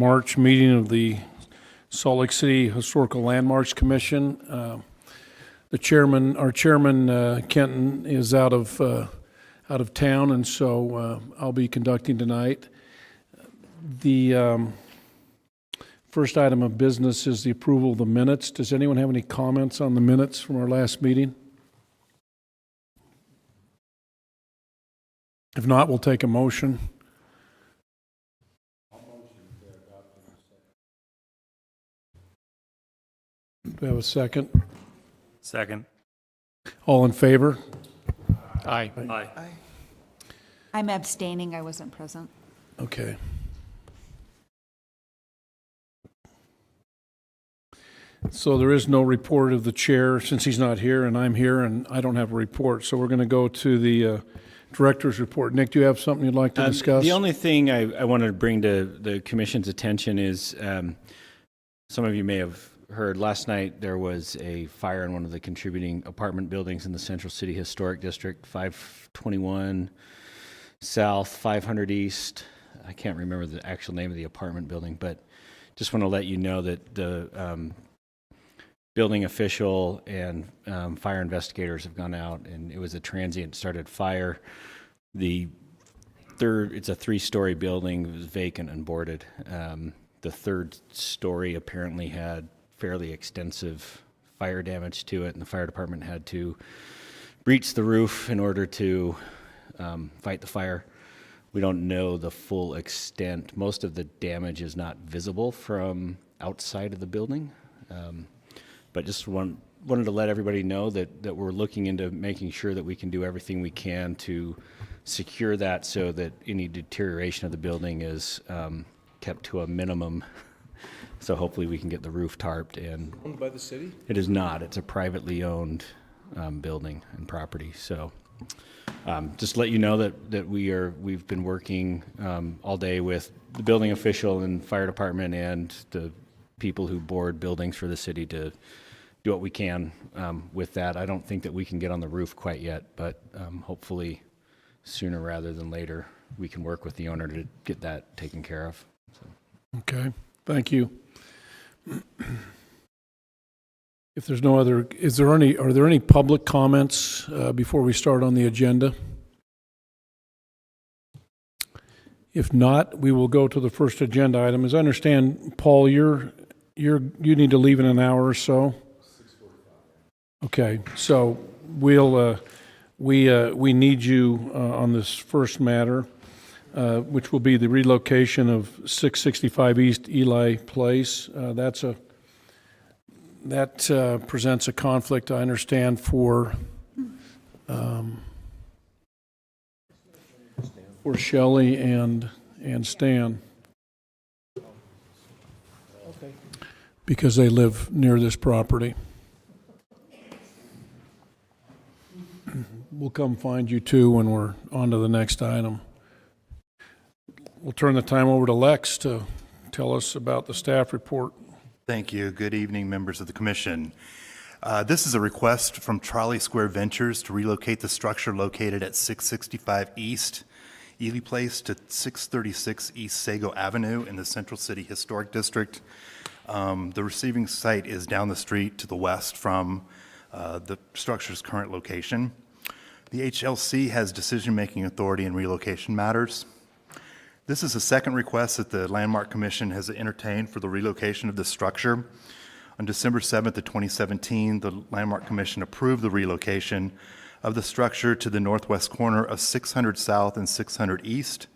March meeting of the Salt Lake City Historical Landmarks Commission. Our chairman, Kenton, is out of town, and so I'll be conducting tonight. The first item of business is the approval of the minutes. Does anyone have any comments on the minutes from our last meeting? If not, we'll take a motion. Do we have a second? Second. All in favor? Aye. Aye. I'm abstaining. I wasn't present. Okay. So there is no report of the chair since he's not here, and I'm here, and I don't have a report. So we're going to go to the director's report. Nick, do you have something you'd like to discuss? The only thing I wanted to bring to the commission's attention is some of you may have heard last night there was a fire in one of the contributing apartment buildings in the Central City Historic District, 521 South, 500 East. I can't remember the actual name of the apartment building, but just want to let you know that the building official and fire investigators have gone out, and it was a transient started fire. It's a 3-story building. It was vacant and boarded. The 3rd story apparently had fairly extensive fire damage to it, and the fire department had to breach the roof in order to fight the fire. We don't know the full extent. Most of the damage is not visible from outside of the building. But just wanted to let everybody know that we're looking into making sure that we can do everything we can to secure that so that any deterioration of the building is kept to a minimum. So hopefully we can get the roof tarped. And Owned by the city? it is not. It's a privately owned building and property. So just to let you know that we've been working all day with the building official and fire department and the people who board buildings for the city to do what we can with that. I don't think that we can get on the roof quite yet, but hopefully sooner rather than later we can work with the owner to get that taken care of. So. Okay, thank you. If there's no other, are there any public comments before we start on the agenda? If not, we will go to the first agenda item. As I understand, Paul, you need to leave in an hour or so. 6:45. Okay, so we need you on this first matter, which will be the relocation of 665 East Eli Place. That presents a conflict, I understand, for Shelley and Stan. Because they live near this property. We'll come find you too when we're on to the next item. We'll turn the time over to Lex to tell us about the staff report. Thank you. Good evening, members of the commission. This is a request from Trolley Square Ventures to relocate the structure located at 665 East Ely Place to 636 East Sago Avenue in the Central City Historic District. The receiving site is down the street to the west from the structure's current location. The HLC has decision-making authority in relocation matters. This is the second request that the Landmark Commission has entertained for the relocation of this structure. On December 7th of 2017, the Landmark Commission approved the relocation of the structure to the northwest corner of 600 South and 600 East.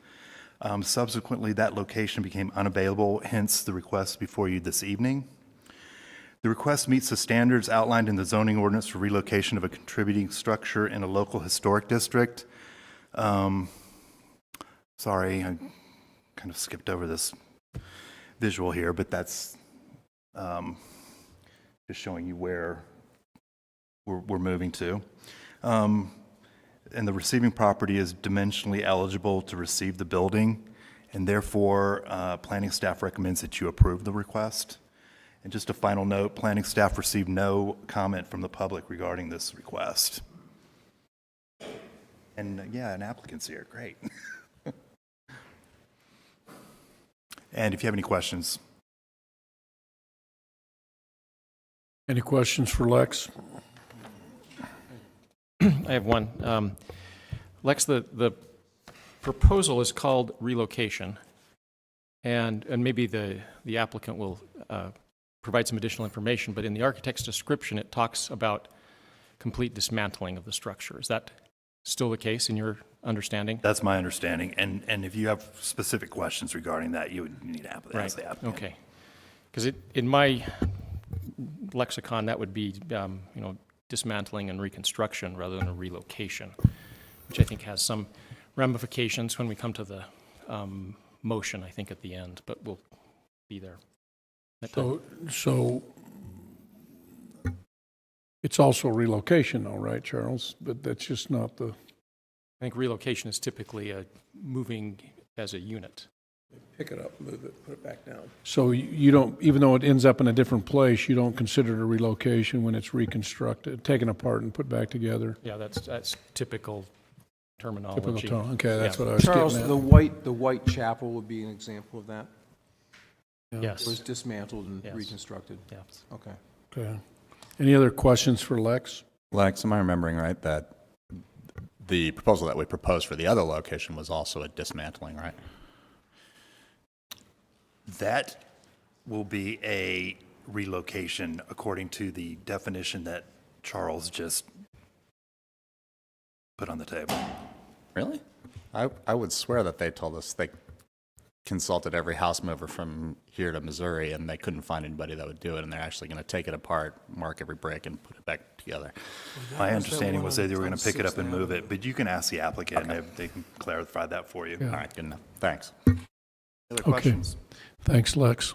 Subsequently, that location became unavailable, hence the request before you this evening. The request meets the standards outlined in the zoning ordinance for relocation of a contributing structure in a local historic district. Sorry, I kind of skipped over this visual here, but that's just showing you where we're moving to. And the receiving property is dimensionally eligible to receive the building, and therefore planning staff recommends that you approve the request. And just a final note, planning staff received no comment from the public regarding this request. And yeah, an applicant's here, great. And if you have any questions. Any questions for Lex? I have one. Lex, the proposal is called relocation, and maybe the applicant will provide some additional information, but in the architect's description, it talks about complete dismantling of the structure. Is that still the case in your understanding? That's my understanding. And if you have specific questions regarding that, you would need to ask the applicant. Okay. Because in my lexicon, that would be, dismantling and reconstruction rather than a relocation, which I think has some ramifications when we come to the motion, I think, at the end, but we'll be there. That time. So it's also relocation though, right, Charles? But that's just not the, I think relocation is typically moving as a unit. Pick it up, move it, put it back down. so you don't, even though it ends up in a different place, you don't consider it a relocation when it's reconstructed, taken apart and put back together? Yeah, that's typical terminology. Typical tone. Okay, that's Yeah. what I was Charles, getting the white chapel would be an example of that? at. Yes. It was dismantled and Yes. reconstructed? Yeah. Okay. Okay. Any other questions for Lex? Lex, am I remembering right that the proposal that we proposed for the other location was also a dismantling, right? That will be a relocation according to the definition that Charles just put on the table. Really? I would swear that they told us they consulted every house mover from here to Missouri and they couldn't find anybody that would do it, and they're actually going to take it apart, mark every brick, and put it back together. My understanding was that they were going to pick it up and move it, but you can ask the applicant and they can clarify that for you. Yeah. All right, good enough. Thanks. Other Okay. questions? Thanks, Lex.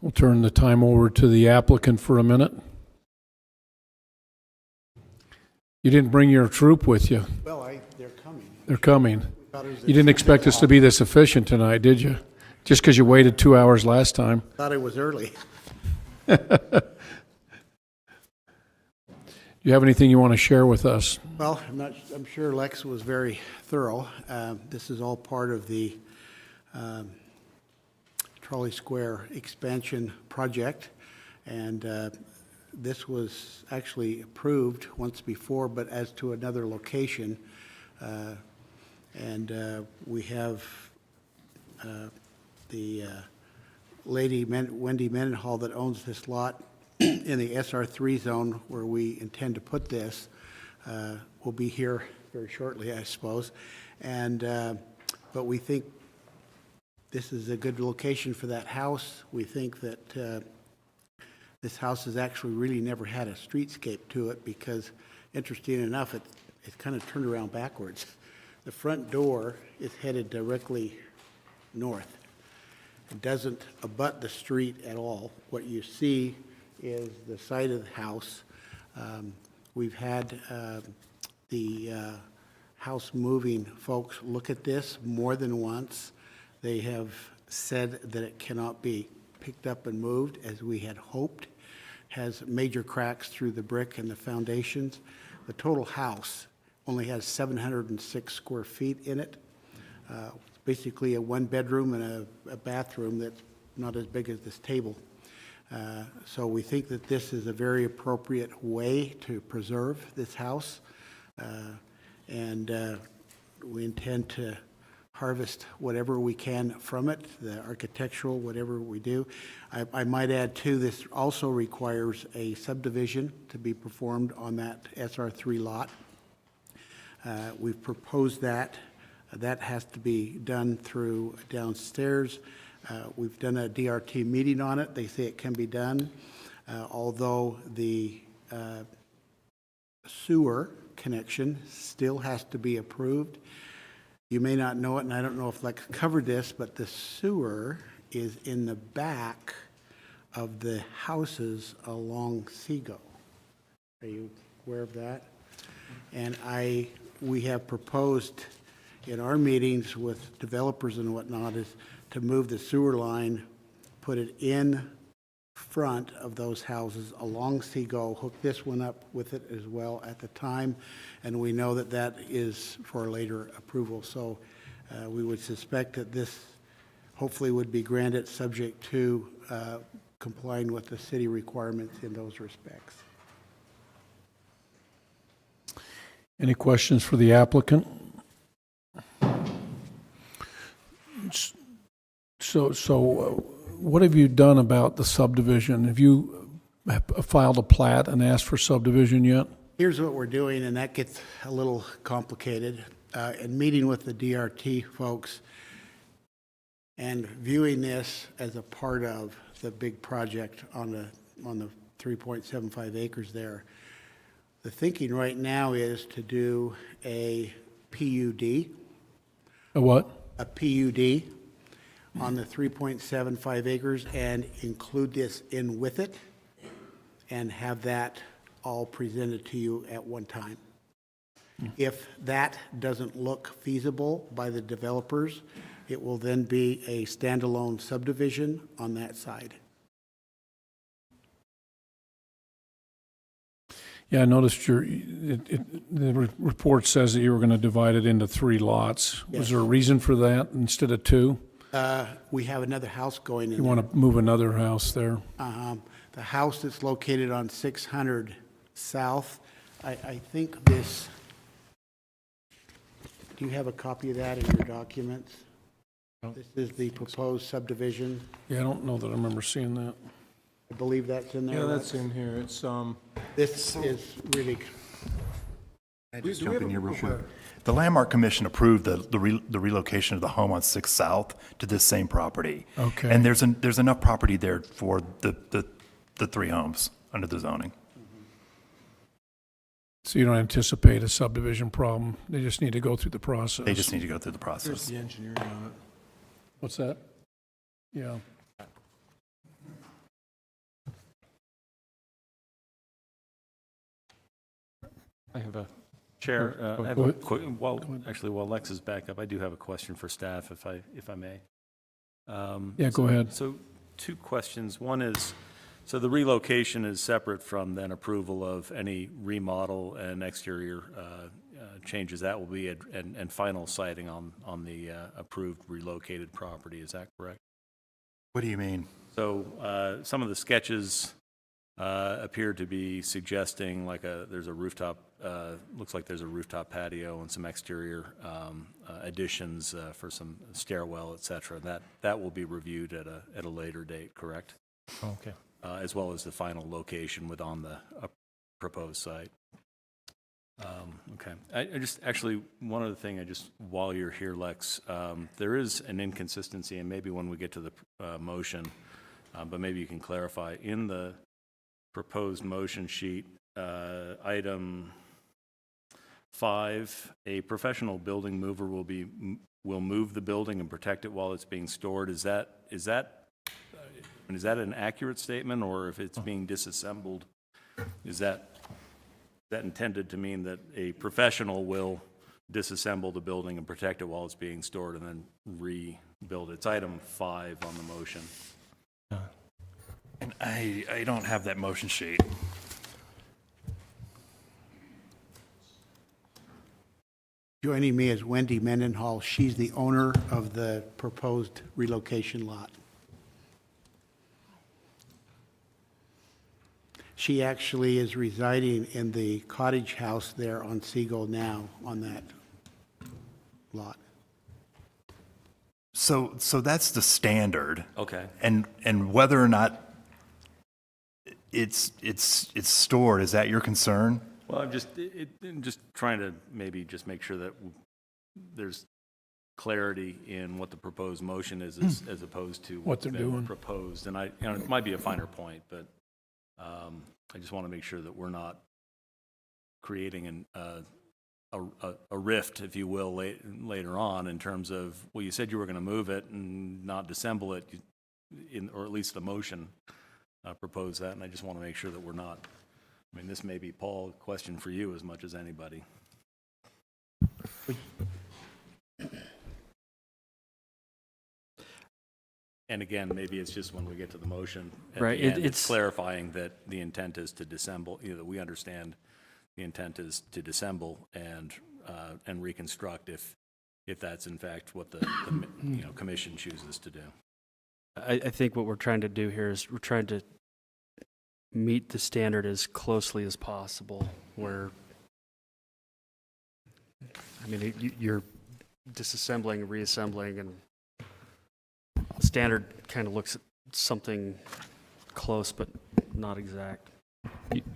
We'll turn the time over to the applicant for a minute. You didn't bring your troop with you. Well, they're coming. They're coming. Thought it was You didn't expect us to be this efficient tonight, did you? Just because you waited 2 hours last time. Thought it was early. Do you have anything you want to share with us? Well, I'm sure Lex was very thorough. This is all part of the Trolley Square expansion project, and this was actually approved once before, but as to another location. And we have the lady, Wendy Mendenhall, that owns this lot in the SR3 zone where we intend to put this. Will be here very shortly, I suppose. And, but we think this is a good location for that house. We think that this house has actually really never had a streetscape to it because, interesting enough, it's kind of turned around backwards. The front door is headed directly north. It doesn't abut the street at all. What you see is the side of the house. We've had the house moving folks look at this more than once. They have said that it cannot be picked up and moved as we had hoped. Has major cracks through the brick and the foundations. The total house only has 706 square feet in it. Basically a one-bedroom and a bathroom that's not as big as this table. So we think that this is a very appropriate way to preserve this house. And we intend to harvest whatever we can from it, the architectural, whatever we do. I might add too, this also requires a subdivision to be performed on that SR3 lot. We've proposed that. That has to be done through downstairs. We've done a DRT meeting on it. They say it can be done, although the sewer connection still has to be approved. You may not know it, and I don't know if Lex covered this, but the sewer is in the back of the houses along Seago. Are you aware of that? And we have proposed in our meetings with developers and whatnot is to move the sewer line, put it in front of those houses along Seagull, hook this one up with it as well at the time, and we know that that is for later approval. So we would suspect that this hopefully would be granted subject to complying with the city requirements in those respects. Any questions for the applicant? So what have you done about the subdivision? Have you filed a plat and asked for subdivision yet? Here's what we're doing, and that gets a little complicated. In meeting with the DRT folks and viewing this as a part of the big project on the 3.75 acres there, the thinking right now is to do a PUD. A what? A PUD on the 3.75 acres and include this in with it and have that all presented to you at one time. If that doesn't look feasible by the developers, it will then be a standalone subdivision on that side. Yeah, I noticed the report says that you were going to divide it into 3 lots. Was Yes. there a reason for that instead of 2? We have another house going in You there. want to move another house there? The house that's located on 600 South, I think this, do you have a copy of that in your documents? This is the proposed subdivision. Yeah, I don't know that I remember seeing that. I believe that's in there. Yeah, that's in here. It's, This is really, Can I just jump in here real quick? The Landmark Commission approved the relocation of the home on 6 South to this same property. Okay. And there's enough property there for the 3 homes under the zoning. So you don't anticipate a subdivision problem? They just need to go through the process? They just need to go through the here's process. the engineering on it. What's that? Yeah. I have a, Chair, Go I have a ahead. quick, while Lex is back up, I do have a question for staff, if I may. Yeah, go ahead. So 2 questions. One is, so the relocation is separate from then approval of any remodel and exterior changes. That will be, and final siting on the approved relocated property. Is that correct? What do you mean? So some of the sketches appear to be suggesting like there's a rooftop, looks like there's a rooftop patio and some exterior additions for some stairwell, et cetera. That will be reviewed at a later date, correct? okay. As well as the final location on the proposed site. Okay. I just, actually, one other thing, while you're here, Lex, there is an inconsistency, and maybe when we get to the motion, but maybe you can clarify. In the proposed motion sheet, item 5, a professional building mover will move the building and protect it while it's being stored. Is that an accurate statement, or if it's being disassembled, is that intended to mean that a professional will disassemble the building and protect it while it's being stored and then rebuild it? It's item 5 on the motion. And I don't have that motion sheet. joining me is Wendy Mendenhall. She's the owner of the proposed relocation lot. She actually is residing in the cottage house there on Seagull now, on that lot. So that's the standard. Okay. And whether or not it's stored, is that your concern? Well, I'm just trying to maybe just make sure that there's clarity in what the proposed motion is as opposed to What they're what's been doing. proposed. And it might be a finer point, but I just want to make sure that we're not creating a rift, if you will, later on in terms of, well, you said you were going to move it and not disassemble it, or at least the motion proposed that, and I just want to make sure that we're not. I mean, this may be, Paul, a question for you as much as anybody. And again, maybe it's just when we get to the motion at Right, the end, it's it's- clarifying that the intent is to disassemble, that we understand the intent is to disassemble and reconstruct if that's in fact what the commission chooses to do. I think what we're trying to do here is we're trying to meet the standard as closely as possible, where, I mean, you're disassembling, reassembling, and standard kind of looks at something close, but not exact.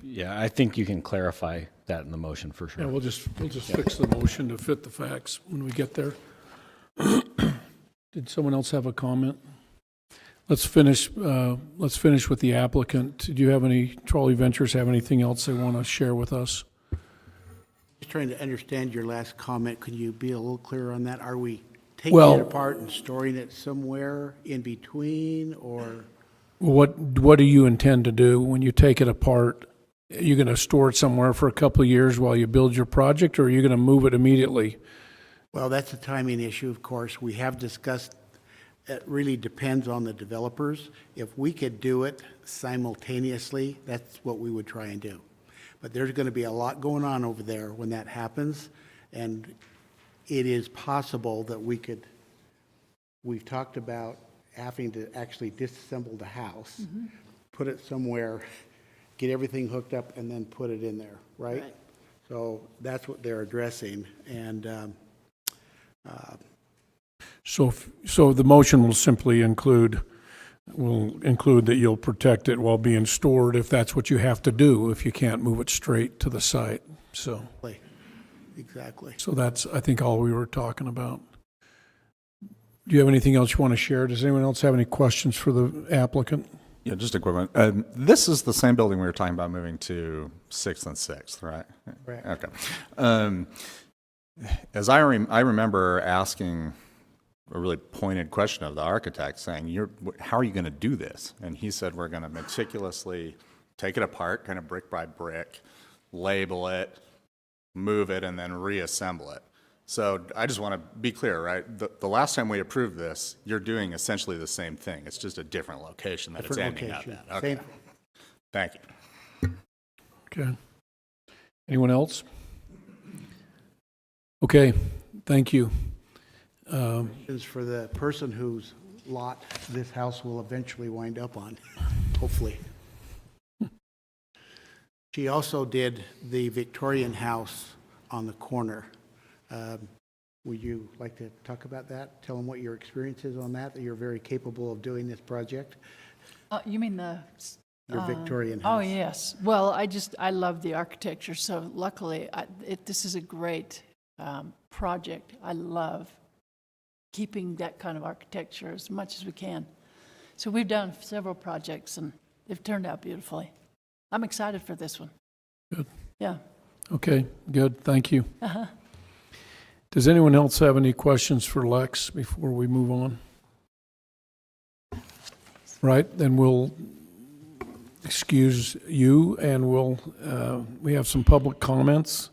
Yeah, I think you can clarify that in the motion for Yeah, sure. we'll just fix the motion to fit the facts when we get there. Did someone else have a comment? Let's finish with the applicant. Do you have any, Trolley Ventures have anything else they want to share with us? Just trying to understand your last comment. Could you be a little clearer on that? Are we taking Well- it apart and storing it somewhere in between, or? What do you intend to do when you take it apart? Are you going to store it somewhere for a couple of years while you build your project, or are you going to move it immediately? Well, that's a timing issue, of course. We have discussed, it really depends on the developers. If we could do it simultaneously, that's what we would try and do. But there's going to be a lot going on over there when that happens, and it is possible that we've talked about having to actually disassemble the house, put it somewhere, get everything hooked up, and then put it in there, right? Right. So that's what they're addressing, and So the motion will simply include that you'll protect it while being stored if that's what you have to do, if you can't move it straight to the site. So exactly. that's, I think, all we were talking about. Do you have anything else you want to share? Does anyone else have any questions for the applicant? Yeah, just a quick one. This is the same building we were talking about moving to 6th and 6th, right? Correct. Okay. As I remember asking a really pointed question of the architect, saying, how are you going to do this? And he said, we're going to meticulously take it apart, kind of brick by brick, label it, move it, and then reassemble it. So I just want to be clear, right? The last time we approved this, you're doing essentially the same thing. It's just a different location that Different it's ending location. up at. Okay. Same- Thank you. Okay. Anyone else? Okay, thank you. Is for the person whose lot this house will eventually wind up on, hopefully. She also did the Victorian house on the corner. Would you like to talk about that? Tell them what your experience is on that you're very capable of doing this project? You mean the? Your Victorian Oh, house. yes. Well, I love the architecture, so luckily, this is a great project. I love keeping that kind of architecture as much as we can. So we've done several projects, and they've turned out beautifully. I'm excited for this one. Good. Yeah. Okay, good, thank you. Does anyone else have any questions for Lex before we move on? Right, then we'll excuse you, and we have some public comments.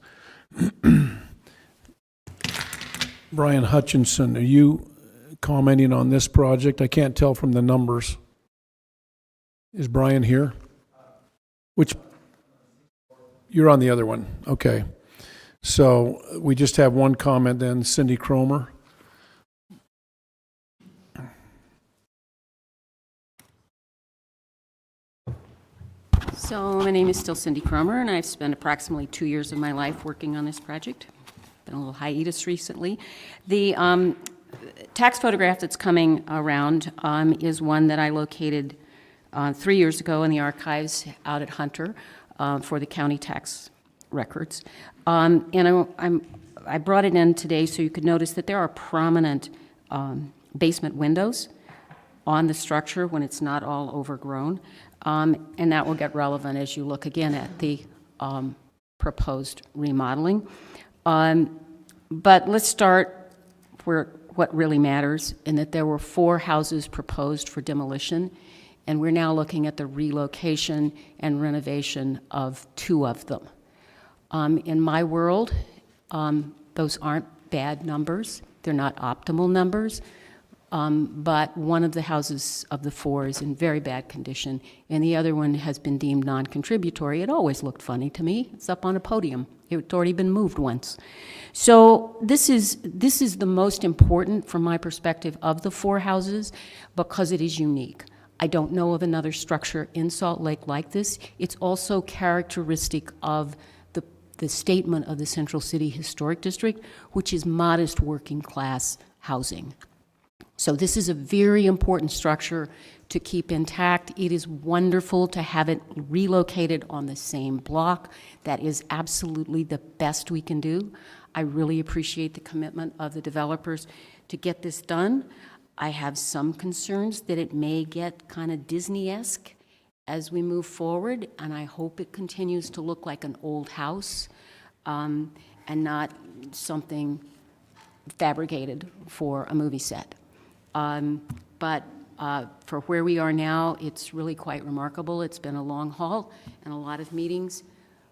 Brian Hutchinson, are you commenting on this project? I can't tell from the numbers. Is Brian here? You're on the other one, okay. So we just have one comment then, Cindy Cromer. So my name is still Cindy Cromer, and I've spent approximately 2 years of my life working on this project. Been a little hiatus recently. The tax photograph that's coming around is one that I located 3 years ago in the archives out at Hunter for the county tax records. And I brought it in today so you could notice that there are prominent basement windows on the structure when it's not all overgrown. And that will get relevant as you look again at the proposed remodeling. But let's start where what really matters, in that there were 4 houses proposed for demolition, and we're now looking at the relocation and renovation of 2 of them. In my world, those aren't bad numbers. They're not optimal numbers. But one of the houses of the four is in very bad condition, and the other one has been deemed non-contributory. It always looked funny to me. It's up on a podium. It's already been moved once. So this is the most important, from my perspective, of the four houses because it is unique. I don't know of another structure in Salt Lake like this. It's also characteristic of the statement of the Central City Historic District, which is modest working class housing. So this is a very important structure to keep intact. It is wonderful to have it relocated on the same block. That is absolutely the best we can do. I really appreciate the commitment of the developers to get this done. I have some concerns that it may get kind of Disney-esque as we move forward, and I hope it continues to look like an old house and not something fabricated for a movie set. But for where we are now, it's really quite remarkable. It's been a long haul and a lot of meetings,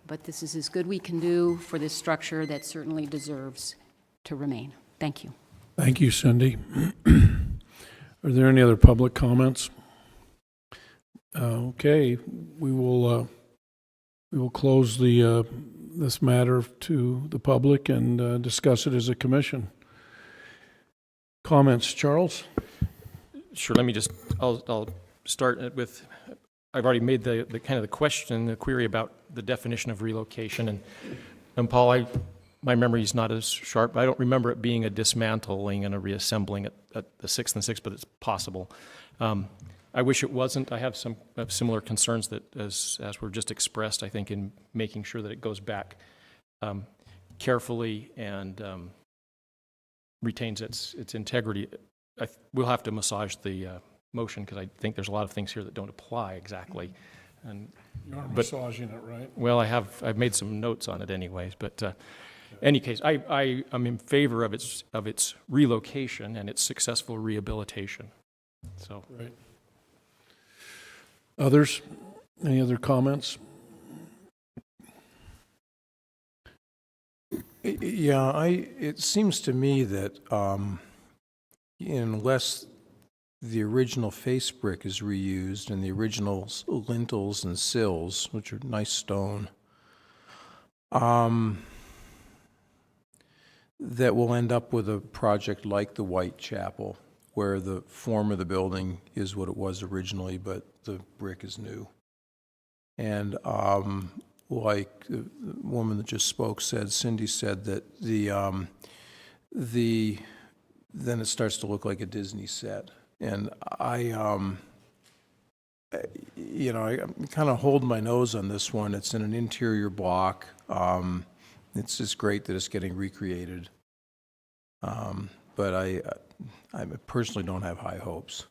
but this is as good we can do for this structure that certainly deserves to remain. Thank you. Thank you, Cindy. Are there any other public comments? Okay, we will close this matter to the public and discuss it as a commission. Comments, Charles? Sure, let me just, I'll start with, I've already made the kind of the question, the query about the definition of relocation, and Paul, my memory is not as sharp, but I don't remember it being a dismantling and a reassembling at the 6th and 6th, but it's possible. I wish it wasn't. I have some similar concerns that, as were just expressed, I think, in making sure that it goes back carefully and retains its integrity. We'll have to massage the motion because I think there's a lot of things here that don't apply exactly. And You are massaging it, right? well, I've made some notes on it anyways, but any case, I am in favor of its relocation and its successful rehabilitation. So. Right. Others? Any other comments? Yeah, it seems to me that unless the original face brick is reused and the original lintels and sills, which are nice stone, that we'll end up with a project like the Whitechapel, where the form of the building is what it was originally, but the brick is new. And like the woman that just spoke said, Cindy said that then it starts to look like a Disney set. And I kind of hold my nose on this one. It's in an interior block. It's just great that it's getting recreated. But I personally don't have high hopes.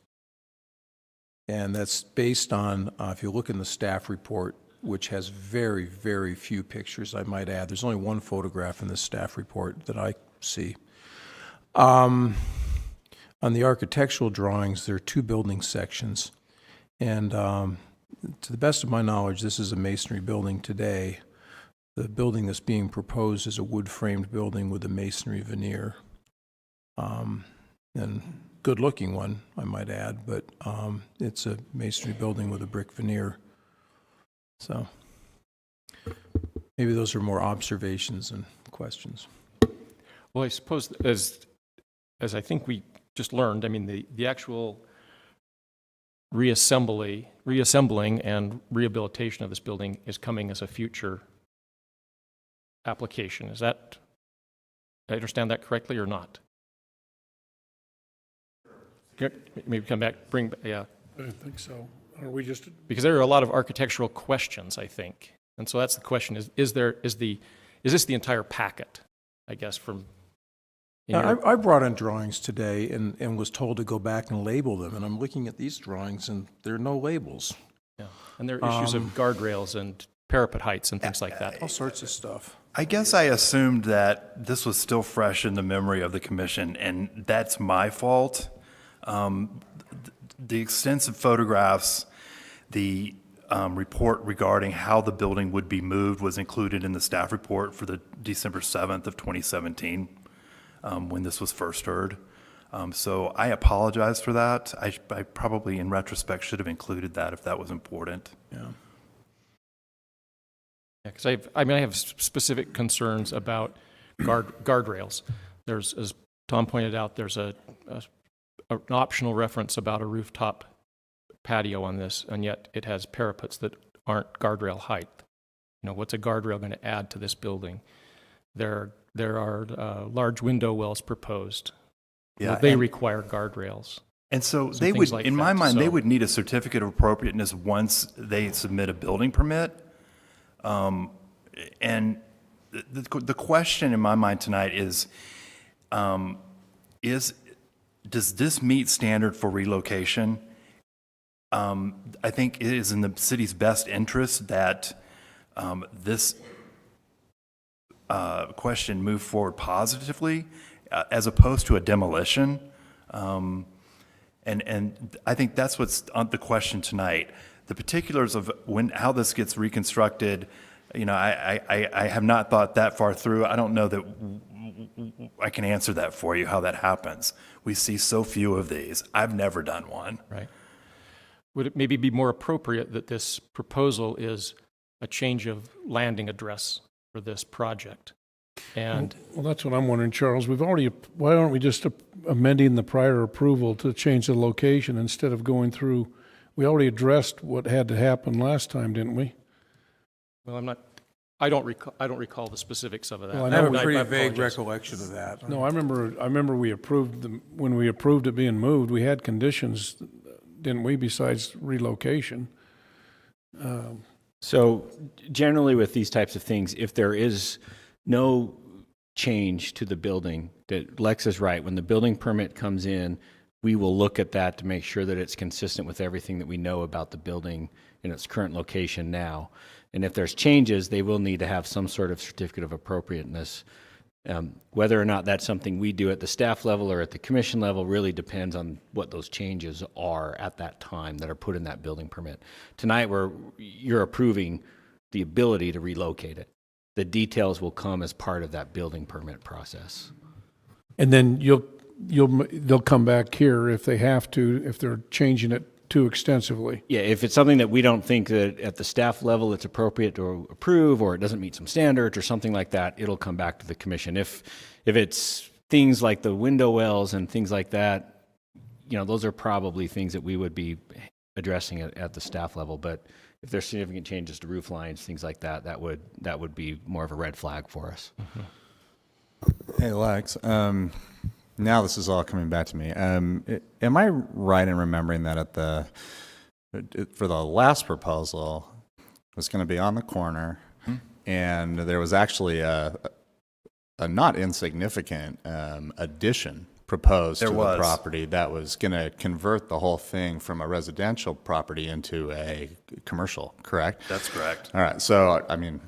And that's based on, if you look in the staff report, which has very, very few pictures, I might add. There's only one photograph in the staff report that I see. On the architectural drawings, there are two building sections. And to the best of my knowledge, this is a masonry building today. The building that's being proposed is a wood-framed building with a masonry veneer. And good-looking one, I might add, but it's a masonry building with a brick veneer. So maybe those are more observations and questions. Well, I suppose as I think we just learned, I mean, the actual reassembling and rehabilitation of this building is coming as a future application. Is that, did I understand that correctly or not? Maybe come back, yeah. I think so. Are we just? Because there are a lot of architectural questions, I think. And so that's the question, is this the entire packet, I guess, from... I brought in drawings today and was told to go back and label them, and I'm looking at these drawings, and there are no labels. Yeah, and there are issues of guardrails and parapet heights and things like that. All sorts of stuff. I guess I assumed that this was still fresh in the memory of the commission, and that's my fault. The extensive photographs, the report regarding how the building would be moved was included in the staff report for the December 7th of 2017 when this was first heard. So I apologize for that. I probably, in retrospect, should have included that if that was important. Yeah. Yeah, because I have specific concerns about guardrails. There's, as Tom pointed out, there's an optional reference about a rooftop patio on this, and yet it has parapets that aren't guardrail height. You know, what's a guardrail going to add to this building? There are large window wells proposed. Yeah, Will they and- require guardrails? And so Some they things would, like in my that, mind, they so- would need a certificate of appropriateness once they submit a building permit. And the question in my mind tonight is does this meet standard for relocation? I think it is in the city's best interest that this question move forward positively as opposed to a demolition. And I think that's what's on the question tonight. The particulars of how this gets reconstructed, you know, I have not thought that far through. I don't know that I can answer that for you, how that happens. We see so few of these. I've never done one. Right. Would it maybe be more appropriate that this proposal is a change of landing address for this project? And Well, that's what I'm wondering, Charles. Why aren't we just amending the prior approval to change the location instead of going through? We already addressed what had to happen last time, didn't we? well, I don't recall the specifics of that. Well, I have a I pretty vague apologize. recollection of that. No, I remember we approved when we approved it being moved, we had conditions, didn't we, besides relocation? So generally with these types of things, if there is no change to the building, that Lex is right, when the building permit comes in, we will look at that to make sure that it's consistent with everything that we know about the building in its current location now. And if there's changes, they will need to have some sort of certificate of appropriateness. Whether or not that's something we do at the staff level or at the commission level really depends on what those changes are at that time that are put in that building permit. Tonight, you're approving the ability to relocate it. The details will come as part of that building permit process. And then they'll come back here if they have to, if they're changing it too extensively. Yeah, if it's something that we don't think that at the staff level it's appropriate to approve, or it doesn't meet some standards or something like that, it'll come back to the commission. If it's things like the window wells and things like that, you know, those are probably things that we would be addressing at the staff level. But if there's significant changes to roof lines, things like that, that would be more of a red flag for us. Hey, Lex. Now this is all coming back to me. Am I right in remembering that for the last proposal, it was going to be on the corner, and there was actually a not insignificant addition proposed There to was. the property that was going to convert the whole thing from a residential property into a commercial, correct? That's correct. All right. So, I mean,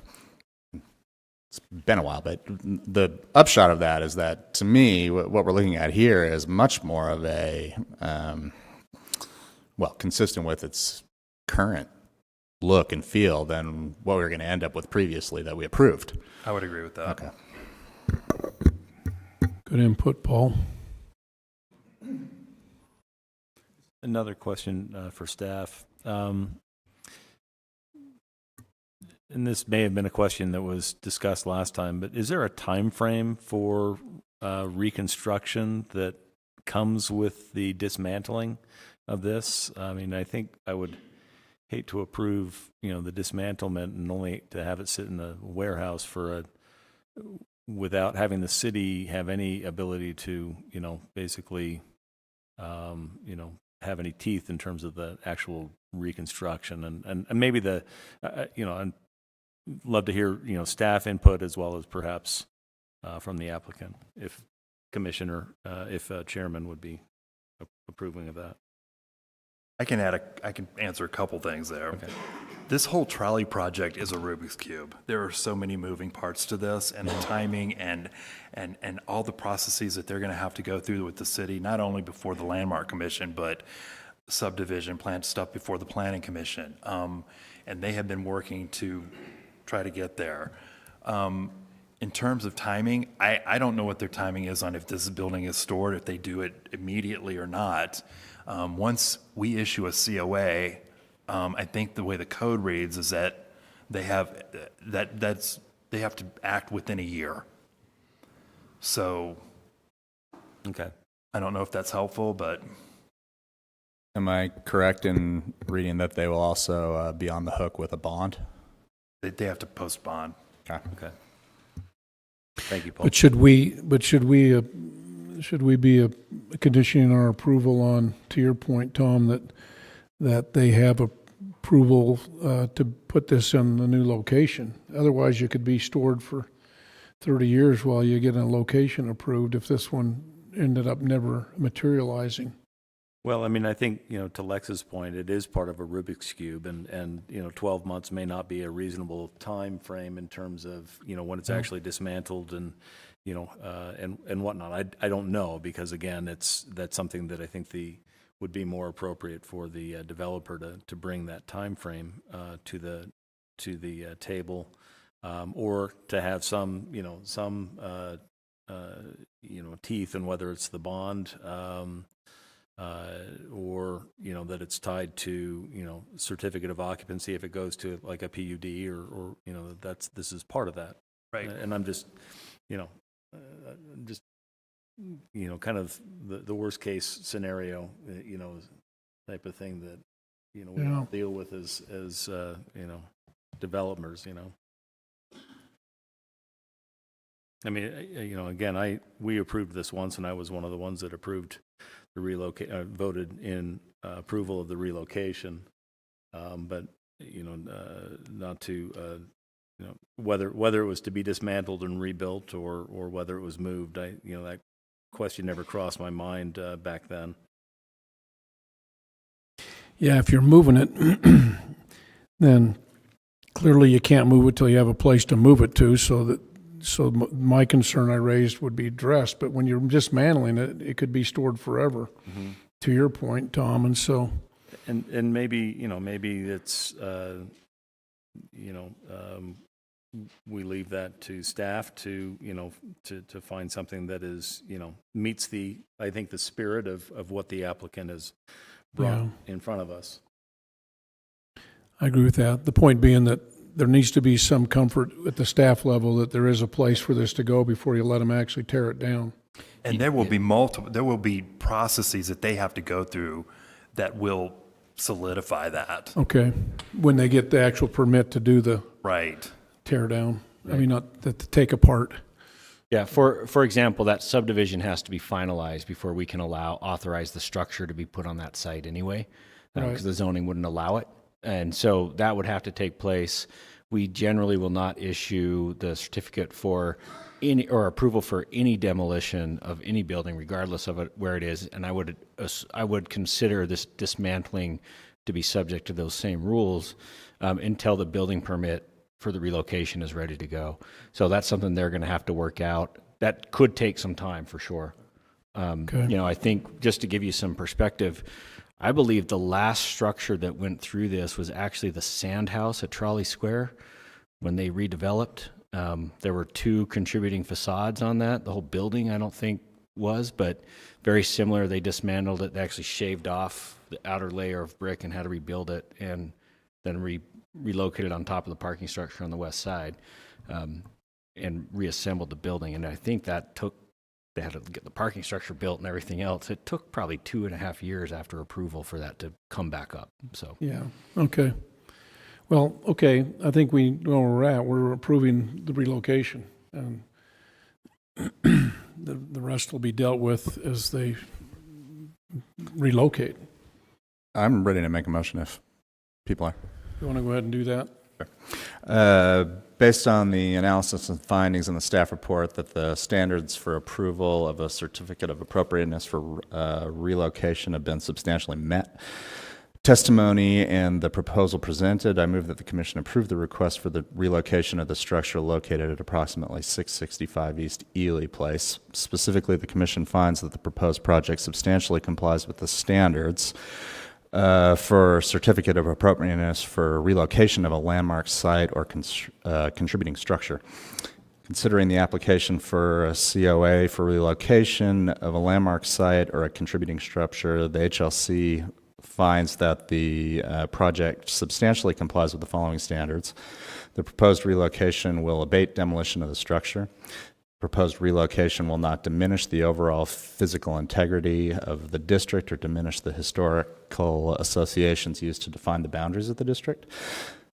it's been a while, but the upshot of that is that, to me, what we're looking at here is much more of a, consistent with its current look and feel than what we were going to end up with previously that we approved. I would agree with that. Okay. Good input, Paul. Another question for staff. And this may have been a question that was discussed last time, but is there a time frame for reconstruction that comes with the dismantling of this? I mean, I think I would hate to approve, the dismantlement and only to have it sit in the warehouse without having the city have any ability to, basically, have any teeth in terms of the actual reconstruction and maybe I'd love to hear, staff input as well as perhaps from the applicant, if commissioner, if chairman would be approving of that. I can answer a couple things there. Okay. This whole trolley project is a Rubik's Cube. There are so many moving parts to this, and the timing and all the processes that they're going to have to go through with the city, not only before the Landmark Commission, but subdivision plan stuff before the Planning Commission. And they have been working to try to get there. in terms of timing, I don't know what their timing is on if this building is stored, if they do it immediately or not. Once we issue a COA, I think the way the code reads is that they have, they have to act within a year. So Okay. I don't know if that's helpful, but Am I correct in reading that they will also be on the hook with a bond? they have to post bond. Okay. Okay. Thank you, Paul. But should we be conditioning our approval on, to your point, Tom, that they have approval to put this in the new location? Otherwise, you could be stored for 30 years while you get a location approved if this one ended up never materializing. Well, I mean, I think, to Lex's point, it is part of a Rubik's Cube, and 12 months may not be a reasonable time frame in terms of, when it's actually dismantled and, and whatnot. I don't know, because again, that's something that I think would be more appropriate for the developer to bring that time frame to the table, or to have some teeth in whether it's the bond, or that it's tied to certificate of occupancy if it goes to like a PUD, or this is part of that. Right. And I'm just kind of the worst case scenario, type of thing that we Yeah. all deal with as developers. I mean, again, we approved this once, and I was one of the ones that approved the voted in approval of the relocation. But not to whether it was to be dismantled and rebuilt or whether it was moved. That question never crossed my mind back then. Yeah, if you're moving it, then clearly you can't move it till you have a place to move it to, so my concern I raised would be addressed. But when you're dismantling it, it could be stored forever, to your point, Tom. And so, And maybe it's we leave that to staff to find something that is meets the spirit of what the applicant has brought in front of us. I agree with that. The point being that there needs to be some comfort at the staff level that there is a place for this to go before you let them actually tear it down. And there will be processes that they have to go through that will solidify that. Okay, when they get the actual permit to do the Right. tear down, I mean, not to take apart. Yeah, for example, that subdivision has to be finalized before we can authorize the structure to be put on that site anyway, because Right. the zoning wouldn't allow it. And so that would have to take place. We generally will not issue the certificate for any, or approval for any demolition of any building, regardless of where it is. And I would consider this dismantling to be subject to those same rules until the building permit for the relocation is ready to go. So that's something they're going to have to work out. That could take some time for sure. Okay. I think just to give you some perspective, I believe the last structure that went through this was actually the Sand House at Trolley Square when they redeveloped. There were 2 contributing facades on that. The whole building, I don't think, was, but very similar. They dismantled it. They actually shaved off the outer layer of brick and had to rebuild it, and then relocated on top of the parking structure on the west side, and reassembled the building. And I think they had to get the parking structure built and everything else. It took probably 2.5 years after approval for that to come back up. So Yeah, okay. Well, okay, I think we know where we're at. We're approving the relocation, and the rest will be dealt with as they relocate. I'm ready to make a motion if people are. You want to go ahead and do that? Based on the analysis and findings in the staff report that the standards for approval of a certificate of appropriateness for relocation have been substantially met, testimony and the proposal presented, I move that the commission approve the request for the relocation of the structure located at approximately 665 East Ely Place. Specifically, the commission finds that the proposed project substantially complies with the standards for certificate of appropriateness for relocation of a landmark site or contributing structure. considering the application for a COA for relocation of a landmark site or a contributing structure, the HLC finds that the project substantially complies with the following standards. The proposed relocation will abate demolition of the structure. Proposed relocation will not diminish the overall physical integrity of the district or diminish the historical associations used to define the boundaries of the district.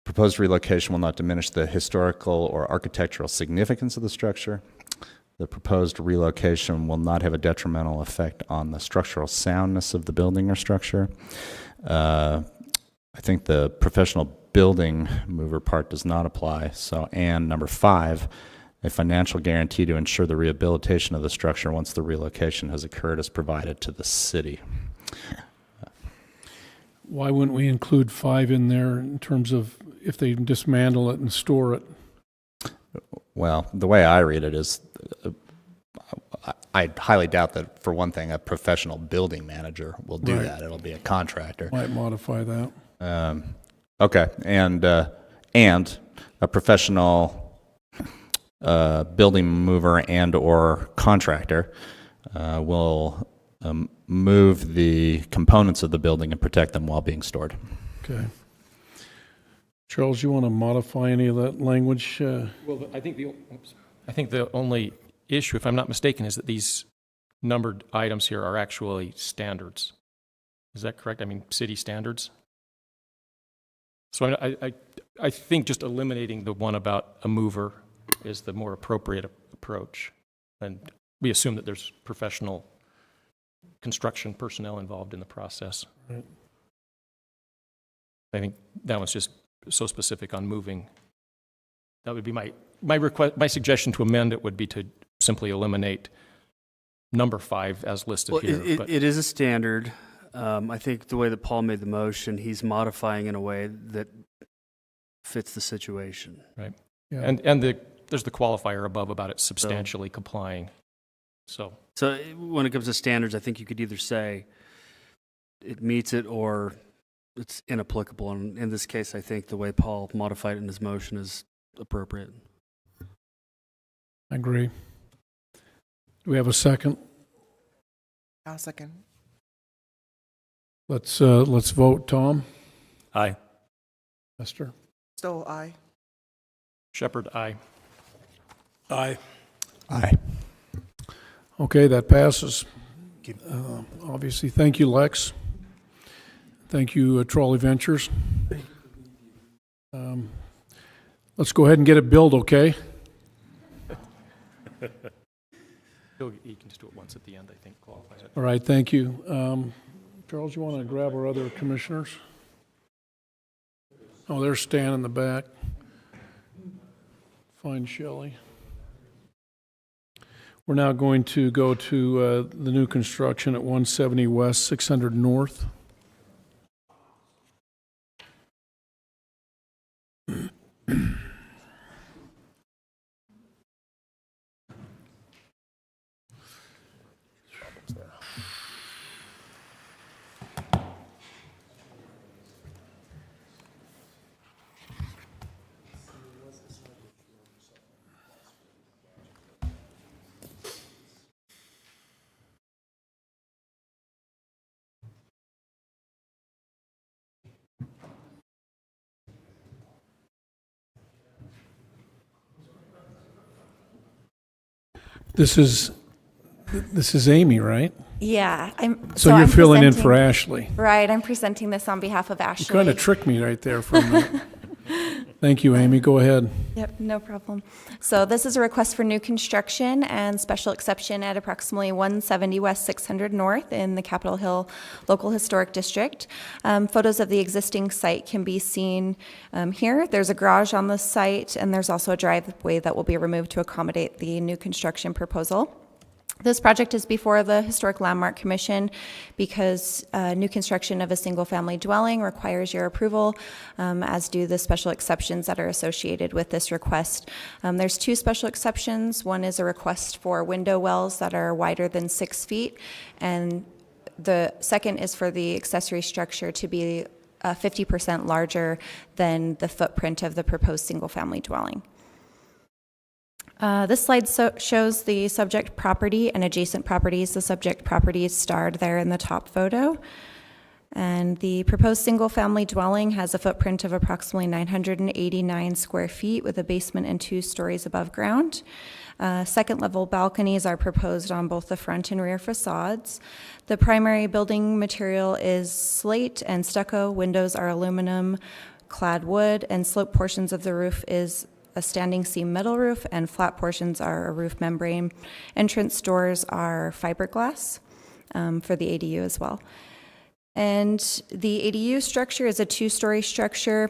Proposed relocation will not diminish the historical or architectural significance of the structure. The proposed relocation will not have a detrimental effect on the structural soundness of the building or structure. I think the professional building mover part does not apply. So, and number 5, a financial guarantee to ensure the rehabilitation of the structure once the relocation has occurred is provided to the city. Why wouldn't we include 5 in there in terms of if they dismantle it and store it? Well, the way I read it is, I highly doubt that, for one thing, a professional building manager will do Right. that. It'll be a contractor. Might modify that. Okay, and a professional building mover and or contractor will move the components of the building and protect them while being stored. Okay. Charles, you want to modify any of that language? Well, I think the only issue, if I'm not mistaken, is that these numbered items here are actually standards. Is that correct? I mean, city standards? So I think just eliminating the one about a mover is the more appropriate approach. And we assume that there's professional construction personnel involved in the process. Right. I think that one's just so specific on moving. That would be my request. My suggestion to amend it would be to simply eliminate number 5 as listed Well, here. But it is a standard. I think the way that Paul made the motion, he's modifying in a way that fits the situation. right, Yeah. and there's the qualifier above about it substantially complying. So So when it comes to standards, I think you could either say it meets it or it's inapplicable. And in this case, I think the way Paul modified it in his motion is appropriate. I agree. Do we have a second? I'll second. Let's vote. Tom? Aye. Esther? Stoll, aye. Shepherd, aye. Aye. Aye. Okay, that passes. Obviously, thank you, Lex. Thank you, Trolley Ventures. Let's go ahead and get it built, okay? You can just do it once at the end, I think, qualifies it. All right, thank you. Charles, you want to grab our other commissioners? Oh, they're Stan in the back. Find Shelley. We're now going to go to the new construction at 170 West, 600 North. This is Amy, right? Yeah, So you're filling in for presenting- Ashley. Right, I'm presenting this on behalf of You Ashley. kind of tricked me right there for a minute. Thank you, Amy. Go ahead. Yep, no problem. So this is a request for new construction and special exception at approximately 170 West 600 North in the Capitol Hill Local Historic District. Photos of the existing site can be seen here. There's a garage on the site, and there's also a driveway that will be removed to accommodate the new construction proposal. This project is before the Historic Landmark Commission because new construction of a single-family dwelling requires your approval, as do the special exceptions that are associated with this request. There's 2 special exceptions. One is a request for window wells that are wider than 6 feet, and the second is for the accessory structure to be 50% larger than the footprint of the proposed single-family dwelling. This slide shows the subject property and adjacent properties. The subject property is starred there in the top photo. And the proposed single-family dwelling has a footprint of approximately 989 square feet with a basement and 2 stories above ground. Second-level balconies are proposed on both the front and rear facades. The primary building material is slate and stucco. Windows are aluminum clad wood, and slope portions of the roof is a standing seam metal roof, and flat portions are a roof membrane. Entrance doors are fiberglass for the ADU as well. And the ADU structure is a 2-story structure.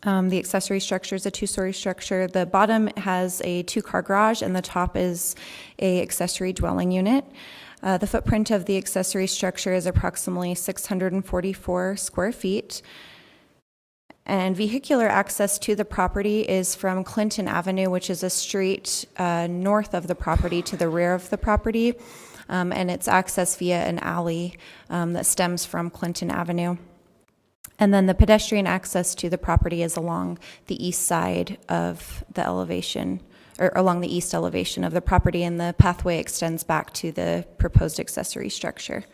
The accessory structure is a 2-story structure. The bottom has a 2-car garage, and the top is a accessory dwelling unit. The footprint of the accessory structure is approximately 644 square feet. And vehicular access to the property is from Clinton Avenue, which is a street north of the property to the rear of the property. And it's accessed via an alley that stems from Clinton Avenue. And then the pedestrian access to the property is along the east side of the elevation, or along the east elevation of the property, and the pathway extends back to the proposed accessory structure.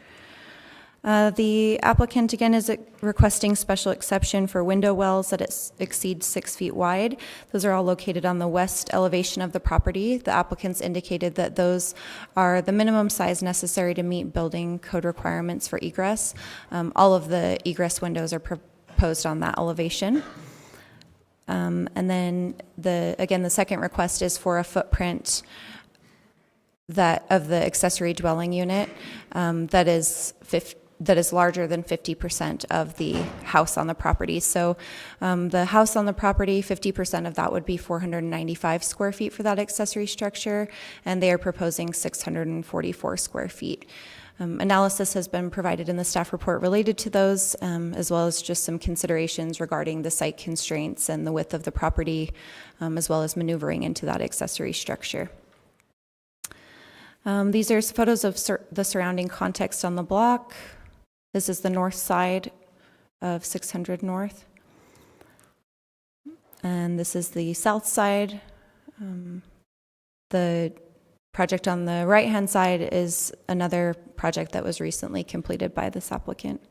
The applicant, again, is requesting special exception for window wells that exceed 6 feet wide. Those are all located on the west elevation of the property. The applicants indicated that those are the minimum size necessary to meet building code requirements for egress. All of the egress windows are proposed on that elevation. And then, the second request is for a footprint of the accessory dwelling unit that is larger than 50% of the house on the property. So the house on the property, 50% of that would be 495 square feet for that accessory structure, and they are proposing 644 square feet. Analysis has been provided in the staff report related to those, as well as just some considerations regarding the site constraints and the width of the property, as well as maneuvering into that accessory structure. These are photos of the surrounding context on the block. This is the north side of 600 North. And this is the south side. The project on the right-hand side is another project that was recently completed by this applicant.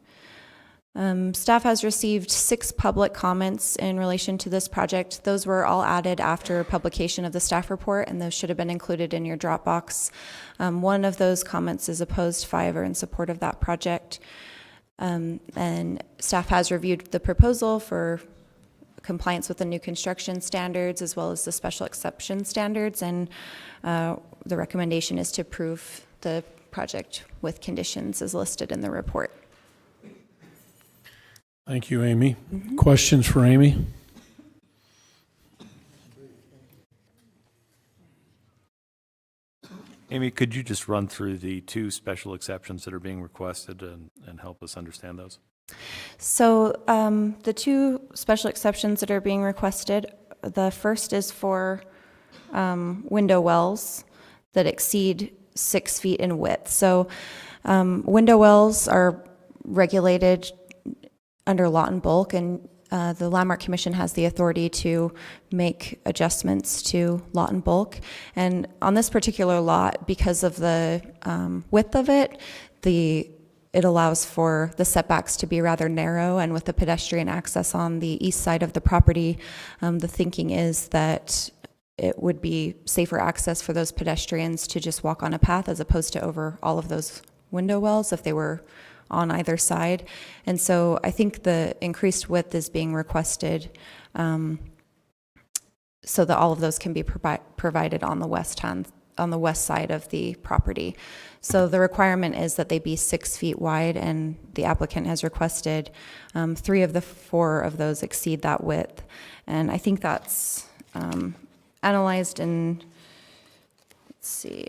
Staff has received 6 public comments in relation to this project. Those were all added after publication of the staff report, and those should have been included in your Dropbox. One of those comments is opposed, 5 are in support of that project. And staff has reviewed the proposal for compliance with the new construction standards as well as the special exception standards, and the recommendation is to approve the project with conditions as listed in the report. Thank you, Amy. Questions for Amy? Amy, could you just run through the 2 special exceptions that are being requested and help us understand those? So the 2 special exceptions that are being requested, the first is for window wells that exceed 6 feet in width. So window wells are regulated under lot and bulk, and the Landmark Commission has the authority to make adjustments to lot and bulk. And on this particular lot, because of the width of it, it allows for the setbacks to be rather narrow, and with the pedestrian access on the east side of the property, the thinking is that it would be safer access for those pedestrians to just walk on a path as opposed to over all of those window wells if they were on either side. And so I think the increased width is being requested so that all of those can be provided on the west side of the property. So the requirement is that they be 6 feet wide, and the applicant has requested 3 of the 4 of those exceed that width. And I think that's analyzed in, let's see,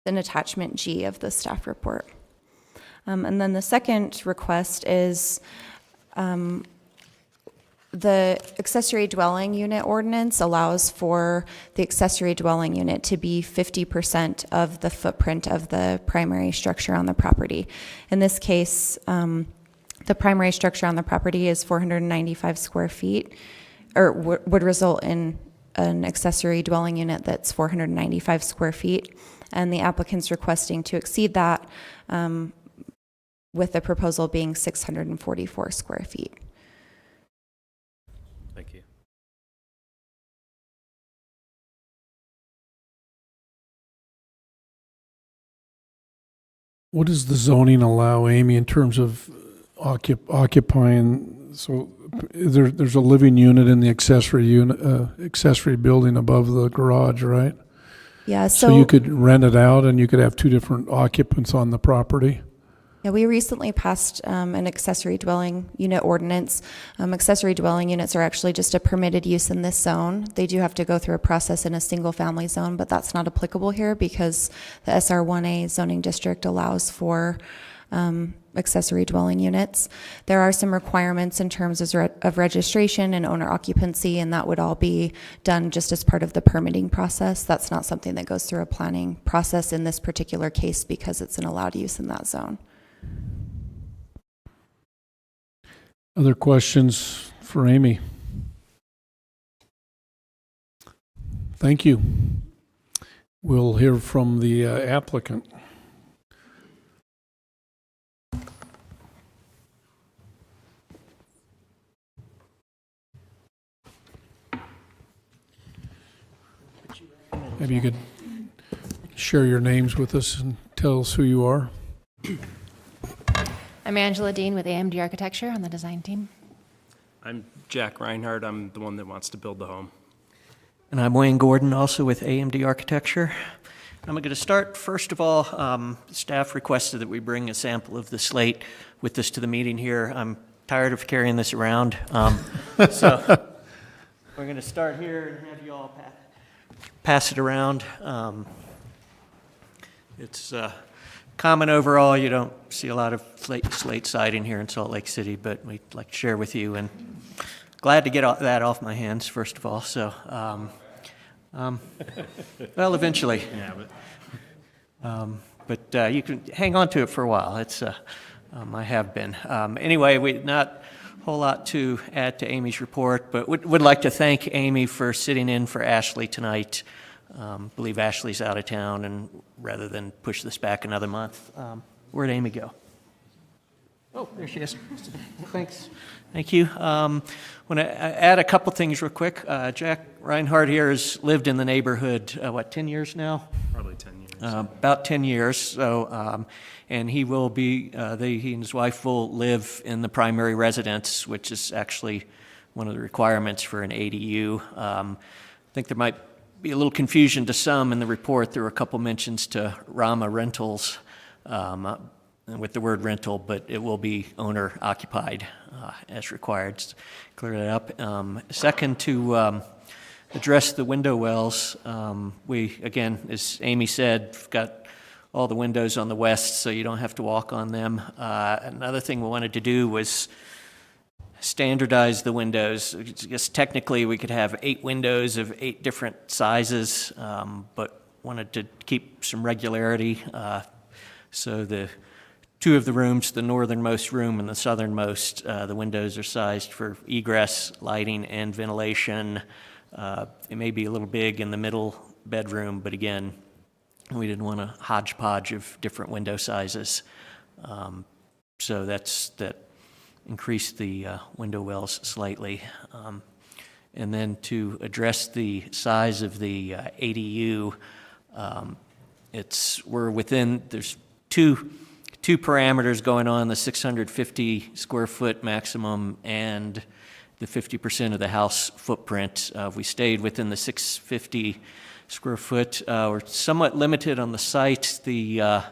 in attachment G of the staff report. And then the second request is the accessory dwelling unit ordinance allows for the accessory dwelling unit to be 50% of the footprint of the primary structure on the property. In this case, the primary structure on the property is 495 square feet, or would result in an accessory dwelling unit that's 495 square feet, and the applicant's requesting to exceed that, with the proposal being 644 square feet. Thank you. What does the zoning allow, Amy, in terms of occupying? So there's a living unit in the accessory building above the garage, right? Yeah, So you could rent it out and you could have two different occupants on the property? Yeah, we recently passed an accessory dwelling unit ordinance. Accessory dwelling units are actually just a permitted use in this zone. They do have to go through a process in a single-family zone, but that's not applicable here because the SR1A zoning district allows for accessory dwelling units. There are some requirements in terms of registration and owner occupancy, and that would all be done just as part of the permitting process. That's not something that goes through a planning process in this particular case because it's an allowed use in that zone. Other questions for Amy? Thank you. We'll hear from the applicant. Maybe you could share your names with us and tell us who you are. I'm Angela Dean with AMD Architecture on the design team. I'm Jack Reinhardt. I'm the one that wants to build the home. And I'm Wayne Gordon, also with AMD Architecture. I'm going to start, first of all, staff requested that we bring a sample of the slate with us to the meeting here. I'm tired of carrying this around. So we're going to start here and have you all pass it around. It's common overall. You don't see a lot of slate siding here in Salt Lake City, but we'd like to share with you, and glad to get that off my hands, first of all. So, well, eventually. Yeah, but you can hang on to it for a while. It's I have been. Anyway, not a whole lot to add to Amy's report, but would like to thank Amy for sitting in for Ashley tonight. Believe Ashley's out of town, and rather than push this back another month, where'd Amy go? Oh, there she is. Thanks. Thank you. Want to add a couple things real quick. Jack Reinhardt here has lived in the neighborhood, 10 years now? probably 10 years. About 10 years. So, and he will be, he and his wife will live in the primary residence, which is actually one of the requirements for an ADU. I think there might be a little confusion to some in the report. There were a couple mentions to Rama Rentals with the word rental, but it will be owner occupied as required. Just clear that up. Second, to address the window wells, we, again, as Amy said, have got all the windows on the west, so you don't have to walk on them. Another thing we wanted to do was standardize the windows. I guess technically we could have 8 windows of 8 different sizes, but wanted to keep some regularity. So the 2 of the rooms, the northernmost room and the southernmost, the windows are sized for egress, lighting, and ventilation. It may be a little big in the middle bedroom, but again, we didn't want a hodgepodge of different window sizes. So that increased the window wells slightly. And then to address the size of the ADU, we're within, there's two parameters going on, the 650 square foot maximum and the 50% of the house footprint. If we stayed within the 650 square foot, we're somewhat limited on the site. The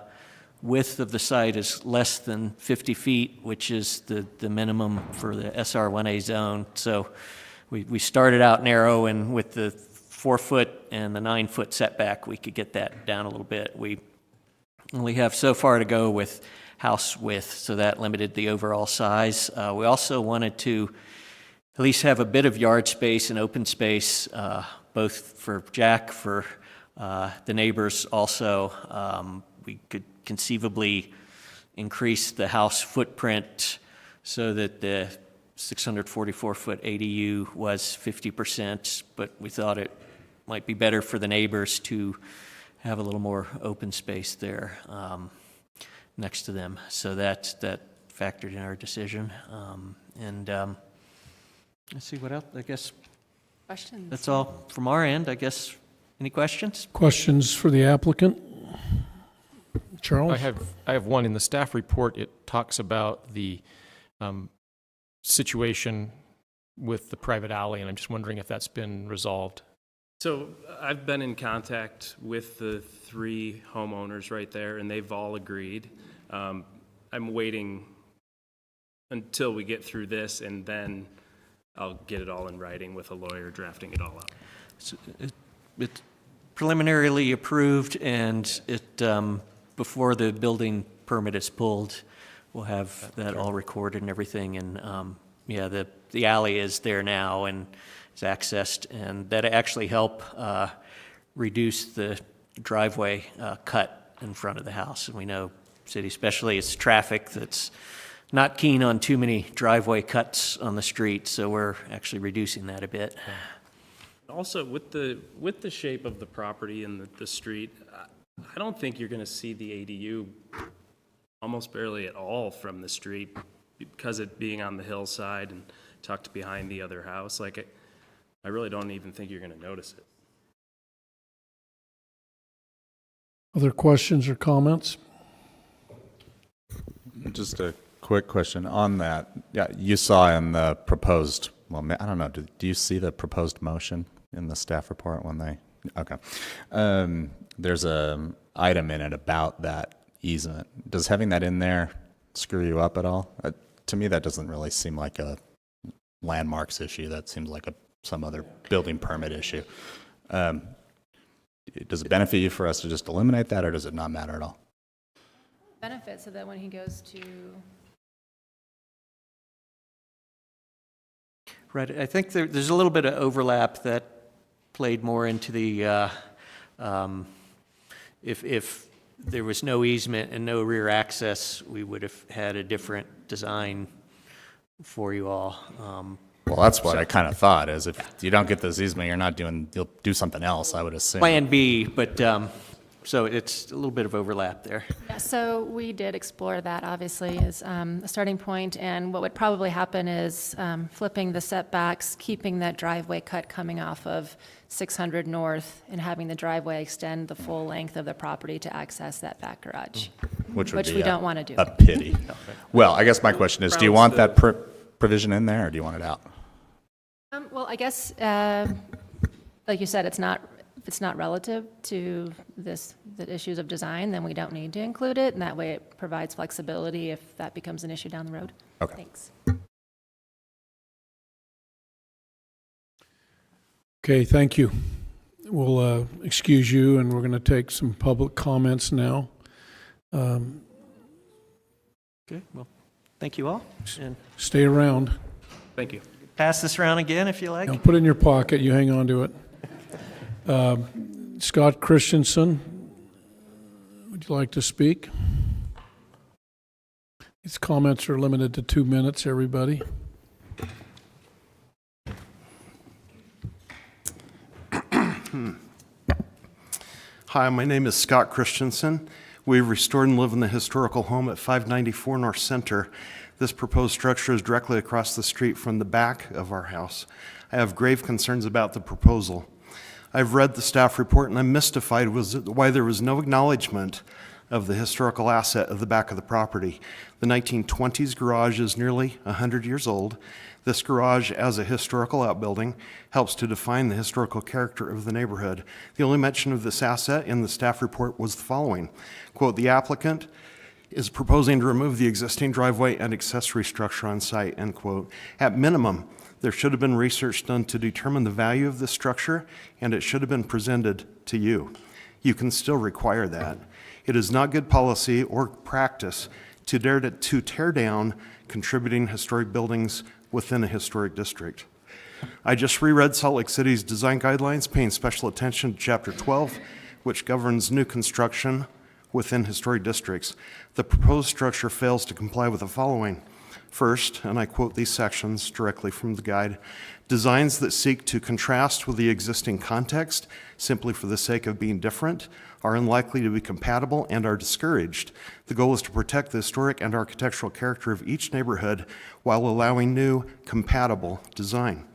width of the site is less than 50 feet, which is the minimum for the SR1A zone. So we started out narrow, and with the 4-foot and the 9-foot setback, we could get that down a little bit. We only have so far to go with house width, so that limited the overall size. We also wanted to at least have a bit of yard space and open space, both for Jack, for the neighbors also. We could conceivably increase the house footprint so that the 644-foot ADU was 50%, but we thought it might be better for the neighbors to have a little more open space there next to them. So that factored in our decision. Let's see what else, I guess Questions? that's all from our end, I guess. Any questions? Questions for the applicant? Charles? I have one. In the staff report, it talks about the situation with the private alley, and I'm just wondering if that's been resolved. So I've been in contact with the 3 homeowners right there, and they've all agreed. I'm waiting until we get through this, and then I'll get it all in writing with a lawyer drafting it all up. So it's preliminarily approved, and it before the building permit is pulled, we'll have that all recorded and everything. And yeah, the alley is there now and is accessed, and that actually help reduce the driveway cut in front of the house. And we know city, especially, it's traffic that's not keen on too many driveway cuts on the street, so we're actually reducing that a bit. Also, with the shape of the property and the street, I don't think you're going to see the ADU almost barely at all from the street because it being on the hillside and tucked behind the other house. Like, I really don't even think you're going to notice it. Other questions or comments? Just a quick question on that. Yeah, you saw in the proposed, well, I don't know, do you see the proposed motion in the staff report when they, okay. There's a item in it about that easement. Does having that in there screw you up at all? To me, that doesn't really seem like a landmarks issue. That seems like some other building permit issue. Does it benefit you for us to just eliminate that, or does it not matter at all? Benefit so that when he goes to Right, I think there's a little bit of overlap that played more into the, if there was no easement and no rear access, we would have had a different design for you all. Well, that's what I kind of thought, is if you don't get this easement, you'll do something else, I would assume. Plan B, but, so it's a little bit of overlap there. Yeah, so we did explore that, obviously, as a starting point, and what would probably happen is flipping the setbacks, keeping that driveway cut coming off of 600 North, and having the driveway extend the full length of the property to access that back garage, Which we don't want to do. A pity. Well, I guess my question is, do you want that provision in there, or do you want it out? Well, I guess, like you said, if it's not relative to the issues of design, then we don't need to include it, and that way it provides flexibility if that becomes an issue down the road. Okay. Thanks. Okay, thank you. We'll excuse you, and we're going to take some public comments now. Okay, well, thank you all. And Stay around. Thank you. pass this around again if you like. Now, put it in your pocket. You hang on to it. Scott Christensen, would you like to speak? These comments are limited to 2 minutes, everybody. Hi, my name is Scott Christensen. We've restored and live in the historical home at 594 North Center. This proposed structure is directly across the street from the back of our house. I have grave concerns about the proposal. I've read the staff report and I'm mystified why there was no acknowledgement of the historical asset of the back of the property. The 1920s garage is nearly 100 years old. This garage, as a historical outbuilding, helps to define the historical character of the neighborhood. The only mention of this asset in the staff report was the following. Quote, the applicant is proposing to remove the existing driveway and accessory structure on site, end quote. At minimum, there should have been research done to determine the value of this structure, and it should have been presented to you. You can still require that. It is not good policy or practice to dare to tear down contributing historic buildings within a historic district. I just reread Salt Lake City's design guidelines, paying special attention to Chapter 12, which governs new construction within historic districts. The proposed structure fails to comply with the following. First, and I quote these sections directly from the guide, designs that seek to contrast with the existing context simply for the sake of being different are unlikely to be compatible and are discouraged. The goal is to protect the historic and architectural character of each neighborhood while allowing new, compatible design.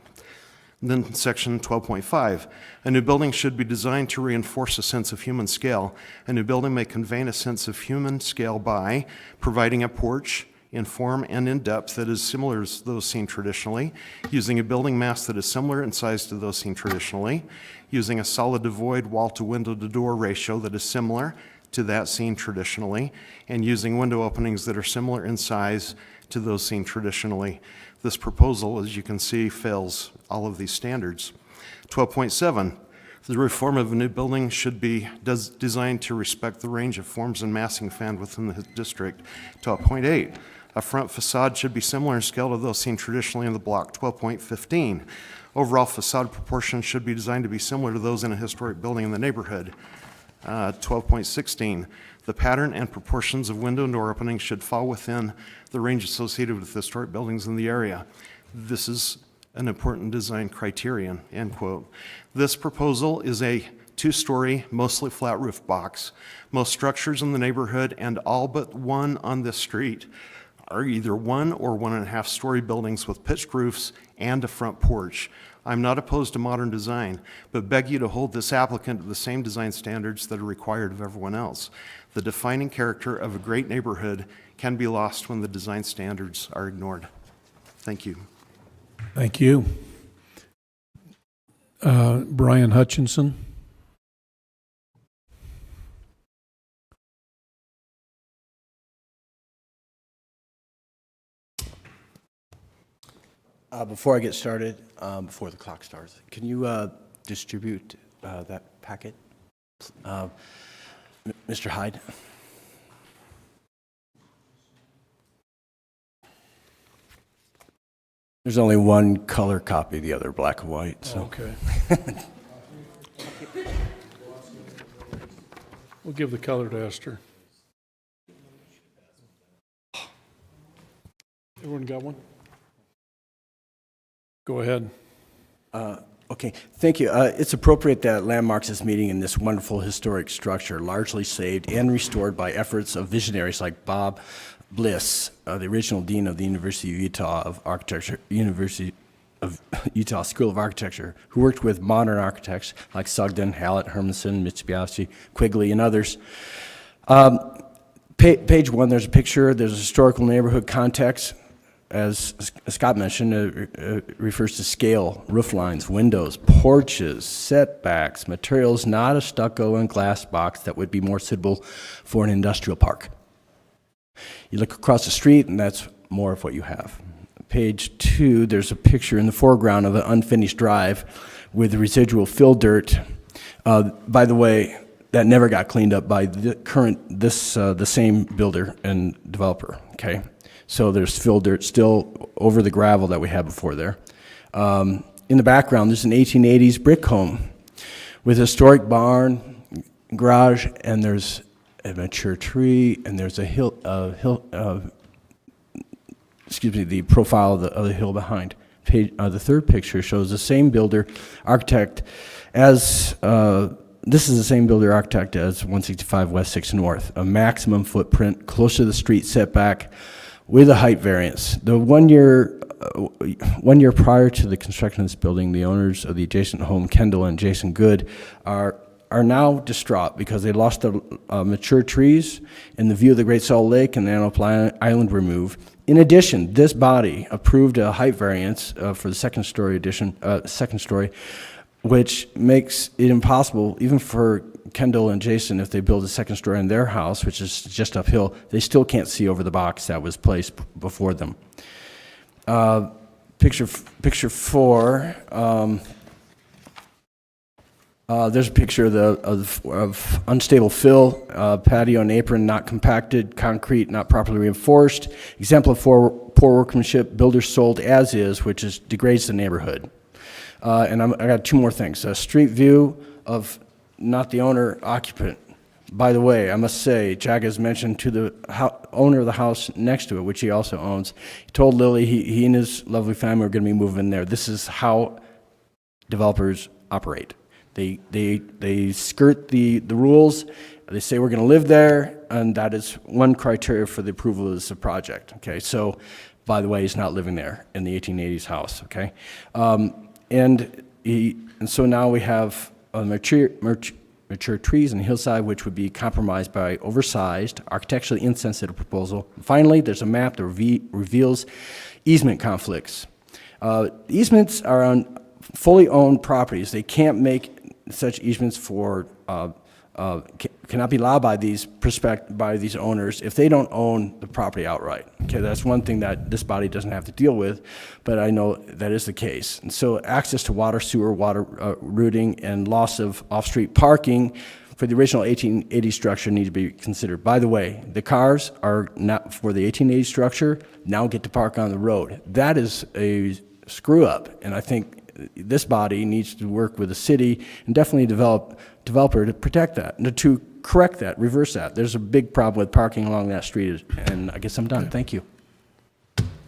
And then section 12.5, a new building should be designed to reinforce a sense of human scale. A new building may convey a sense of human scale by providing a porch in form and in depth that is similar to those seen traditionally, using a building mass that is similar in size to those seen traditionally, using a solid to void wall to window to door ratio that is similar to that seen traditionally, and using window openings that are similar in size to those seen traditionally. This proposal, as you can see, fails all of these standards. 12.7, the reform of a new building should be designed to respect the range of forms and massing found within the district. 12.8, a front facade should be similar in scale to those seen traditionally in the block. 12.15, overall facade proportions should be designed to be similar to those in a historic building in the neighborhood. 12.16, the pattern and proportions of window and door openings should fall within the range associated with historic buildings in the area. This is an important design criterion, end quote. This proposal is a two-story, mostly flat roof box. Most structures in the neighborhood and all but one on this street are either 1 or 1.5 story buildings with pitched roofs and a front porch. I'm not opposed to modern design, but beg you to hold this applicant to the same design standards that are required of everyone else. The defining character of a great neighborhood can be lost when the design standards are ignored. Thank you. Thank you. Brian Hutchinson. Before I get started, before the clock starts, can you distribute that packet? Mr. Hyde? There's only one color copy, the other black and white. So. Okay. We'll give the color to Esther. Everyone got one? Go ahead. Okay, thank you. It's appropriate that landmarks this meeting in this wonderful historic structure, largely saved and restored by efforts of visionaries like Bob Bliss, the original dean of the University of Utah University of Utah School of Architecture, who worked with modern architects like Sugden, Hallett, Hermanson, Mitsubishi, Quigley, and others. Page 1, there's a picture. There's a historical neighborhood context. As Scott mentioned, it refers to scale, roof lines, windows, porches, setbacks, materials, not a stucco and glass box that would be more suitable for an industrial park. You look across the street, and that's more of what you have. Page 2, there's a picture in the foreground of an unfinished drive with residual fill dirt. By the way, that never got cleaned up by the same builder and developer, okay? So there's fill dirt still over the gravel that we had before there. In the background, there's an 1880s brick home with a historic barn, garage, and there's a mature tree, and there's a the profile of the hill behind. The third picture shows the same builder, architect as, this is the same builder architect as 165 West 6 North, a maximum footprint close to the street setback, with a height variance. The 1 year prior to the construction of this building, the owners of the adjacent home, Kendall and Jason Good, are now distraught because they lost the mature trees and the view of the Great Salt Lake and the Antelope Island were moved. In addition, this body approved a height variance for the second story, which makes it impossible, even for Kendall and Jason, if they build a second story in their house, which is just uphill, they still can't see over the box that was placed before them. Picture 4, there's a picture of unstable fill, patio and apron not compacted, concrete not properly reinforced, example of poor workmanship, builders sold as is, which degrades the neighborhood. And I got 2 more things. A street view of not the owner occupant By the way, I must say, Jack has mentioned to the owner of the house next to it, which he also owns, he told Lily he and his lovely family are going to be moving there. This is how developers operate. They skirt the rules. They say we're going to live there, and that is one criteria for the approval of this project. Okay, so by the way, he's not living there in the 1880s house. Okay, and so now we have mature trees on the hillside, which would be compromised by oversized, architecturally insensitive proposal. Finally, there's a map that reveals easement conflicts. Easements are on fully owned properties. They can't make such easements for cannot be allowed by these owners if they don't own the property outright. Okay, that's one thing that this body doesn't have to deal with, but I know that is the case. And so access to water, sewer, water routing, and loss of off-street parking for the original 1880 structure need to be considered. By the way, the cars are not for the 1880 structure now get to park on the road. That is a screw up, and I think this body needs to work with the city and definitely developer to protect that, and to correct that, reverse that. There's a big problem with parking along that street, and I guess I'm done. Thank you.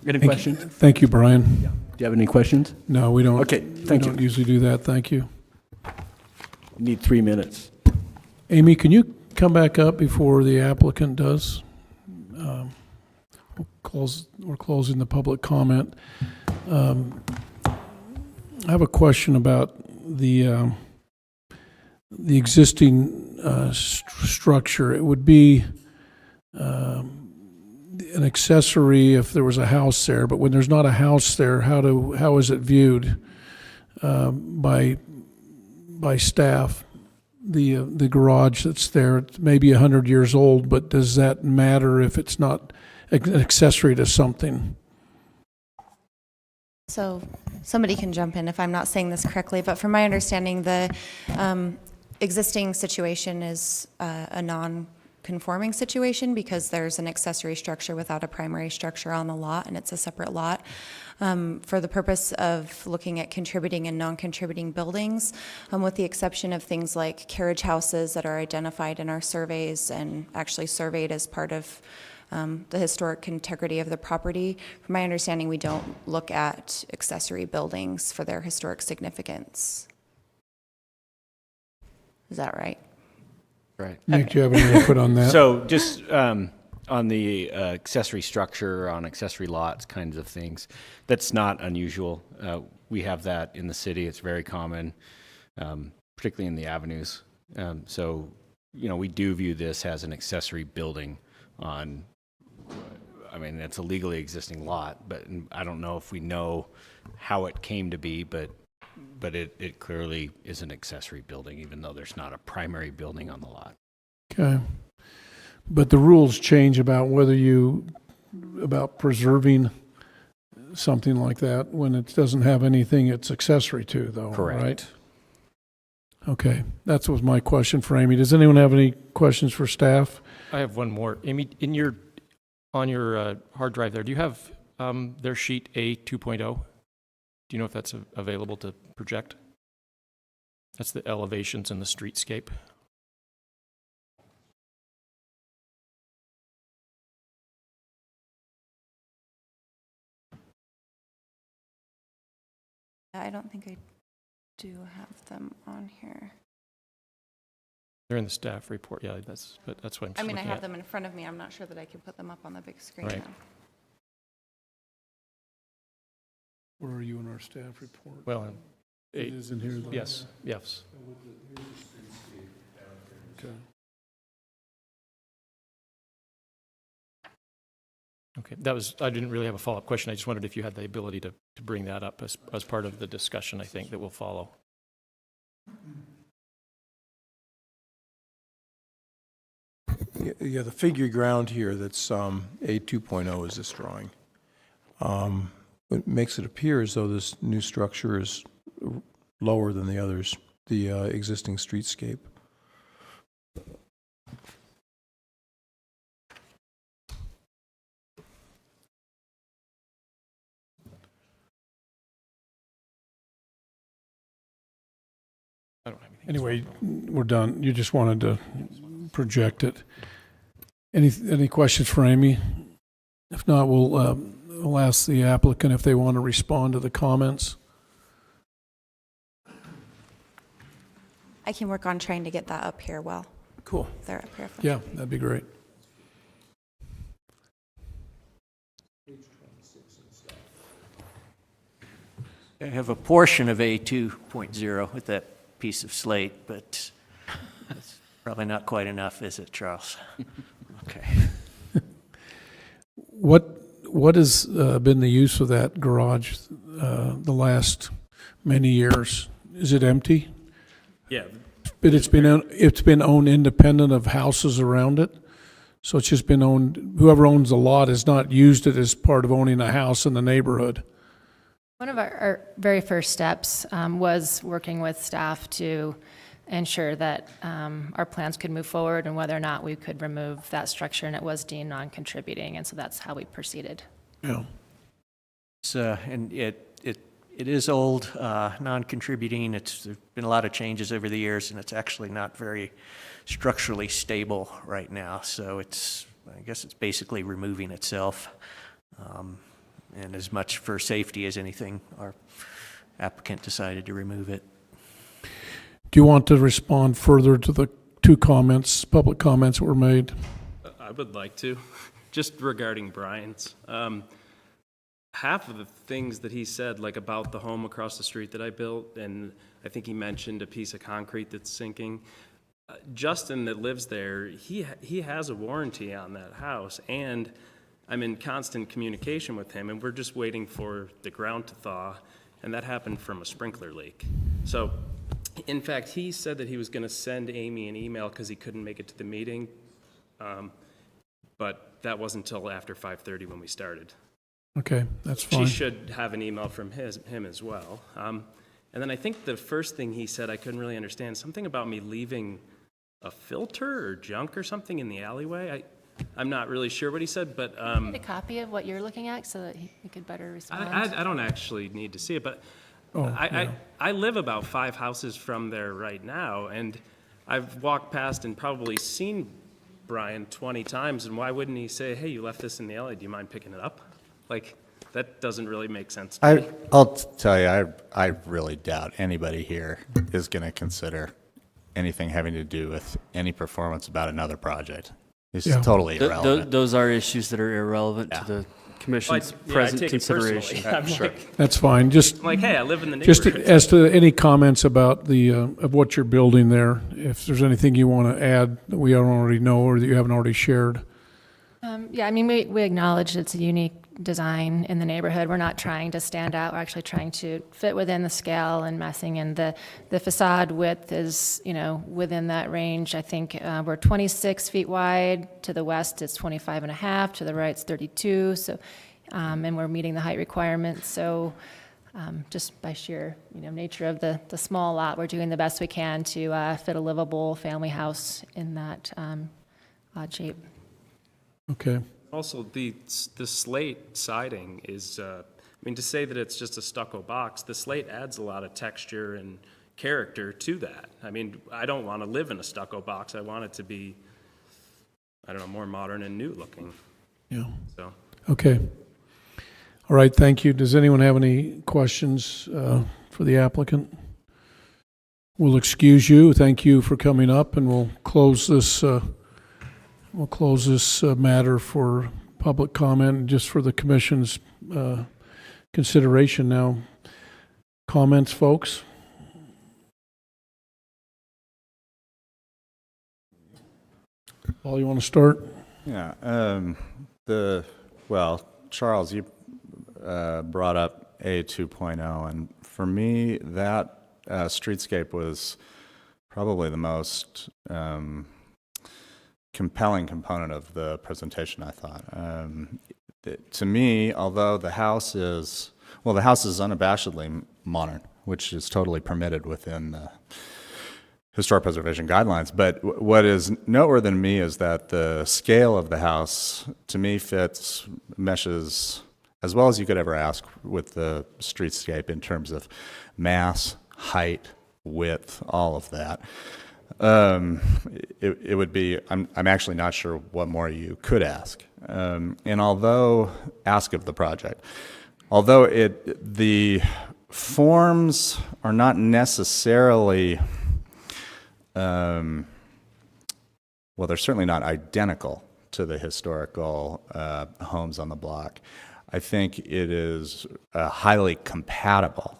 Any questions? Thank you, Brian. Do you have any questions? No, we don't. Okay, thank you. We don't usually do that. Thank you. Need 3 minutes. Amy, can you come back up before the applicant does? We're closing the public comment. I have a question about the existing structure. It would be an accessory if there was a house there, but when there's not a house there, how is it viewed by staff? The garage that's there, it's maybe 100 years old, but does that matter if it's not an accessory to something? So somebody can jump in if I'm not saying this correctly, but from my understanding, the existing situation is a non-conforming situation because there's an accessory structure without a primary structure on the lot, and it's a separate lot. For the purpose of looking at contributing and non-contributing buildings, with the exception of things like carriage houses that are identified in our surveys and actually surveyed as part of the historic integrity of the property. From my understanding, we don't look at accessory buildings for their historic significance. Is that right? Right. Nick, do you have any input on that? So just on the accessory structure, on accessory lots, kinds of things, that's not unusual. We have that in the city. It's very common, particularly in the avenues. So, we do view this as an accessory building on, I mean, it's a legally existing lot, but I don't know if we know how it came to be, but it clearly is an accessory building, even though there's not a primary building on the lot. Okay. But the rules change about about preserving something like that when it doesn't have anything it's accessory to, though, Correct. right? Okay. That was my question for Amy. Does anyone have any questions for staff? I have one more. Amy, on your hard drive there, do you have their sheet A 2.0? Do you know if that's available to project? That's the elevations and the streetscape. I don't think I do have them on here. They're in the staff report. Yeah, that's what I'm just I mean, I looking have at. them in front of me. I'm not sure that I can put them up on the big screen. Right. Then. Where are you in our staff report? Well, It is in here, though. Yes, yes. Okay. Okay, I didn't really have a follow-up question. I just wondered if you had the ability to bring that up as part of the discussion, I think, that will follow. Yeah, the figure ground here that's A 2.0 is this drawing. It makes it appear as though this new structure is lower than the others, the existing streetscape. I don't have anything. Anyway, we're done. You just wanted to project it. Any questions for Amy? If not, we'll ask the applicant if they want to respond to the comments. I can work on trying to get that up here while Cool. they're up here. Yeah, that'd be great. I have a portion of A2.0 with that piece of slate, but that's probably not quite enough, is it, Charles? Okay. What has been the use of that garage the last many years? Is it empty? Yeah, But it's been owned independent of houses around it? So it's just been owned, whoever owns the lot has not used it as part of owning a house in the neighborhood? One of our very first steps was working with staff to ensure that our plans could move forward and whether or not we could remove that structure, and it was deemed non-contributing, and so that's how we proceeded. Yeah. And it is old, non-contributing. There's been a lot of changes over the years, and it's actually not very structurally stable right now. So I guess it's basically removing itself. And as much for safety as anything, our applicant decided to remove it. Do you want to respond further to the two comments, public comments that were made? I would like to, just regarding Brian's. Half of the things that he said, like about the home across the street that I built, and I think he mentioned a piece of concrete that's sinking. Justin that lives there, he has a warranty on that house, and I'm in constant communication with him, and we're just waiting for the ground to thaw, and that happened from a sprinkler leak. So, in fact, he said that he was going to send Amy an email because he couldn't make it to the meeting, but that wasn't until after 5:30 when we started. Okay, that's fine. She should have an email from him as well. And then I think the first thing he said I couldn't really understand, something about me leaving a filter or junk or something in the alleyway. I'm not really sure what he said, but Get a copy of what you're looking at so that he could better respond. I don't actually need to see it, but I live about 5 houses from there right now, and I've walked past and probably seen Brian 20 times, and why wouldn't he say, hey, you left this in the alley, do you mind picking it up? Like, that doesn't really make sense to me. I'll tell you, I really doubt anybody here is going to consider anything having to do with any performance about another project. It's totally irrelevant. Those are issues that are irrelevant to the commission's I present take it consideration. personally. I'm Sure. like, That's fine. Just I'm like, hey, I live in the just neighborhood. as to any comments about the of what you're building there, if there's anything you want to add that we don't already know or that you haven't already shared. Yeah, I mean, we acknowledge it's a unique design in the neighborhood. We're not trying to stand out. We're actually trying to fit within the scale and massing in. The facade width is, within that range. I think we're 26 feet wide. To the west, it's 25 and a half. To the right, it's 32. So, and we're meeting the height requirements. So, just by sheer, nature of the small lot, we're doing the best we can to fit a livable family house in that odd shape. Okay. Also, the slate siding is, to say that it's just a stucco box, the slate adds a lot of texture and character to that. I mean, I don't want to live in a stucco box. I want it to be, more modern and new looking. Yeah. So. Okay. All right, thank you. Does anyone have any questions for the applicant? We'll excuse you. Thank you for coming up, and we'll close this. We'll close this matter for public comment, just for the commission's consideration now. Comments, folks? Paul, you want to start? Yeah. Charles, you brought up A 2.0, and for me, that streetscape was probably the most compelling component of the presentation, I thought. To me, although the house is unabashedly modern, which is totally permitted within the historic preservation guidelines. But what is noteworthy to me is that the scale of the house, to me, meshes as well as you could ever ask with the streetscape in terms of mass, height, width, all of that. It would be, I'm actually not sure what more you could ask. And although, ask of the project, although the forms are not necessarily, well, they're certainly not identical to the historical homes on the block. I think it is highly compatible.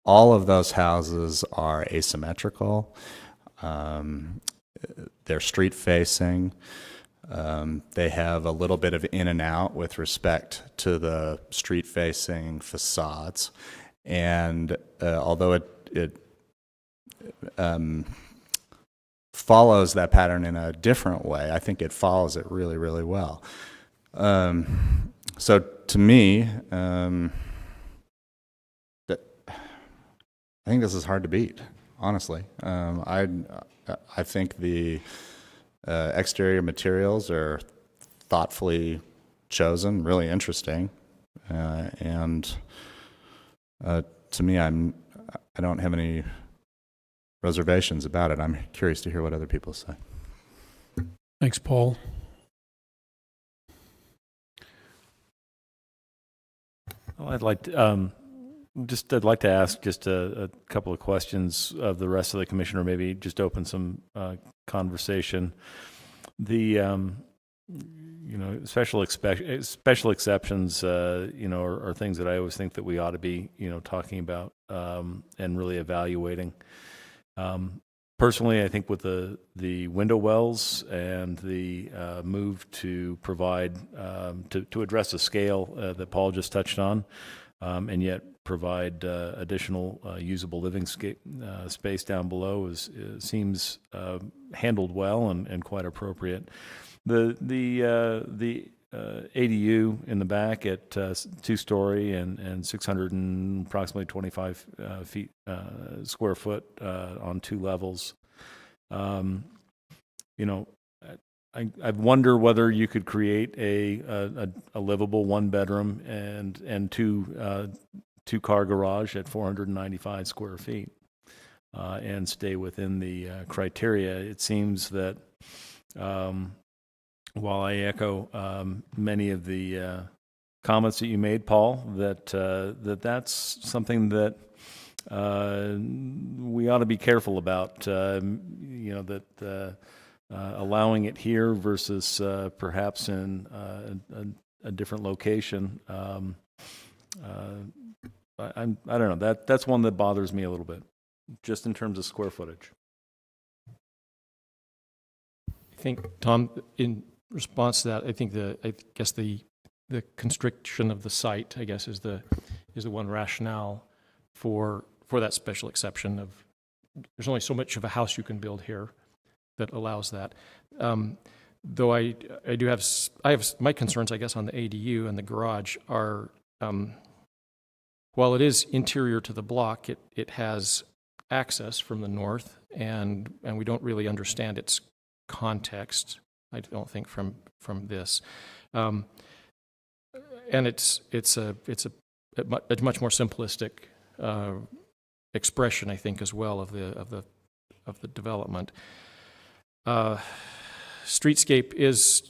All of those houses are asymmetrical. They're street facing. They have a little bit of in and out with respect to the street facing facades. And although it follows that pattern in a different way, I think it follows it really, really well. So to me, I think this is hard to beat, honestly. I think the exterior materials are thoughtfully chosen, really interesting, and to me, I don't have any reservations about it. I'm curious to hear what other people say. Thanks, Paul. Well, I'd like to ask just a couple of questions of the rest of the commission, or maybe just open some conversation. The special exceptions, are things that I always think that we ought to be, talking about and really evaluating. Personally, I think with the window wells and the move to provide to address the scale that Paul just touched on, and yet provide additional usable living space down below seems handled well and quite appropriate. The ADU in the back at 2-story and 600 and approximately 25 square foot on 2 levels. I wonder whether you could create a livable 1-bedroom and 2-car garage at 495 square feet and stay within the criteria. It seems that while I echo many of the comments that you made, Paul, that's something that we ought to be careful about. Allowing it here versus perhaps in a different location. I don't know. That's one that bothers me a little bit, just in terms of square footage. I think, Tom, in response to that, I guess the constriction of the site, I guess, is the one rationale for that special exception of there's only so much of a house you can build here that allows that. Though I have my concerns, I guess, on the ADU and the garage are, while it is interior to the block, it has access from the north, and we don't really understand its context, I don't think, from this, and it's a much more simplistic expression, I think, as well of the development. Streetscape is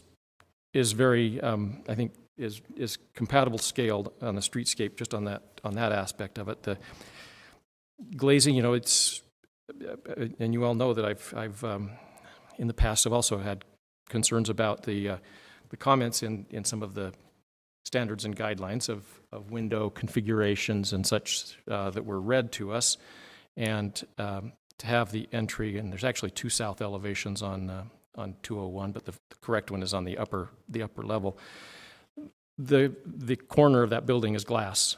very, I think, is compatible scaled on the streetscape, just on that aspect of it. The glazing, it's, and you all know that I've in the past have also had concerns about the comments in some of the standards and guidelines of window configurations and such that were read to us, and to have the entry, and there's actually 2 south elevations on 201, but the correct one is on the upper level. The corner of that building is glass.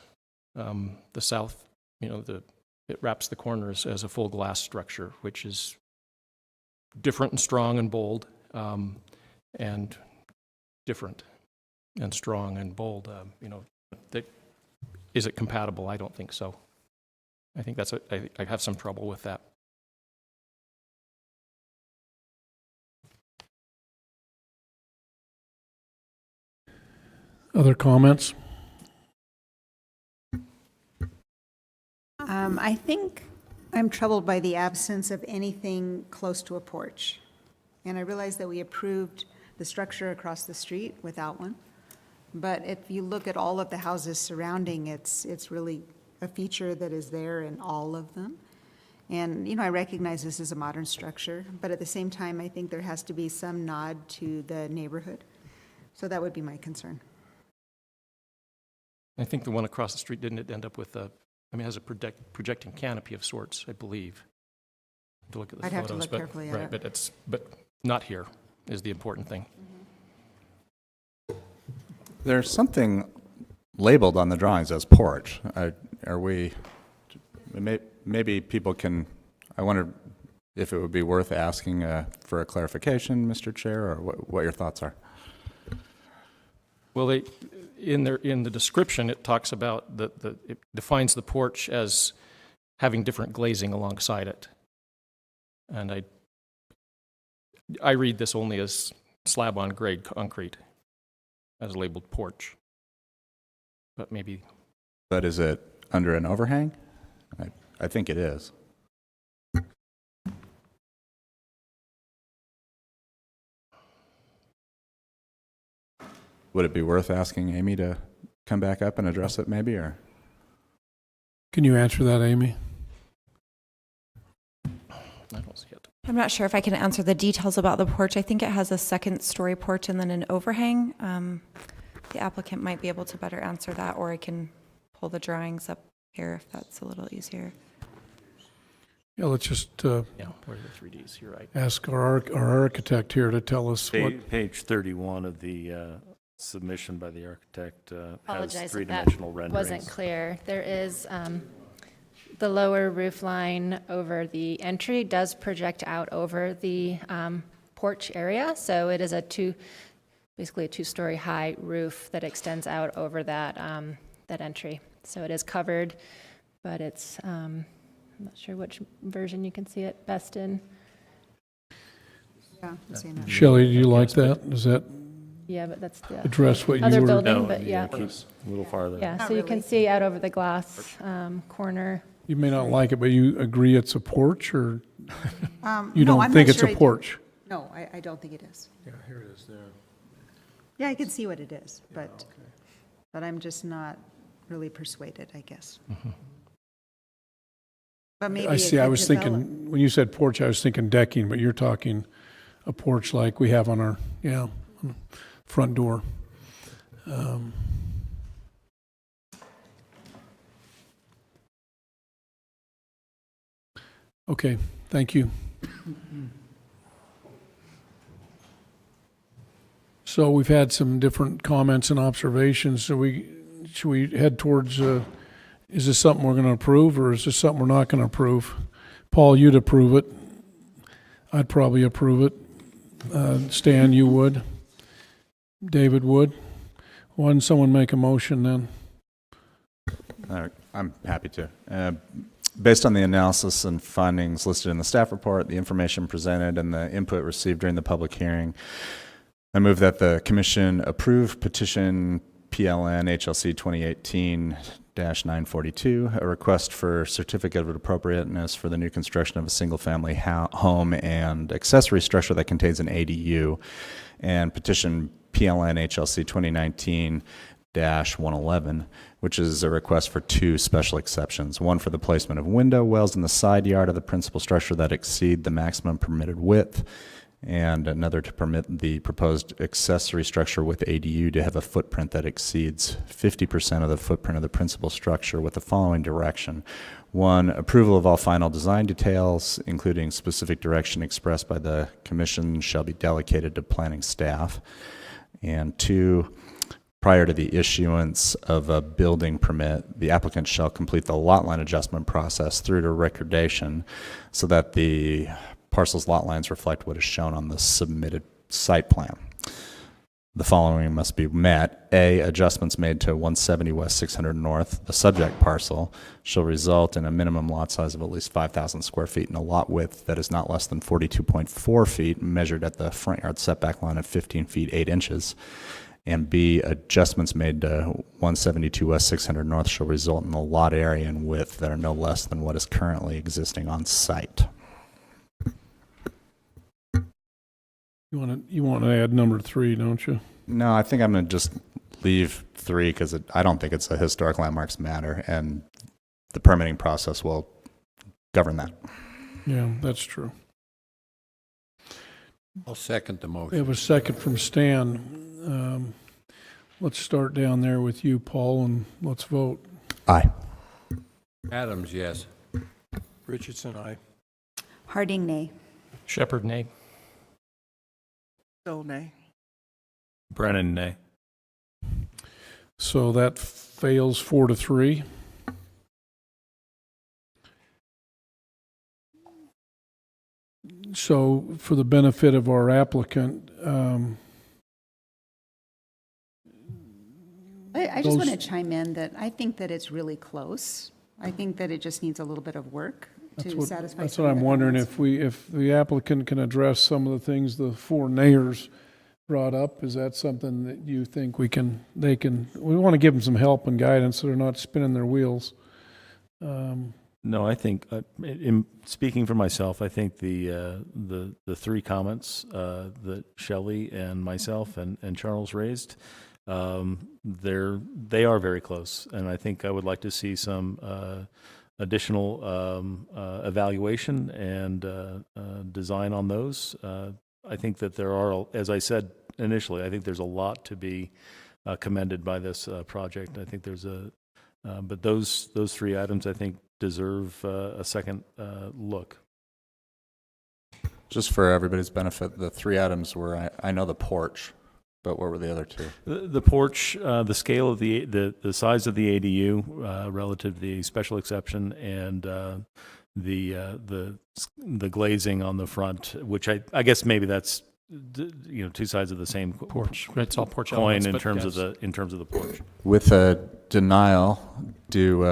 The south, it wraps the corners as a full glass structure, which is different and strong and bold, and different and strong and bold. Is it compatible? I don't think so. I think I have some trouble with that. Other comments? I think I'm troubled by the absence of anything close to a porch. And I realize that we approved the structure across the street without one. But if you look at all of the houses surrounding, it's really a feature that is there in all of them. And, you know, I recognize this is a modern structure, but at the same time, I think there has to be some nod to the neighborhood. So that would be my concern. I think the one across the street, didn't it end up with a, I mean, it has a projecting canopy of sorts, I believe. To look at the I'd have to photos, look but- carefully at right, it. but not here is the important thing. There's something labeled on the drawings as porch. Are we, maybe people can, I wonder if it would be worth asking for a clarification, Mr. Chair, or what your thoughts are. Well, in the description, it talks about it defines the porch as having different glazing alongside it. And I read this only as slab on grade concrete as labeled porch. But maybe. But is it under an overhang? I think it is. Would it be worth asking Amy to come back up and address it maybe, or? Can you answer that, Amy? I don't see it. I'm not sure if I can answer the details about the porch. I think it has a second-story porch and then an overhang. The applicant might be able to better answer that, or I can pull the drawings up here if that's a little easier. Yeah, let's just Yeah, where are the 3Ds? You're right. ask our architect here to tell us what. Page 31 of the submission by the architect has Apologize if three-dimensional that renderings. wasn't clear. There is, the lower roof line over the entry does project out over the porch area. So it is basically a two-story high roof that extends out over that, that entry. So it is covered, but it's, I'm not sure which version you can see it best in. Yeah, I'm seeing that. Shelley, do you like that? Does that Yeah, but that's the address what you other were? building, but yeah. Keep a little farther. Yeah, Not so you can really. see out over the glass corner. You may not like it, but you agree it's a porch, or you No, don't I'm think not it's sure a I do. porch? No, I don't think it is. Yeah, here it is there. Yeah, I can see what it is, but I'm just not really persuaded, I guess. But maybe I it see, I could was develop. thinking, when you said porch, I was thinking decking, but you're talking a porch like we have on our, front door. Okay, thank you. So we've had some different comments and observations, so should we head towards, is this something we're gonna approve, or is this something we're not gonna approve? Paul, you'd approve it. I'd probably approve it. Stan, you would. David would. Why didn't someone make a motion then? I'm happy to. Based on the analysis and findings listed in the staff report, the information presented, and the input received during the public hearing, I move that the commission approve petition PLN HLC 2018-942, a request for certificate of appropriateness for the new construction of a single-family home and accessory structure that contains an ADU, and petition PLN HLC 2019-111, which is a request for two special exceptions, one for the placement of window wells in the side yard of the principal structure that exceed the maximum permitted width, and another to permit the proposed accessory structure with ADU to have a footprint that exceeds 50% of the footprint of the principal structure, with the following direction. One, approval of all final design details, including specific direction expressed by the commission, shall be delegated to planning staff. And two, prior to the issuance of a building permit, the applicant shall complete the lot line adjustment process through to recordation so that the parcel's lot lines reflect what is shown on the submitted site plan. The following must be met. A, adjustments made to 170 West 600 North, the subject parcel, shall result in a minimum lot size of at least 5,000 square feet and a lot width that is not less than 42.4 feet, measured at the front yard setback line of 15 feet 8 inches. and B, adjustments made to 172 West 600 North shall result in a lot area and width that are no less than what is currently existing on site. You want to add number 3, don't you? No, I think I'm going to just leave 3 because I don't think it's a historic landmarks matter, and the permitting process will govern that. Yeah, that's true. I'll second the We motion. have a second from Stan. Let's start down there with you, Paul, and let's vote. Aye. Adams, yes. Richardson, aye. Harding, nay. Shepherd, nay. Stoll, nay. Brennan, nay. So that fails 4-3. So for the benefit of our applicant, I just want to Those- chime in that I think that it's really close. I think that it just needs a little bit of work to satisfy. that's some what of I'm the wondering, comments. if the applicant can address some of the things the 4 nayers brought up, is that something that you think we want to give them some help and guidance so they're not spinning their wheels. No, I think, in speaking for myself, I think the 3 comments that Shelley and myself and Charles raised, they are very close, and I think I would like to see some additional evaluation and design on those. I think that there are, as I said initially, I think there's a lot to be commended by this project. I think there's but those 3 items, I think, deserve a second look. Just for everybody's benefit, the 3 items were, I know the porch, but what were the other 2? The porch, the scale of the size of the ADU relative to the special exception, and the glazing on the front, which I guess maybe that's 2 sides of the same Porch. It's all porch coin elements, in but terms yes. of the porch. With a denial, do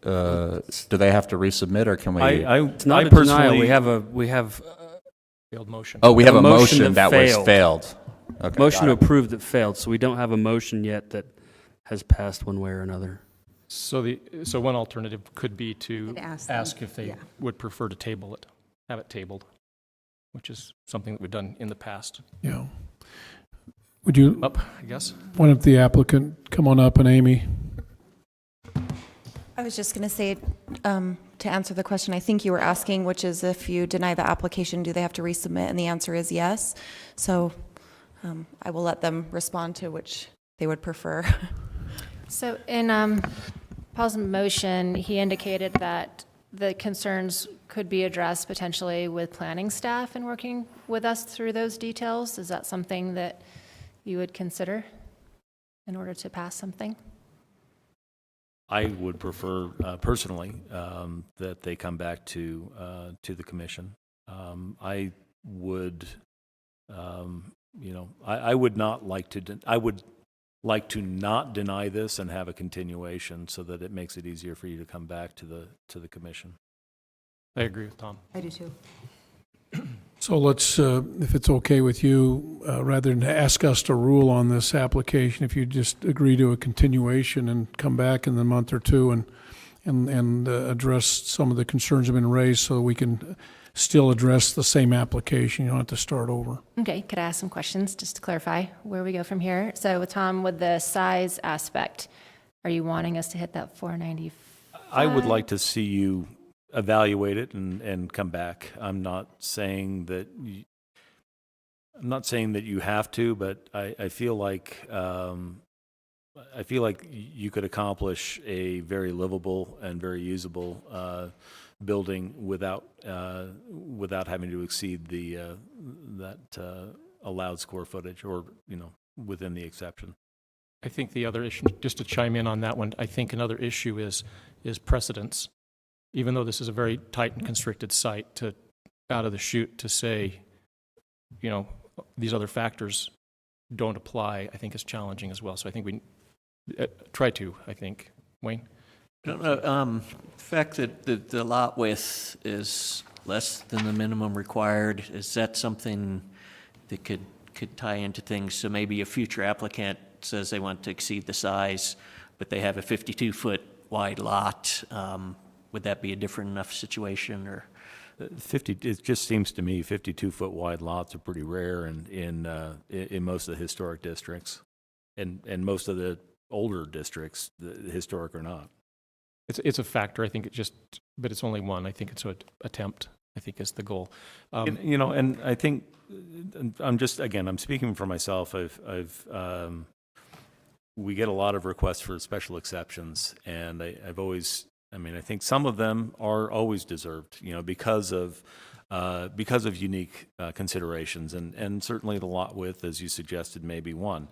they have to resubmit, or can we? It's not I a denial. personally- We have Failed motion. Oh, we have a motion that was failed. failed. Okay, Motion got to it. approve that failed, so we don't have a motion yet that has passed one way or another. So one alternative could be to Could ask them, ask if they yeah. would prefer to table it, have it tabled, which is something that we've done in the past. Yeah. Would you, Up, I guess. why don't the applicant come on up, and Amy? I was just going to say, to answer the question I think you were asking, which is if you deny the application, do they have to resubmit? And the answer is yes. So I will let them respond to which they would prefer. So in Paul's motion, he indicated that the concerns could be addressed potentially with planning staff and working with us through those details. Is that something that you would consider in order to pass something? I would prefer, personally, that they come back to the commission. I would, I would not like to. I would like to not deny this and have a continuation so that it makes it easier for you to come back to the commission. I agree with Tom. I do too. So let's, if it's okay with you, rather than ask us to rule on this application, if you just agree to a continuation and come back in a month or 2 and address some of the concerns that have been raised so we can still address the same application. You don't have to start over. Okay, could I ask some questions just to clarify where we go from here? So with Tom, with the size aspect, are you wanting us to hit that 495? I would like to see you evaluate it and come back. I'm not saying that you have to, but I feel like you could accomplish a very livable and very usable building without having to exceed that allowed square footage, or within the exception. I think the other issue, just to chime in on that one, I think another issue is precedence. Even though this is a very tight and constricted site, to out of the chute to say, these other factors don't apply, I think is challenging as well. So I think we try to, I think. Wayne? The fact that the lot width is less than the minimum required, is that something that could could tie into things. So maybe a future applicant says they want to exceed the size, but they have a 52-foot wide lot. Would that be a different enough situation, or? 50, it just seems to me 52-foot wide lots are pretty rare in most of the historic districts, and most of the older districts, the historic or not. It's a factor, I think but it's only one. I think it's an attempt, I think is the goal. And I think, I'm speaking for myself. We get a lot of requests for special exceptions, and I think some of them are always deserved, because of unique considerations, and certainly the lot width, as you suggested, may be one.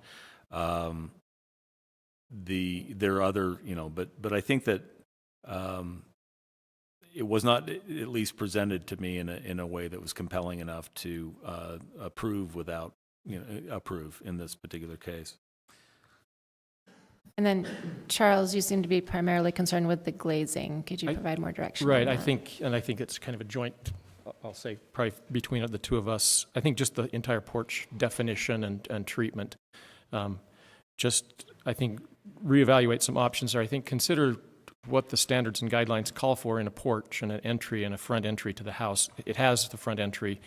There are other, but I think that it was not at least presented to me in a way that was compelling enough to approve in this particular case. And then, Charles, you seem to be primarily concerned with the glazing. Could you provide more direction? Right, on I that? think it's kind of a joint, I'll say, probably between the two of us. I think just the entire porch definition and treatment. I think reevaluate some options there. I think consider what the standards and guidelines call for in a porch and an entry and a front entry to the house. It has the front entry.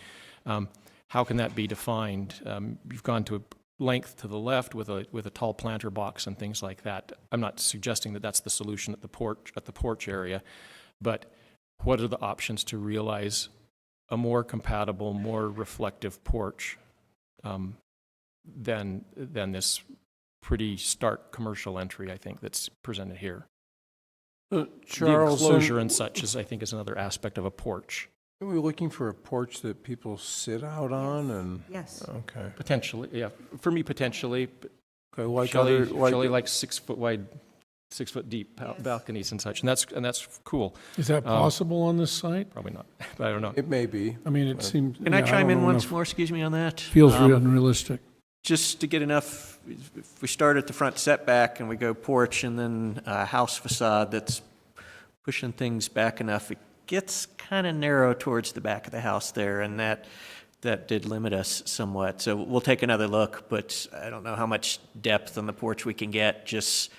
How can that be defined? You've gone to a length to the left with a tall planter box and things like that. I'm not suggesting that that's the solution at the porch area, but what are the options to realize a more compatible, more reflective porch than this pretty stark commercial entry, I think, that's presented here. Charles, the enclosure and such is another aspect of a porch. Are we looking for a porch that people sit out on and? Yes. Okay. Potentially, yeah. For me, potentially. Okay, like Shelley likes 6 foot wide, 6 foot deep balconies and such, and that's cool. Is that possible on this site? Probably not, but I don't know. It may be. I mean, it seems. Can I chime don't in know once enough. more, excuse me, on that? Feels unrealistic. Just to get enough, if we start at the front setback and we go porch and then a house facade that's pushing things back enough, it gets kind of narrow towards the back of the house there, and that did limit us somewhat. So we'll take another look, but I don't know how much depth on the porch we can get, just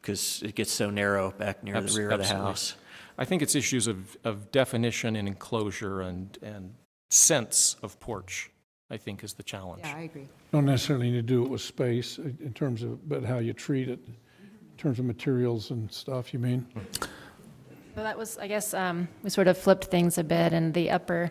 because it gets so narrow back near the rear of the house. I think it's issues of definition and enclosure and sense of porch, I think, is the challenge. Yeah, I agree. Don't necessarily need to do it with space in terms of, but how you treat it, in terms of materials and stuff, you mean? So that was, I guess, we sort of flipped things a bit, and the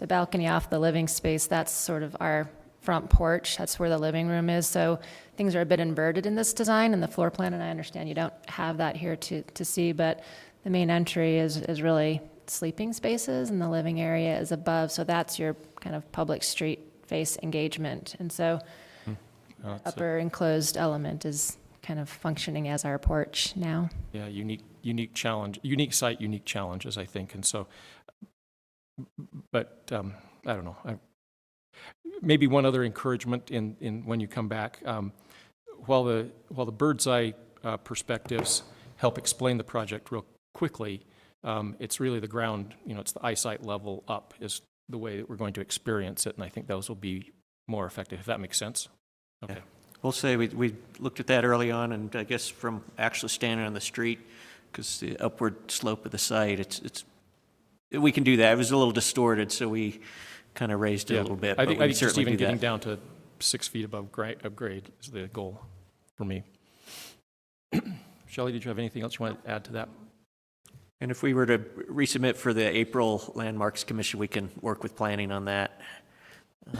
balcony off the living space, that's sort of our front porch. That's where the living room is. So things are a bit inverted in this design and the floor plan, and I understand you don't have that here to see, but the main entry is really sleeping spaces, and the living area is above. So that's your kind of public street face engagement. And so upper enclosed element is kind of functioning as our porch now. Yeah, unique challenge, unique site, unique challenges, I think. And so, but I don't know. Maybe one other encouragement in when you come back, while the bird's eye perspectives help explain the project real quickly, it's really the ground, it's the eyesight level up is the way that we're going to experience it, and I think those will be more effective, if that makes sense. Okay. Yeah. We'll say we looked at that early on, and I guess from actually standing on the street, because the upward slope of the site, we can do that. It was a little distorted, so we kind of raised it a little bit. I think just certainly even do getting that. down to 6 feet above grade is the goal for me. Shelley, did you have anything else you want to add to that? And if we were to resubmit for the April Landmarks Commission, we can work with planning on that.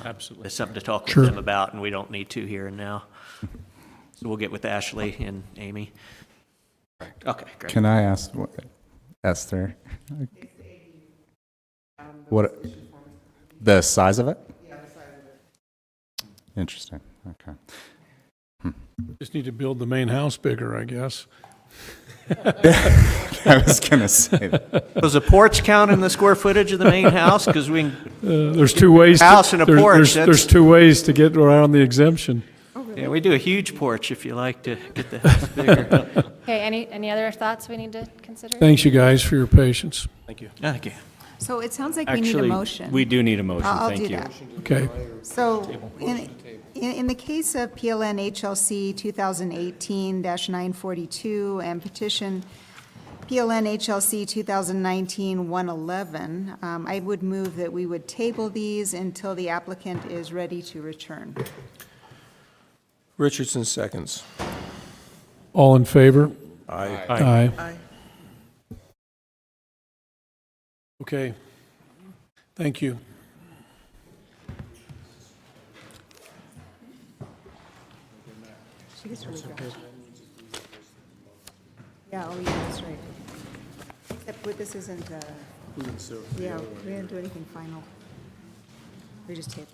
Absolutely. There's something to talk Sure. with them about, and we don't need to here and now. So we'll get with Ashley and Amy. Okay, great. Can I ask Esther? What the size of it? Yeah, the size of it. Interesting. Okay. Just need to build the main house bigger, I guess. I was gonna say that. Does a porch count in the square footage of the main house? Because we can, There's two ways. House and a porch, There's two ways to get around the exemption. yeah, we do a huge porch if you like to get the house bigger. Okay, any other thoughts we need to consider? Thanks, you guys, for your patience. Thank you. Thank you. So it sounds like we need a Actually, motion. we do need a motion, I'll thank do you. that. Okay. So in the case of PLN HLC 2018-942 and petition PLN HLC 2019-111, I would move that we would table these until the applicant is ready to return. Richardson seconds. All in favor? Aye. Aye. Aye. Okay. Thank you. She gets to leave that. Yeah, oh yeah, that's right. Except but this isn't, yeah, we didn't do anything final. We just tabled.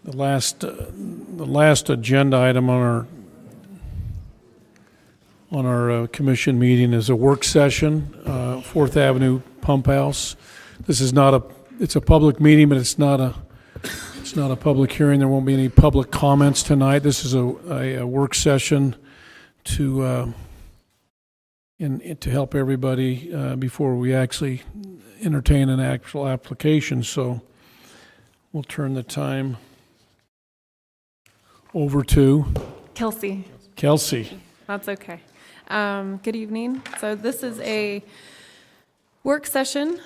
The last agenda item on our commission meeting is a work session, 4th Avenue Pump House. This is not it's a public meeting, but it's not a public hearing. There won't be any public comments tonight. This is a work session to help everybody before we actually entertain an actual application. So we'll turn the time over to Kelsey. Kelsey. That's okay. Good evening. So this is a work session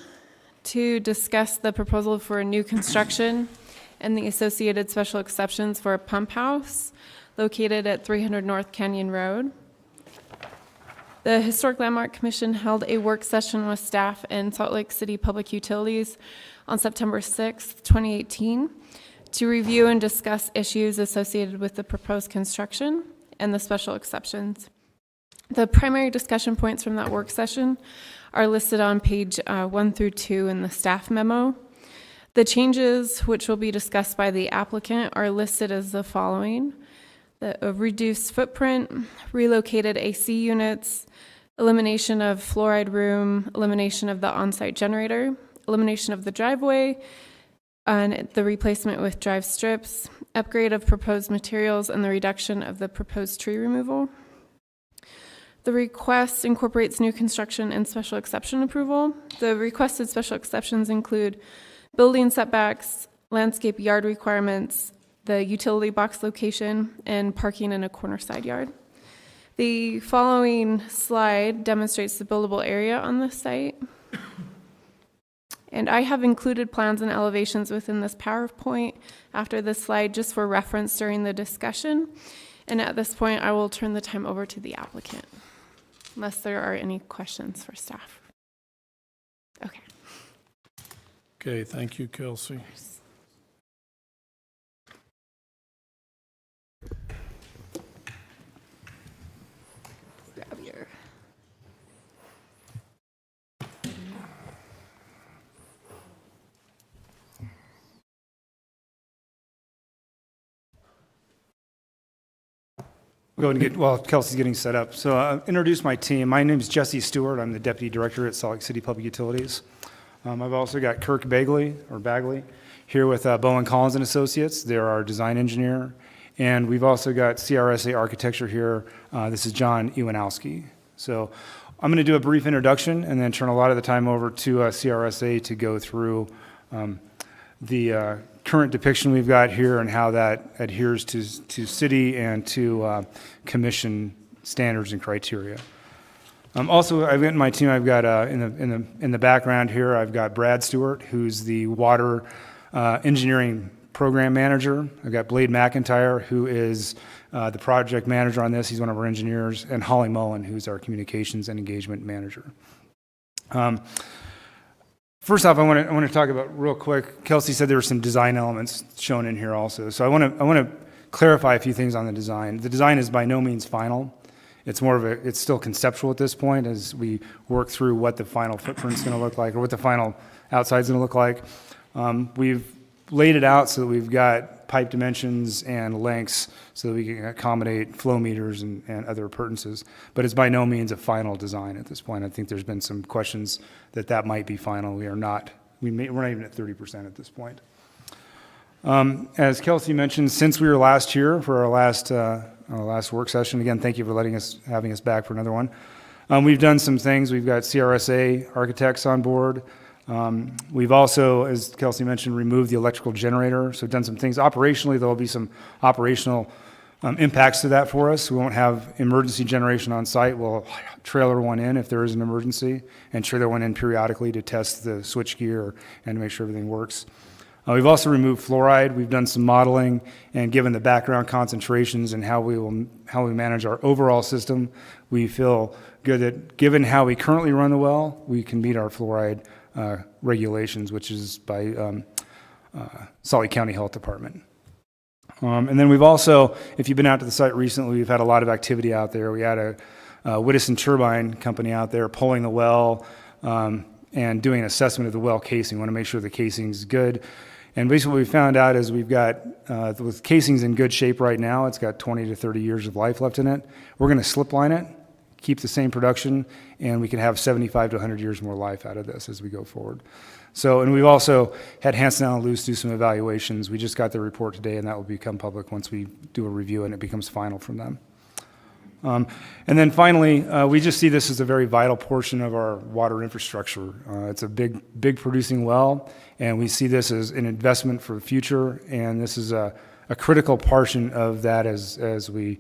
to discuss the proposal for a new construction and the associated special exceptions for a pump house located at 300 North Canyon Road. The Historic Landmark Commission held a work session with staff in Salt Lake City Public Utilities on September 6th, 2018, to review and discuss issues associated with the proposed construction and the special exceptions. The primary discussion points from that work session are listed on page 1 through 2 in the staff memo. The changes which will be discussed by the applicant are listed as the following: a reduced footprint, relocated AC units, elimination of fluoride room, elimination of the on-site generator, elimination of the driveway, and the replacement with drive strips, upgrade of proposed materials, and the reduction of the proposed tree removal. The request incorporates new construction and special exception approval. The requested special exceptions include building setbacks, landscape yard requirements, the utility box location, and parking in a corner side yard. The following slide demonstrates the buildable area on the site. And I have included plans and elevations within this PowerPoint after this slide just for reference during the discussion. And at this point, I will turn the time over to the applicant, unless there are any questions for staff. Okay. Okay, thank you, Kelsey. Grab your. Go ahead and get, while Kelsey's getting set up. So introduce my team. My name is Jesse Stewart. I'm the Deputy Director at Salt Lake City Public Utilities. I've also got Kirk Bagley here with Bowen Collins and Associates. They're our design engineer. And we've also got CRSA Architecture here. This is John Iwanowski. So I'm going to do a brief introduction and then turn a lot of the time over to CRSA to go through the current depiction we've got here and how that adheres to city and to commission standards and criteria. Also, I've got in my team, I've got in the background here, I've got Brad Stewart, who's the water engineering program manager. I've got Blade McIntyre, who is the project manager on this. He's one of our engineers, and Holly Mullen, who's our communications and engagement manager. First off, I want to talk about real quick. Kelsey said there were some design elements shown in here also. So I want to clarify a few things on the design. The design is by no means final. It's more of it's still conceptual at this point as we work through what the final footprint's going to look like or what the final outside's going to look like. We've laid it out so that we've got pipe dimensions and lengths so that we can accommodate flow meters and other appurtenances. But it's by no means a final design at this point. I think there's been some questions that might be final. We are not. We're not even at 30% at this point. As Kelsey mentioned, since we were last here for our last work session, again, thank you for having us back for another one. We've done some things. We've got CRSA architects on board. We've also, as Kelsey mentioned, removed the electrical generator, so done some things. Operationally, there will be some operational impacts to that for us. We won't have emergency generation on site. We'll trailer one in if there is an emergency, and trailer one in periodically to test the switch gear and to make sure everything works. We've also removed fluoride. We've done some modeling, and given the background concentrations and how we manage our overall system, we feel good that given how we currently run the well, we can meet our fluoride regulations, which is by Salt Lake County Health Department. And then we've also, if you've been out to the site recently, we've had a lot of activity out there. We had a Whittison Turbine company out there pulling the well and doing an assessment of the well casing. We want to make sure the casing's good. And basically what we found out is we've got, with casing's in good shape right now, it's got 20 to 30 years of life left in it. We're going to slip line it, keep the same production, and we can have 75 to 100 years more life out of this as we go forward. So, and we've also had Hansen Allen Luce do some evaluations. We just got the report today, and that will become public once we do a review and it becomes final from them. And then finally, we just see this as a very vital portion of our water infrastructure. It's a big producing well, and we see this as an investment for the future, and this is a critical portion of that as we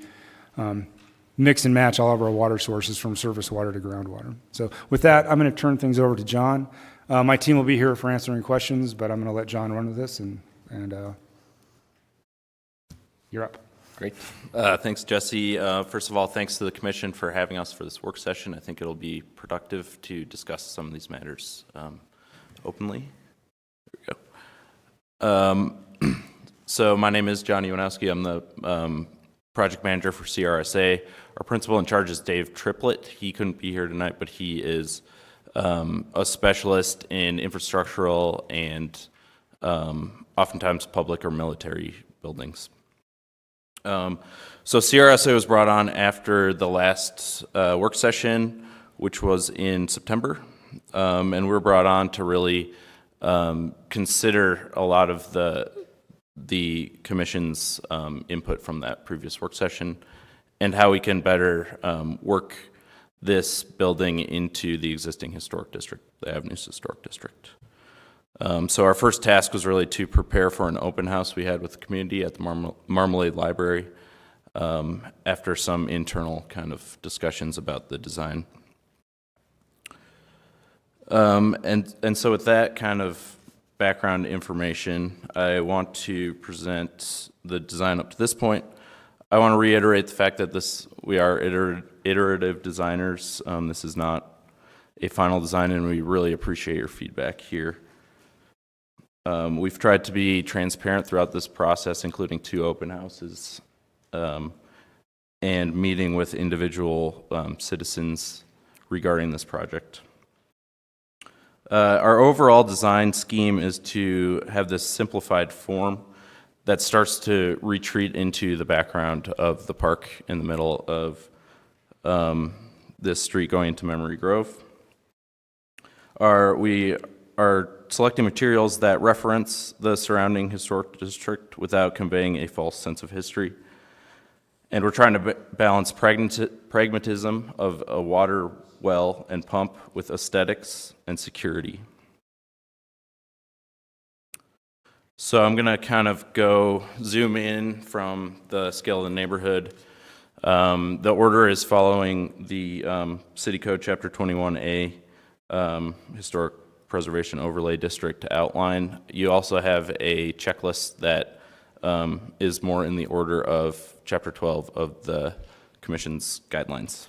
mix and match all of our water sources from surface water to groundwater. So with that, I'm going to turn things over to John. My team will be here for answering questions, but I'm going to let John run with this, and you're up. Great. Thanks, Jesse. First of all, thanks to the Commission for having us for this work session. I think it'll be productive to discuss some of these matters openly. There we go. So my name is John Iwanowski. I'm the project manager for CRSA. Our principal in charge is Dave Triplett. He couldn't be here tonight, but he is a specialist in infrastructural and oftentimes public or military buildings. So CRSA was brought on after the last work session, which was in September, and we're brought on to really consider a lot of the Commission's input from that previous work session and how we can better work this building into the existing historic district, the Avenues Historic District. So our first task was really to prepare for an open house we had with the community at the Marmalade Library after some internal kind of discussions about the design. And so with that kind of background information, I want to present the design up to this point. I want to reiterate the fact that we are iterative designers. This is not a final design, and we really appreciate your feedback here. We've tried to be transparent throughout this process, including 2 open houses and meeting with individual citizens regarding this project. Our overall design scheme is to have this simplified form that starts to retreat into the background of the park in the middle of this street going into Memory Grove. We are selecting materials that reference the surrounding historic district without conveying a false sense of history. And we're trying to balance pragmatism of a water well and pump with aesthetics and security. So I'm going to kind of zoom in from the scale of the neighborhood. The order is following the City Code Chapter 21A, Historic Preservation Overlay District outline. You also have a checklist that is more in the order of Chapter 12 of the Commission's guidelines,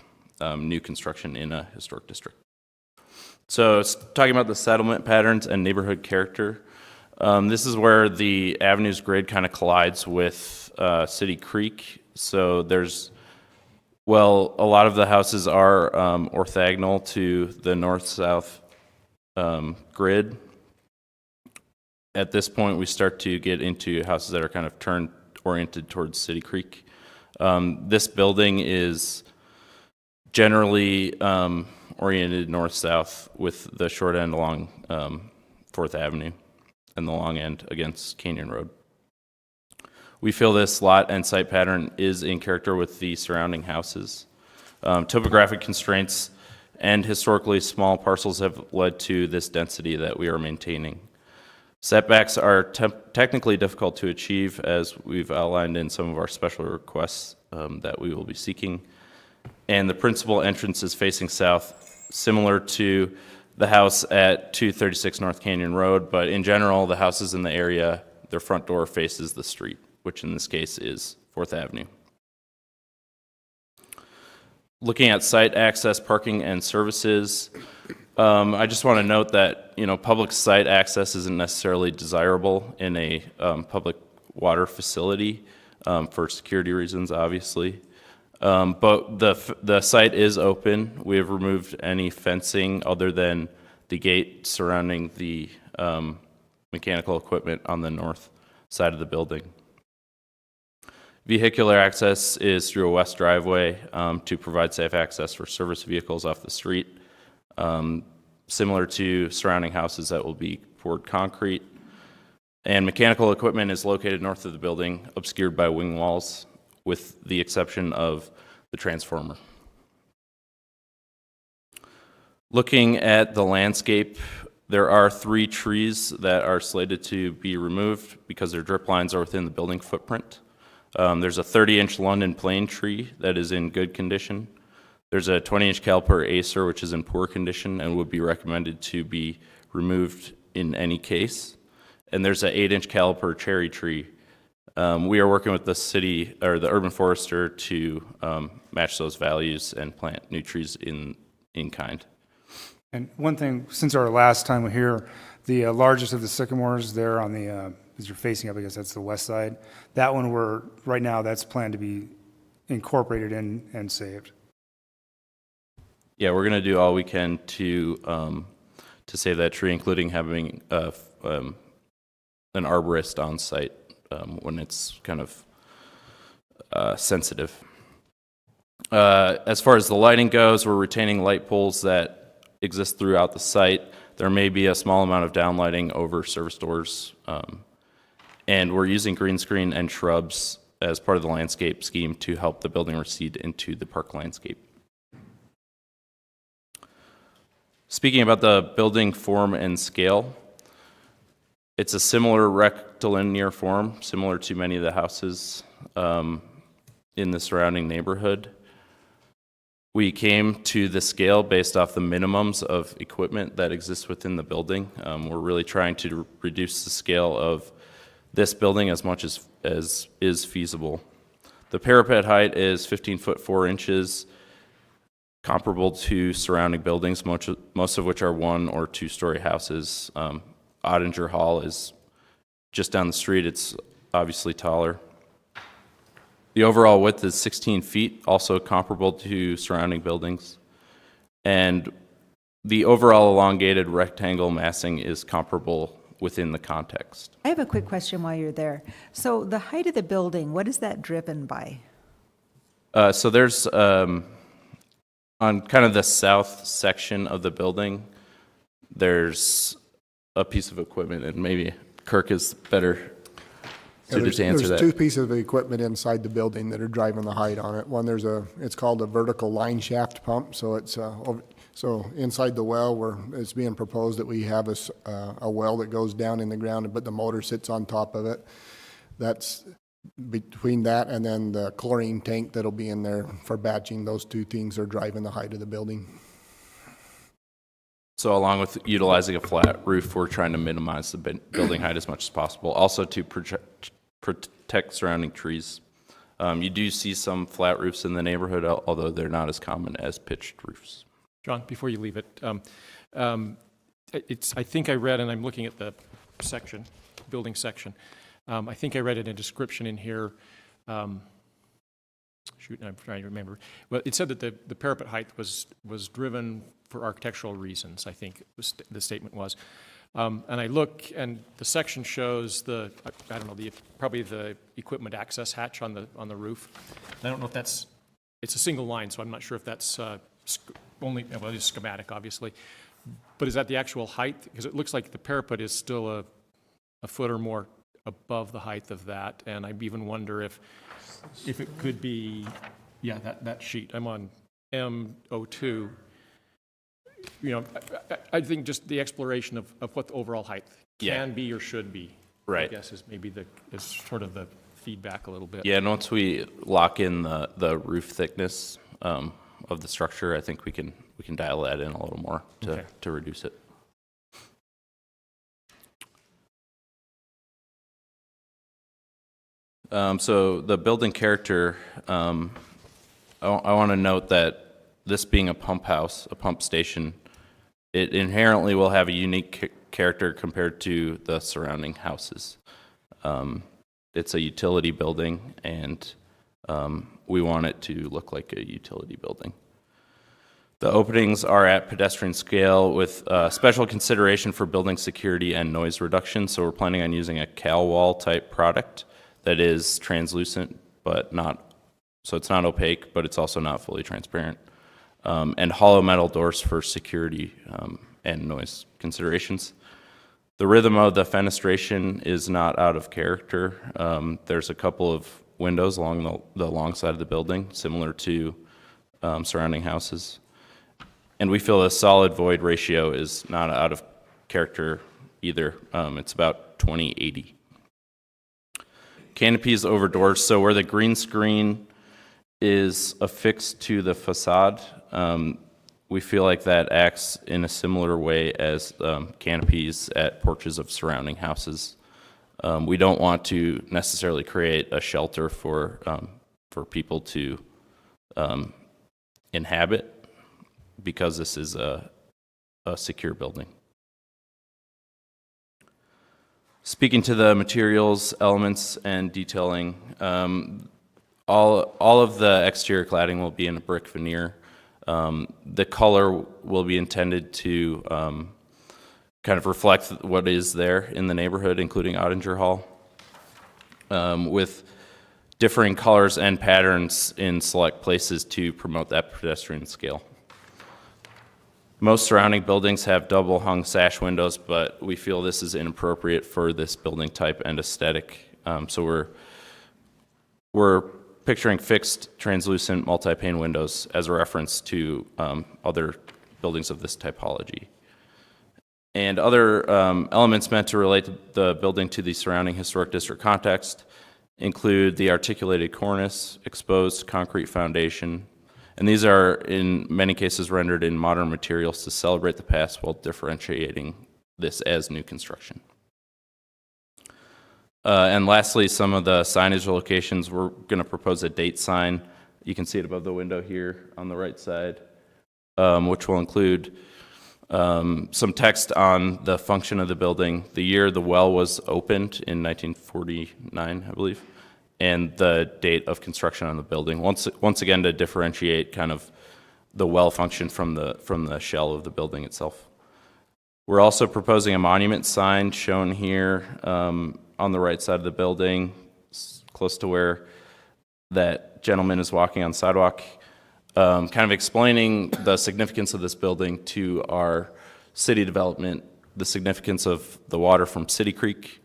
new construction in a historic district. So it's talking about the settlement patterns and neighborhood character. This is where the Avenues grid kind of collides with City Creek. So a lot of the houses are orthogonal to the north-south grid. At this point, we start to get into houses that are kind of oriented towards City Creek. This building is generally oriented north-south with the short end along 4th Avenue and the long end against Canyon Road. We feel this lot and site pattern is in character with the surrounding houses. Topographic constraints and historically small parcels have led to this density that we are maintaining. Setbacks are technically difficult to achieve, as we've outlined in some of our special requests that we will be seeking. And the principal entrance is facing south, similar to the house at 236 North Canyon Road, but in general, the houses in the area, their front door faces the street, which in this case is 4th Avenue. Looking at site access, parking, and services, I just want to note that, public site access isn't necessarily desirable in a public water facility for security reasons, obviously. But the site is open. We have removed any fencing other than the gate surrounding the mechanical equipment on the north side of the building. Vehicular access is through a west driveway to provide safe access for service vehicles off the street, similar to surrounding houses that will be poured concrete. And mechanical equipment is located north of the building, obscured by wing walls, with the exception of the transformer. Looking at the landscape, there are 3 trees that are slated to be removed because their drip lines are within the building footprint. There's a 30-inch London plane tree that is in good condition. There's a 20-inch caliper Acer, which is in poor condition and would be recommended to be removed in any case. And there's an 8-inch caliper cherry tree. We are working with the city, or the urban forester, to match those values and plant new trees in kind. And one thing, since our last time we're here, the largest of the sycamores there on the, as you're facing up, I guess that's the west side, that one right now, that's planned to be incorporated in and saved. Yeah, we're going to do all we can to save that tree, including having an arborist on site when it's kind of sensitive. As far as the lighting goes, we're retaining light poles that exist throughout the site. There may be a small amount of downlighting over service doors, and we're using green screen and shrubs as part of the landscape scheme to help the building recede into the park landscape. Speaking about the building form and scale, it's a similar rectilinear form, similar to many of the houses in the surrounding neighborhood. We came to the scale based off the minimums of equipment that exists within the building. We're really trying to reduce the scale of this building as much as is feasible. The parapet height is 15 foot 4 inches, comparable to surrounding buildings, most of which are 1 or 2 story houses. Ottinger Hall is just down the street. It's obviously taller. The overall width is 16 feet, also comparable to surrounding buildings. And the overall elongated rectangle massing is comparable within the context. I have a quick question while you're there. So the height of the building, what is that driven by? So there's, on kind of the south section of the building, there's a piece of equipment, and maybe Kirk is better suited to answer that. There's 2 pieces of equipment inside the building that are driving the height on it. One, it's called a vertical line shaft pump. So it's so inside the well, it's being proposed that we have a well that goes down in the ground, but the motor sits on top of it. That's between that and then the chlorine tank that'll be in there for batching. Those 2 things are driving the height of the building. So along with utilizing a flat roof, we're trying to minimize the building height as much as possible. Also to protect surrounding trees. You do see some flat roofs in the neighborhood, although they're not as common as pitched roofs. John, before you leave it, I think I read, and I'm looking at the section, building section, I think I read in a description in here, shoot, I'm trying to remember. Well, it said that the parapet height was driven for architectural reasons, I think the statement was. And I look, and the section shows probably the equipment access hatch on the roof. And I don't know if it's a single line, so I'm not sure if that's it's schematic, obviously. But is that the actual height? Because it looks like the parapet is still a foot or more above the height of that. And I even wonder if it could be, that sheet. I'm on M02. you know, I think just the exploration of what the overall height Yeah. can be or should be. Right. I guess is maybe is sort of the feedback a little bit. Yeah, and once we lock in the roof thickness of the structure, I think we can dial that in a little more to reduce it. So the building character, I want to note that this being a pump house, a pump station, it inherently will have a unique character compared to the surrounding houses. It's a utility building, and we want it to look like a utility building. The openings are at pedestrian scale with special consideration for building security and noise reduction, so we're planning on using a Cal wall type product that is translucent, but not, so it's not opaque, but it's also not fully transparent. And hollow metal doors for security and noise considerations. The rhythm of the fenestration is not out of character. There's a couple of windows along the long side of the building, similar to surrounding houses. And we feel the solid void ratio is not out of character either. It's about 20/80. Canopies over doors. So where the green screen is affixed to the facade, we feel like that acts in a similar way as canopies at porches of surrounding houses. We don't want to necessarily create a shelter for people to inhabit, because this is a secure building. Speaking to the materials, elements, and detailing, all of the exterior cladding will be in a brick veneer. The color will be intended to kind of reflect what is there in the neighborhood, including Ottinger Hall, with differing colors and patterns in select places to promote that pedestrian scale. Most surrounding buildings have double hung sash windows, but we feel this is inappropriate for this building type and aesthetic. So we're picturing fixed translucent multi-pane windows as a reference to other buildings of this typology. And other elements meant to relate the building to the surrounding historic district context include the articulated cornice, exposed concrete foundation, and these are in many cases rendered in modern materials to celebrate the past while differentiating this as new construction. And lastly, some of the signage locations, we're going to propose a date sign. You can see it above the window here on the right side, which will include some text on the function of the building, the year the well was opened in 1949, I believe, and the date of construction on the building. Once again, to differentiate kind of the well function from the shell of the building itself. We're also proposing a monument sign shown here on the right side of the building, close to where that gentleman is walking on sidewalk, kind of explaining the significance of this building to our city development, the significance of the water from City Creek,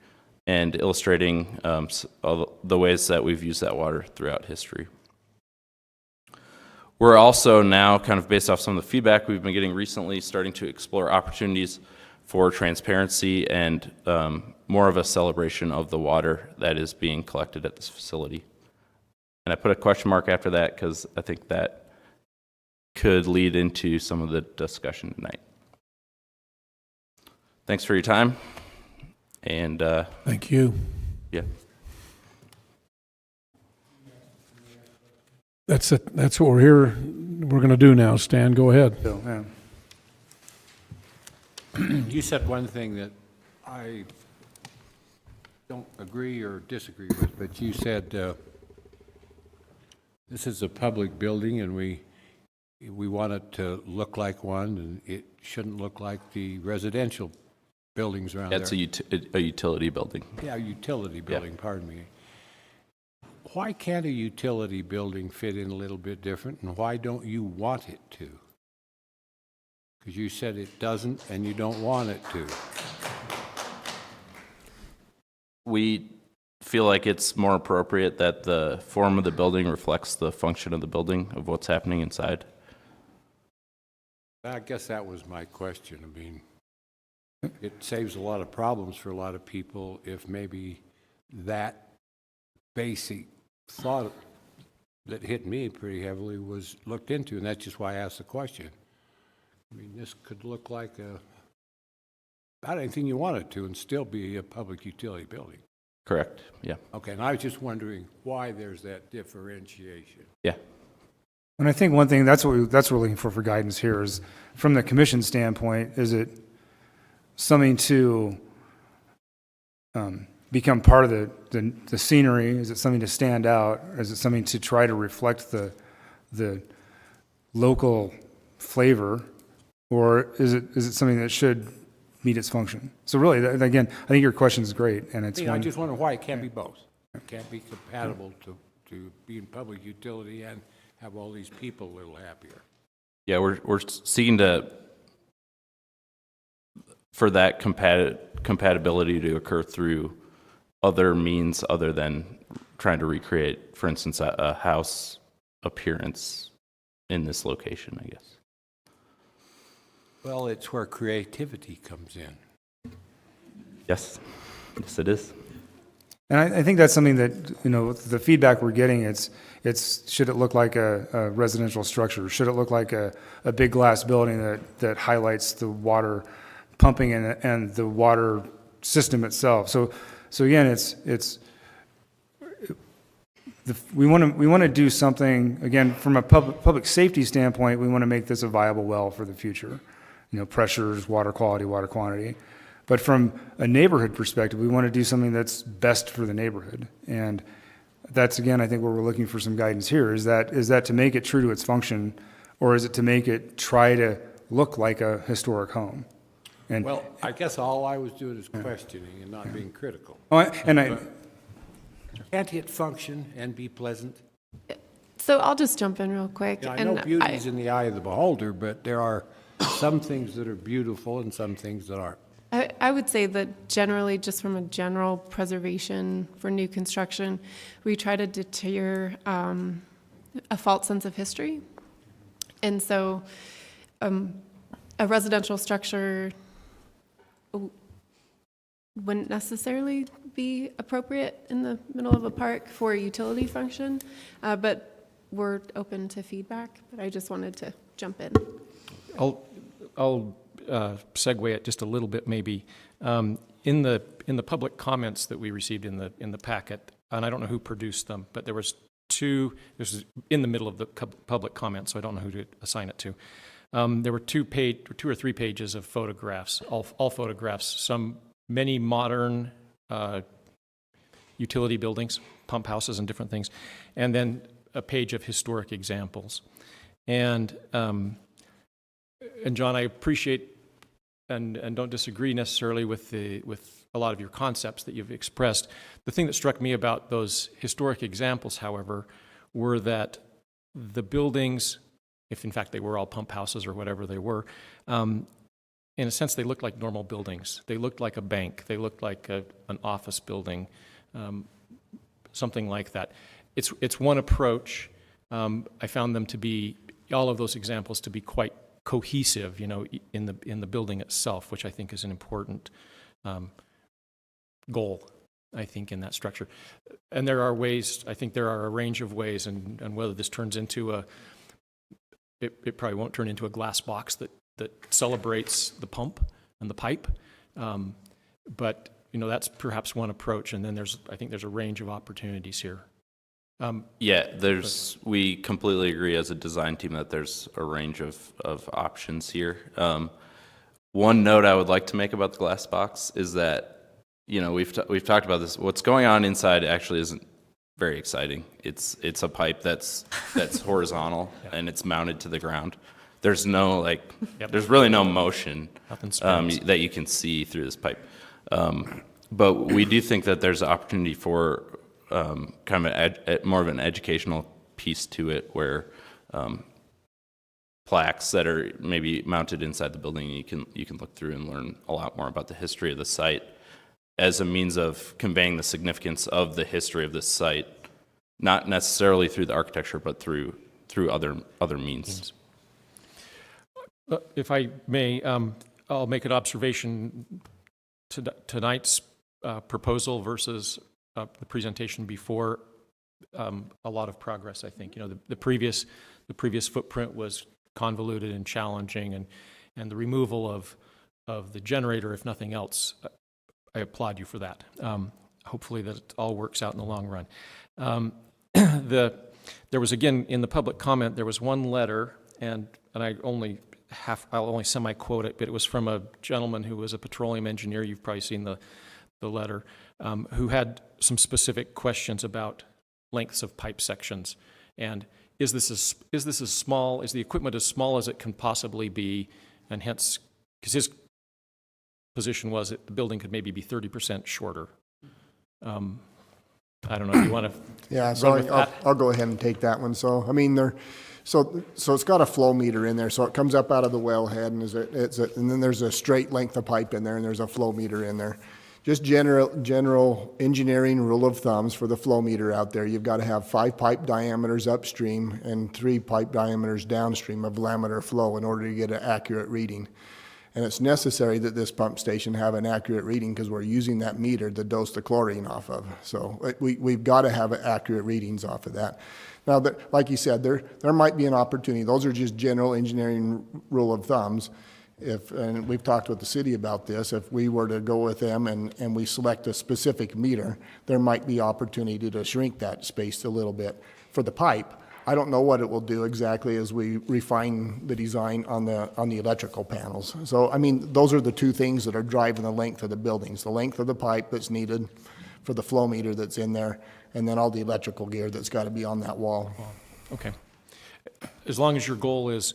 and illustrating the ways that we've used that water throughout history. We're also now, kind of based off some of the feedback we've been getting recently, starting to explore opportunities for transparency and more of a celebration of the water that is being collected at this facility. And I put a question mark after that because I think that could lead into some of the discussion tonight. Thanks for your time. And thank you. Yeah. That's it. That's what we're going to do now. Stan, go ahead. So, yeah. You said one thing that I don't agree or disagree with, but you said this is a public building and we want it to look like one, and it shouldn't look like the residential buildings around there. It's a utility building. Yeah, a utility building, pardon me. Why can't a utility building fit in a little bit different, and why don't you want it to? Because you said it doesn't, and you don't want it to. We feel like it's more appropriate that the form of the building reflects the function of the building, of what's happening inside. I guess that was my question. I mean, it saves a lot of problems for a lot of people if maybe that basic thought that hit me pretty heavily was looked into, and that's just why I asked the question. I mean, this could look like about anything you want it to and still be a public utility building. Correct, yeah. Okay, and I was just wondering why there's that differentiation. Yeah. And I think one thing, that's what we're looking for guidance here is, from the commission standpoint, is it something to become part of the scenery? Is it something to stand out? Or is it something to try to reflect the local flavor? Or is it something that should meet its function? So really, again, I think your question is great, and it's I one. just wonder why it can't be both. It can't be compatible to being public utility and have all these people a little happier. Yeah, we're seeking for that compatibility to occur through other means other than trying to recreate, for instance, a house appearance in this location, I guess. Well, it's where creativity comes in. Yes, yes, it is. And I think that's something that, the feedback we're getting, it's should it look like a residential structure? Should it look like a big glass building that highlights the water pumping and the water system itself? So again, we want to do something, again, from a public safety standpoint. We want to make this a viable well for the future. Pressures, water quality, water quantity. But from a neighborhood perspective, we want to do something that's best for the neighborhood. And that's, again, I think where we're looking for some guidance here, is that to make it true to its function, or is it to make it try to look like a historic home? And Well, I guess all I was doing is questioning and not being critical. Can't it function and be pleasant? So I'll just jump in real quick. I know beauty's in the eye of the beholder, but there are some things that are beautiful and some things that aren't. I would say that generally, just from a general preservation for new construction, we try to deter a false sense of history. And so a residential structure wouldn't necessarily be appropriate in the middle of a park for a utility function, but we're open to feedback. But I just wanted to jump in. I'll segue it just a little bit, maybe. In the public comments that we received in the packet, and I don't know who produced them, but there was two. This is in the middle of the public comments, so I don't know who to assign it to. There were two or three pages of photographs, all photographs. Many modern utility buildings, pump houses, and different things, and then a page of historic examples. And John, I appreciate and don't disagree necessarily with a lot of your concepts that you've expressed. The thing that struck me about those historic examples, however, were that the buildings, if in fact they were all pump houses or whatever they were, in a sense they looked like normal buildings. They looked like a bank. They looked like an office building, something like that. It's one approach. I found them to be, all of those examples, to be quite cohesive, in the building itself, which I think is an important goal, I think, in that structure. And there are ways, I think there are a range of ways, and whether this turns into it probably won't turn into a glass box that celebrates the pump and the pipe, but that's perhaps one approach. And then I think there's a range of opportunities here. We completely agree as a design team that there's a range of options here. One note I would like to make about the glass box is that, we've talked about this. What's going on inside actually isn't very exciting. It's a pipe that's horizontal and it's mounted to the ground. There's no there's really no motion that you can see through this pipe. But we do think that there's an opportunity for kind of more of an educational piece to it, where plaques that are maybe mounted inside the building, you can look through and learn a lot more about the history of the site as a means of conveying the significance of the history of this site, not necessarily through the architecture, but through other means. If I may, I'll make an observation to tonight's proposal versus the presentation before. A lot of progress, I think. You know, the previous footprint was convoluted and challenging, and the removal of the generator, if nothing else, I applaud you for that. Hopefully that it all works out in the long run. There was, again, in the public comment, there was one letter, and I'll only semi-quote it, but it was from a gentleman who was a petroleum engineer. You've probably seen the letter, who had some specific questions about lengths of pipe sections. And is this as small, is the equipment as small as it can possibly be? And hence, because his position was that the building could maybe be 30% shorter. I don't know if you want to. Yeah, so I'll go ahead and take that one. So, I mean, so it's got a flow meter in there, so it comes up out of the wellhead, and and then there's a straight length of pipe in there, and there's a flow meter in there. Just general engineering rule of thumbs for the flow meter out there. You've got to have 5 pipe diameters upstream and 3 pipe diameters downstream of laminar flow in order to get an accurate reading. And it's necessary that this pump station have an accurate reading because we're using that meter to dose the chlorine off of. So we've got to have accurate readings off of that. Now, like you said, there might be an opportunity. Those are just general engineering rule of thumbs. And we've talked with the city about this, if we were to go with them and we select a specific meter, there might be opportunity to shrink that space a little bit. For the pipe, I don't know what it will do exactly as we refine the design on the electrical panels. So, I mean, those are the two things that are driving the length of the buildings, the length of the pipe that's needed for the flow meter that's in there, and then all the electrical gear that's got to be on that wall. Okay. As long as your goal is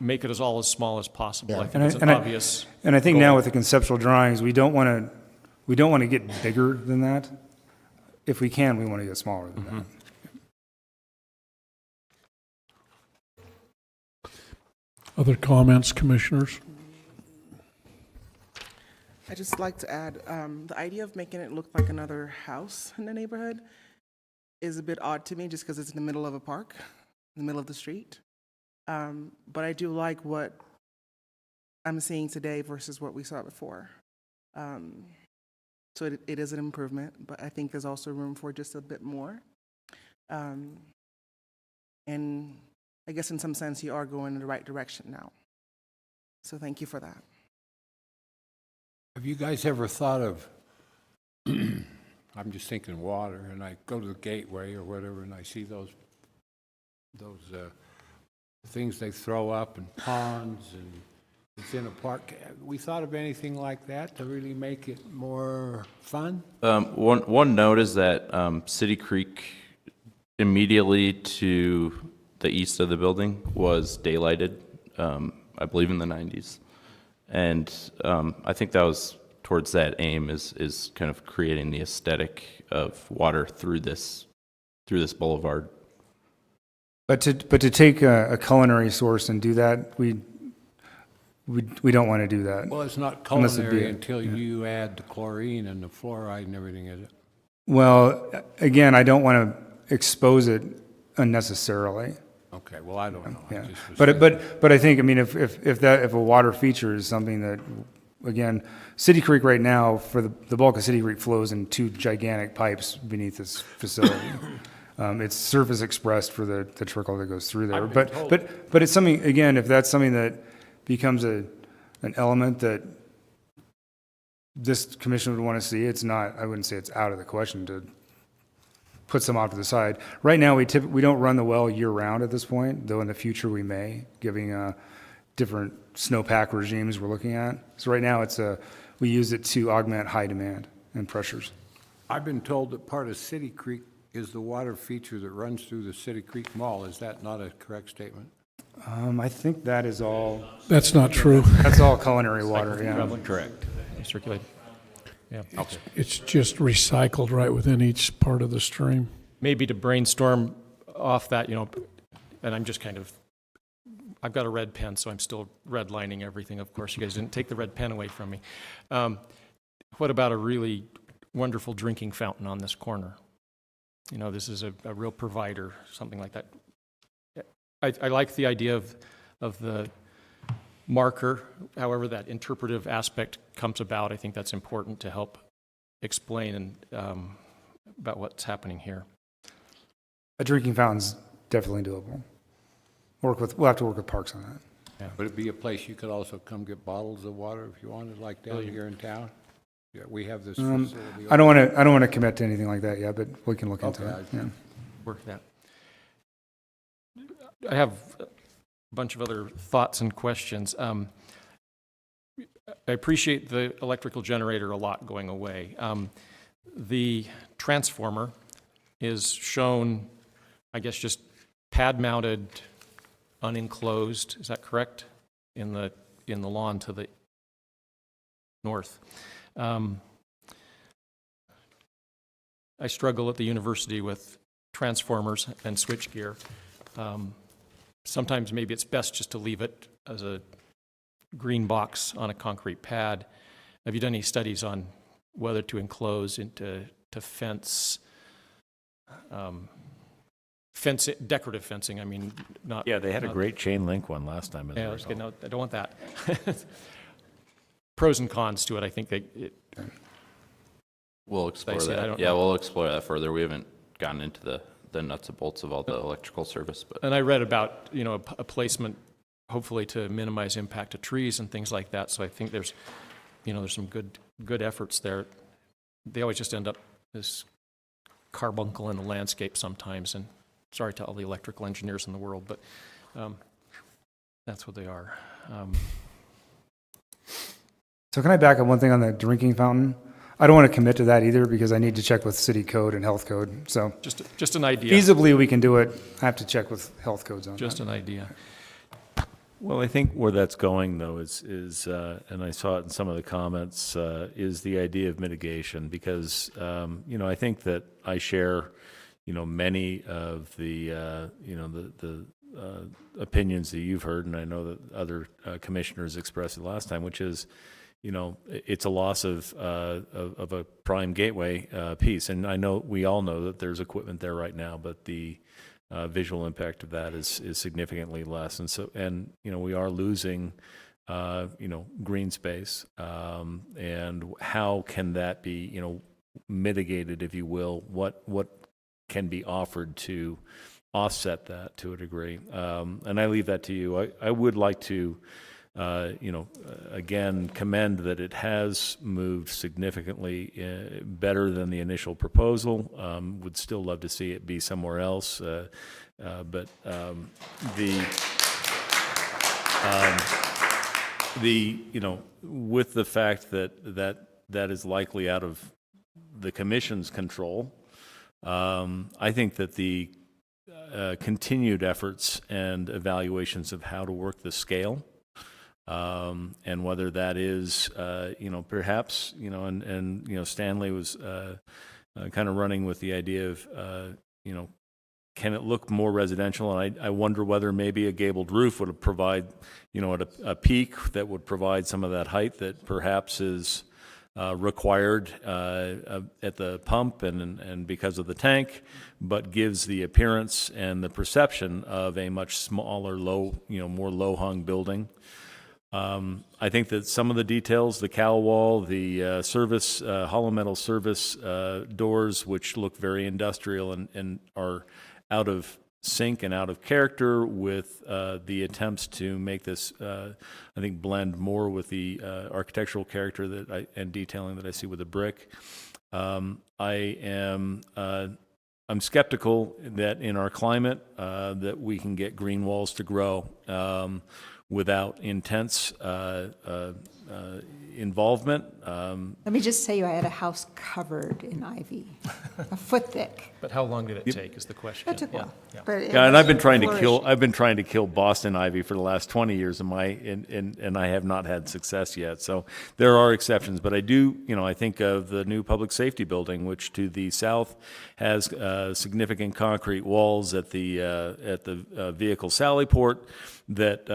make it as small as possible. Yeah. I think it's an obvious And I think goal. now with the conceptual drawings, we don't want to get bigger than that. If we can, we want to get smaller than that. Other comments, commissioners? I'd just like to add, the idea of making it look like another house in the neighborhood is a bit odd to me just because it's in the middle of a park, in the middle of the street. But I do like what I'm seeing today versus what we saw before. So it is an improvement, but I think there's also room for just a bit more. And I guess in some sense you are going in the right direction now. So thank you for that. Have you guys ever thought of, I'm just thinking water, and I go to the Gateway or whatever, and I see those things they throw up and ponds, and it's in a park. Have we thought of anything like that to really make it more fun? One note is that City Creek immediately to the east of the building was daylighted, I believe in the 90s. And I think that was towards that aim is kind of creating the aesthetic of water through this boulevard. But to take a culinary source and do that, we don't want to do that. Well, it's not Unless it culinary be until you add the chlorine and the fluoride and everything in it. Well, again, I don't want to expose it unnecessarily. Okay, well, I don't know. Yeah. But I think, I mean, if a water feature is something that, again, City Creek right now, for the bulk of City Creek flows in 2 gigantic pipes beneath this facility. It's surface expressed for the trickle that goes through there. But it's something, again, if that's something that becomes an element that this commission would want to see, it's not, I wouldn't say it's out of the question to put some off to the side. Right now, we don't run the well year-round at this point, though in the future we may, giving different snowpack regimes we're looking at. So right now, we use it to augment high demand and pressures. I've been told that part of City Creek is the water feature that runs through the City Creek Mall. Is that not a correct statement? I think that is all. That's not true. That's all culinary water, yeah. Probably correct. Circulate. Yeah. It's just recycled right within each part of the stream. Maybe to brainstorm off that, and I'm just I've got a red pen, so I'm still redlining everything. Of course, you guys didn't take the red pen away from me. What about a really wonderful drinking fountain on this corner? This is a real provider, something like that. I like the idea of the marker. However, that interpretive aspect comes about, I think that's important to help explain and about what's happening here. A drinking fountain's definitely doable. We'll have to work with Parks on that. Would it be a place you could also come get bottles of water if you wanted, like down here in town? Yeah, we have this facility. I don't want to commit to anything like that yet, but we can look into it. Yeah. Work that. I have a bunch of other thoughts and questions. I appreciate the electrical generator a lot going away. The transformer is shown, I guess, just pad-mounted, unenclosed. Is that correct? In the lawn to the north. I struggle at the university with transformers and switchgear. Sometimes maybe it's best just to leave it as a green box on a concrete pad. Have you done any studies on whether to enclose into fence, decorative fencing? I mean, not. Yeah, they had a great chain link one last time. Yeah, I don't want that. Pros and cons to it. I think we'll explore that. We'll explore that further. We haven't gotten into the nuts and bolts of all the electrical service, but. And I read about, a placement hopefully to minimize impact to trees and things like that. So I think there's some good efforts there. They always just end up as carbuncle in the landscape sometimes, and sorry to all the electrical engineers in the world, but that's what they are. So can I back up one thing on the drinking fountain? I don't want to commit to that either because I need to check with city code and health code. So just an idea. Feasibly, we can do it. I have to check with health codes on that. Just an idea. Well, I think where that's going, though, is and I saw it in some of the comments, is the idea of mitigation, because, I think that I share, many of the, the opinions that you've heard, and I know that other commissioners expressed it last time, which is, it's a loss of a prime gateway piece. And I know, we all know that there's equipment there right now, but the visual impact of that is significantly less. And so, we are losing, green space. And how can that be, mitigated, if you will? What can be offered to offset that to a degree? And I leave that to you. I would like to, again, commend that it has moved significantly better than the initial proposal. Would still love to see it be somewhere else, but with the fact that is likely out of the commission's control, I think that the continued efforts and evaluations of how to work the scale, and whether that is, perhaps, and Stanley was kind of running with the idea of, can it look more residential? And I wonder whether maybe a gabled roof would provide, at a peak that would provide some of that height that perhaps is required at the pump and because of the tank, but gives the appearance and the perception of a much smaller, more low-hung building. I think that some of the details, the cowl wall, the service, hollow metal service doors, which look very industrial and are out of sync and out of character with the attempts to make this, I think, blend more with the architectural character and detailing that I see with the brick. I'm skeptical that in our climate that we can get green walls to grow without intense involvement. Let me just tell you, I had a house covered in ivy, a foot thick. But how long did it take is the question. It took a while. Yeah. But it Yeah, and I've been was trying to flourishing. kill Boston ivy for the last 20 years and I have not had success yet. So there are exceptions, but I do, I think of the new public safety building, which to the south has significant concrete walls at the vehicle sally port that,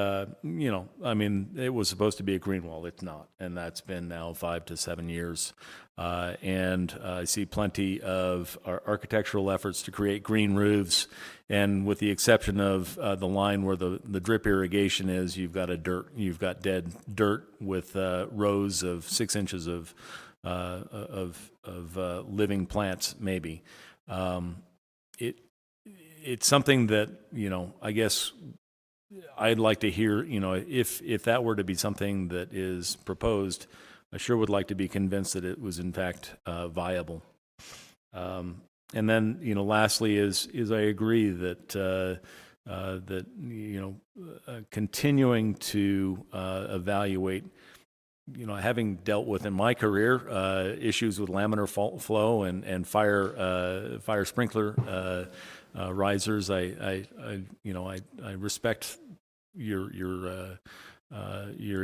it was supposed to be a green wall. It's not. And that's been now 5 to 7 years. And I see plenty of architectural efforts to create green roofs. And with the exception of the line where the drip irrigation is, you've got dead dirt with rows of 6 inches of living plants, maybe. It's something that, I guess I'd like to hear, if that were to be something that is proposed, I sure would like to be convinced that it was in fact viable. And then, lastly is I agree that continuing to evaluate, having dealt with in my career issues with laminar fault flow and fire sprinkler risers, I respect your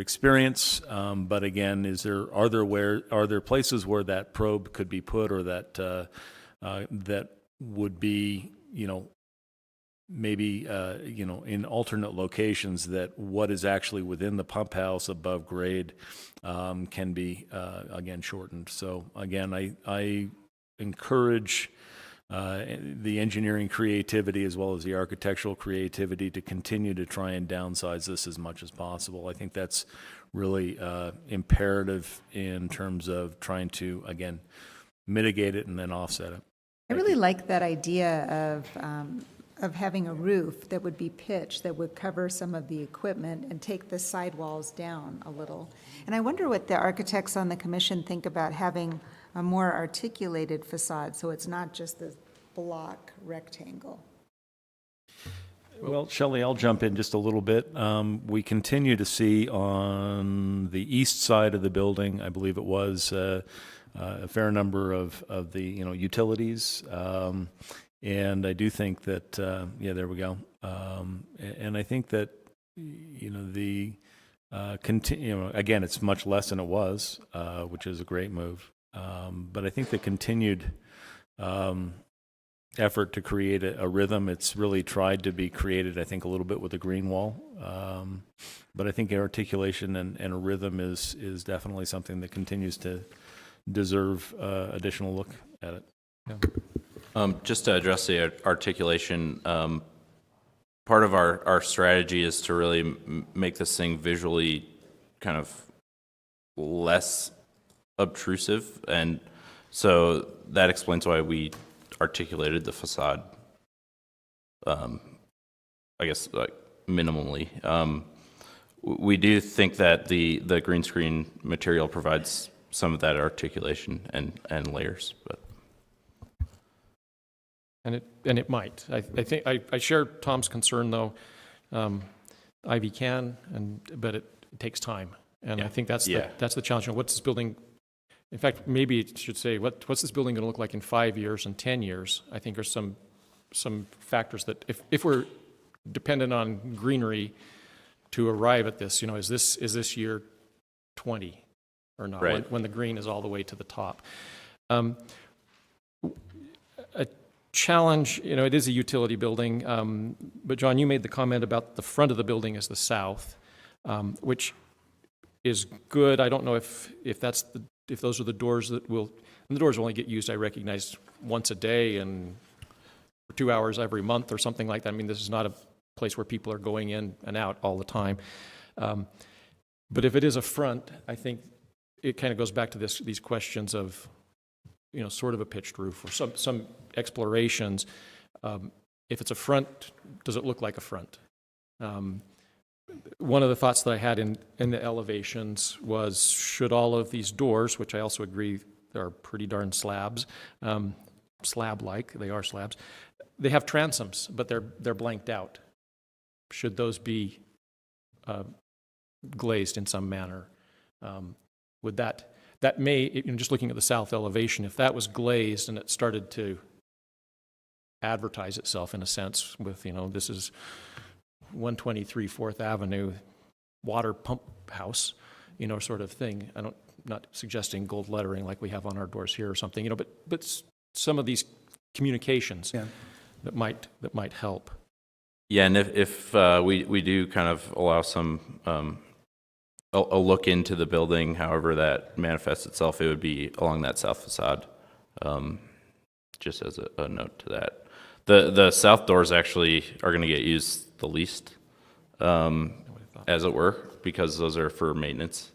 experience, but again, are there places where that probe could be put, or that would be, maybe in alternate locations, that what is actually within the pump house above grade can be again shortened. So again, I encourage the engineering creativity as well as the architectural creativity to continue to try and downsize this as much as possible. I think that's really imperative in terms of trying to, again, mitigate it and then offset it. I really like that idea of having a roof that would be pitched, that would cover some of the equipment and take the sidewalls down a little. And I wonder what the architects on the commission think about having a more articulated facade, so it's not just this block rectangle. Well, Shelley, I'll jump in just a little bit. We continue to see on the east side of the building, I believe it was, a fair number of the utilities, and I do think that there we go. And I think that again, it's much less than it was, which is a great move. But I think the continued effort to create a rhythm, it's really tried to be created, I think, a little bit with the green wall. But I think articulation and a rhythm is definitely something that continues to deserve additional look at it. Yeah. Just to address the articulation, part of our strategy is to really make this thing visually kind of less obtrusive, and so that explains why we articulated the facade, I guess, like minimally. We do think that the green screen material provides some of that articulation and layers, but And it might. I think I share Tom's concern, though. Ivy can, but it takes time, and I think that's the challenge. What's this building? In fact, maybe it should say what's this building going to look like in 5 years and 10 years? I think there's some factors that if we're dependent on greenery to arrive at this, is this year 20 or not? Right. When the green is all the way to the top. A challenge, it is a utility building, but John, you made the comment about the front of the building is the south, which is good. I don't know if those are the doors that and the doors only get used, I recognize, once a day and for 2 hours every month or something like that. I mean, this is not a place where people are going in and out all the time. But if it is a front, I think it kind of goes back to these questions of, sort of a pitched roof or some explorations. If it's a front, does it look like a front? One of the thoughts that I had in the elevations was, should all of these doors, which I also agree are pretty darn slabs, slab-like, they are slabs, they have transoms, but they're blanked out. Should those be glazed in some manner? Would that may, just looking at the south elevation, if that was glazed and it started to advertise itself in a sense with, this is 123 4th Avenue water pump house, sort of thing. Not suggesting gold lettering like we have on our doors here or something, but some of these communications that might help. Yeah, and if we do kind of allow some I'll look into the building, however that manifests itself. It would be along that south facade, just as a note to that. The south doors actually are going to get used the least, as it were, because those are for maintenance.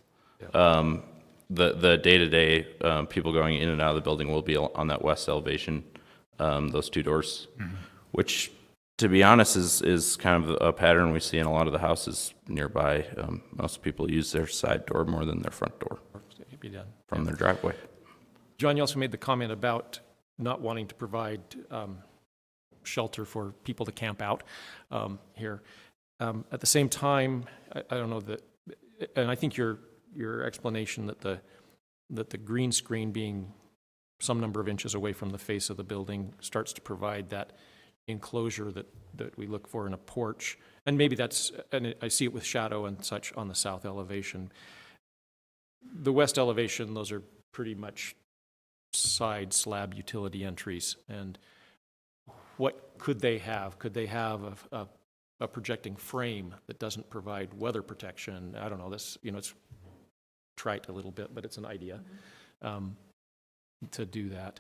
The day-to-day people going in and out of the building will be on that west elevation, those two doors, which, to be honest, is kind of a pattern we see in a lot of the houses nearby. Most people use their side door more than their front door from their driveway. John, you also made the comment about not wanting to provide shelter for people to camp out here. At the same time, I don't know that, and I think your explanation that the green screen being some number of inches away from the face of the building starts to provide that enclosure that we look for in a porch, and maybe that's, and I see it with shadow and such on the south elevation. The west elevation, those are pretty much side slab utility entries, and what could they have? Could they have a projecting frame that doesn't provide weather protection? I don't know, this, it's trite a little bit, but it's an idea to do that.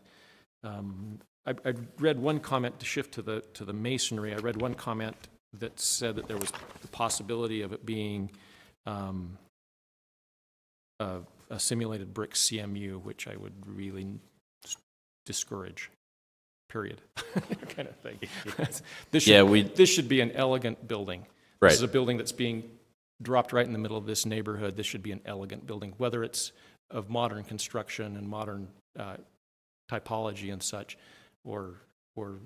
I read one comment, to shift to the masonry. I read one comment that said that there was the possibility of it being a simulated brick CMU, which I would really discourage. Period. Kind of thing. This should be an elegant building. Right. This is a building that's being dropped right in the middle of this neighborhood. This should be an elegant building, whether it's of modern construction and modern typology and such, or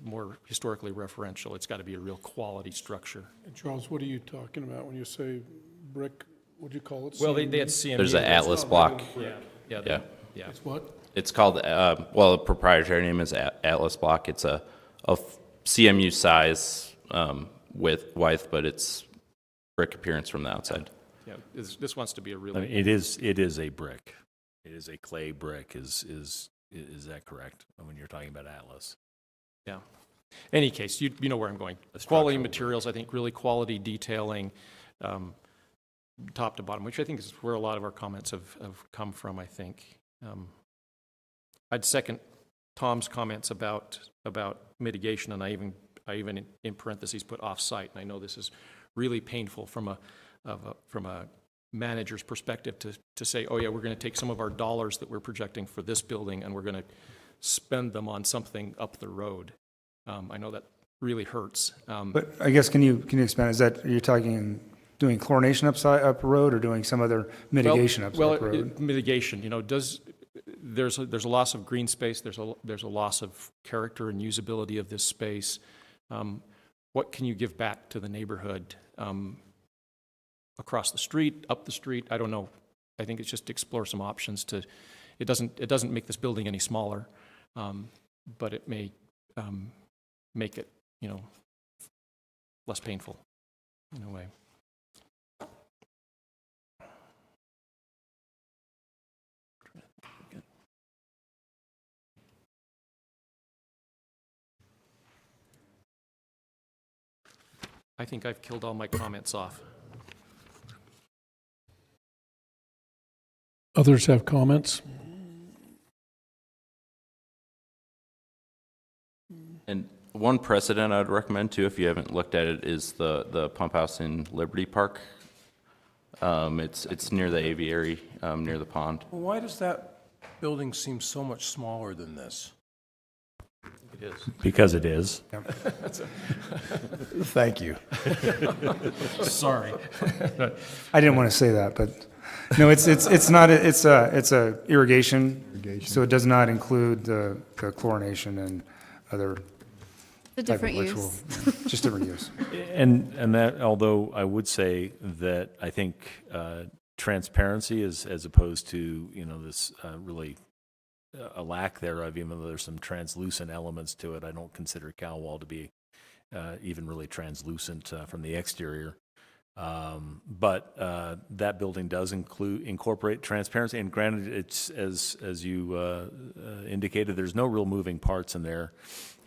more historically referential. It's got to be a real quality structure. And Charles, what are you talking about when you say brick? What do you call it? Well, they had CMU. There's an Atlas block. Yeah. It's what? It's called, well, the proprietary name is Atlas block. It's a CMU size width, but it's brick appearance from the outside. Yeah, this wants to be a really. I mean, it is a brick. It is a clay brick. Is that correct when you're talking about Atlas? Yeah. Any case, you know where I'm going. Quality materials, I think, really quality detailing, top to bottom, which I think is where a lot of our comments have come from, I think. I'd second Tom's comments about mitigation, and I even in parentheses put off-site. And I know this is really painful from a manager's perspective to say, oh yeah, we're going to take some of our dollars that we're projecting for this building and we're going to spend them on something up the road. I know that really hurts. But I guess, can you expand? Is that, you're talking doing chlorination up the road or doing some other mitigation up the road? Mitigation, there's a loss of green space, there's a loss of character and usability of this space. What can you give back to the neighborhood? Across the street, up the street, I don't know. I think it's just to explore some options it doesn't make this building any smaller, but it may make it, less painful in a way. I think I've killed all my comments off. Others have comments? And one precedent I would recommend too, if you haven't looked at it, is the pump house in Liberty Park. It's near the aviary, near the pond. Well, why does that building seem so much smaller than this? It is. Because it is. Thank you. Sorry. I didn't want to say that, but no, it's not, it's a irrigation, so it does not include the chlorination and other. A different use. Just different use. And that, although I would say that I think transparency is, as opposed to, this really a lack thereof, even though there's some translucent elements to it. I don't consider Cal Wall to be even really translucent from the exterior. But that building does incorporate transparency, and granted, it's as you indicated, there's no real moving parts in there,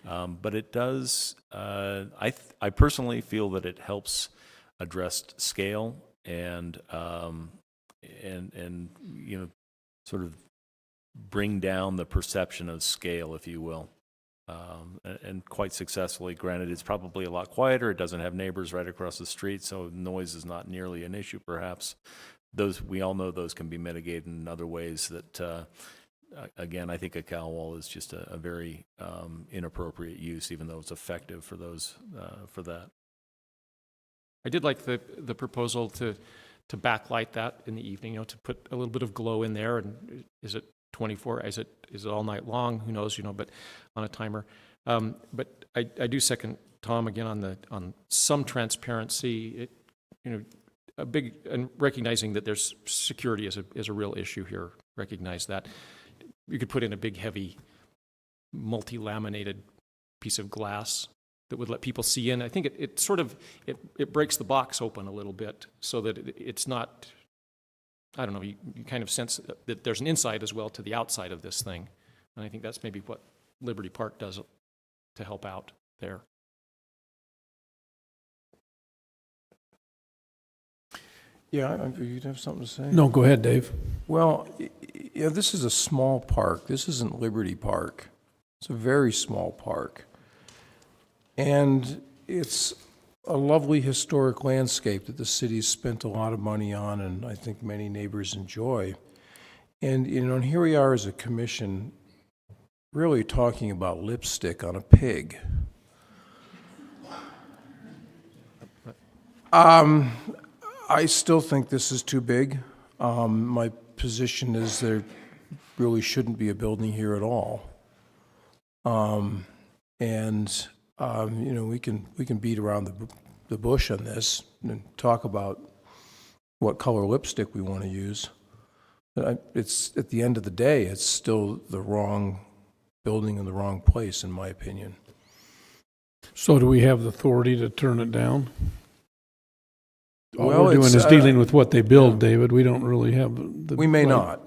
but it does. I personally feel that it helps address scale and and sort of bring down the perception of scale, if you will. And quite successfully. Granted, it's probably a lot quieter. It doesn't have neighbors right across the street, so noise is not nearly an issue, perhaps. We all know those can be mitigated in other ways that, again, I think a cow wall is just a very inappropriate use, even though it's effective for that. I did like the proposal to backlight that in the evening, to put a little bit of glow in there. And is it 24? Is it all night long? Who knows? But on a timer. But I do second Tom again on some transparency. A big, and recognizing that there's security is a real issue here. Recognize that. You could put in a big, heavy, multi-laminated piece of glass that would let people see in. I think it sort of breaks the box open a little bit so that it's not, I don't know, you kind of sense that there's an inside as well to the outside of this thing. And I think that's maybe what Liberty Park does to help out there. Yeah, you'd have something to say? No, go ahead, Dave. Well, this is a small park. This isn't Liberty Park. It's a very small park. And it's a lovely historic landscape that the city's spent a lot of money on, and I think many neighbors enjoy. And, and here we are as a commission really talking about lipstick on a pig. I still think this is too big. My position is there really shouldn't be a building here at all. We can beat around the bush on this and talk about what color lipstick we want to use. But it's at the end of the day, it's still the wrong building in the wrong place, in my opinion. So do we have the authority to turn it down? All Well, we're doing it's, is dealing with what they build, David. We don't really have the. We may not.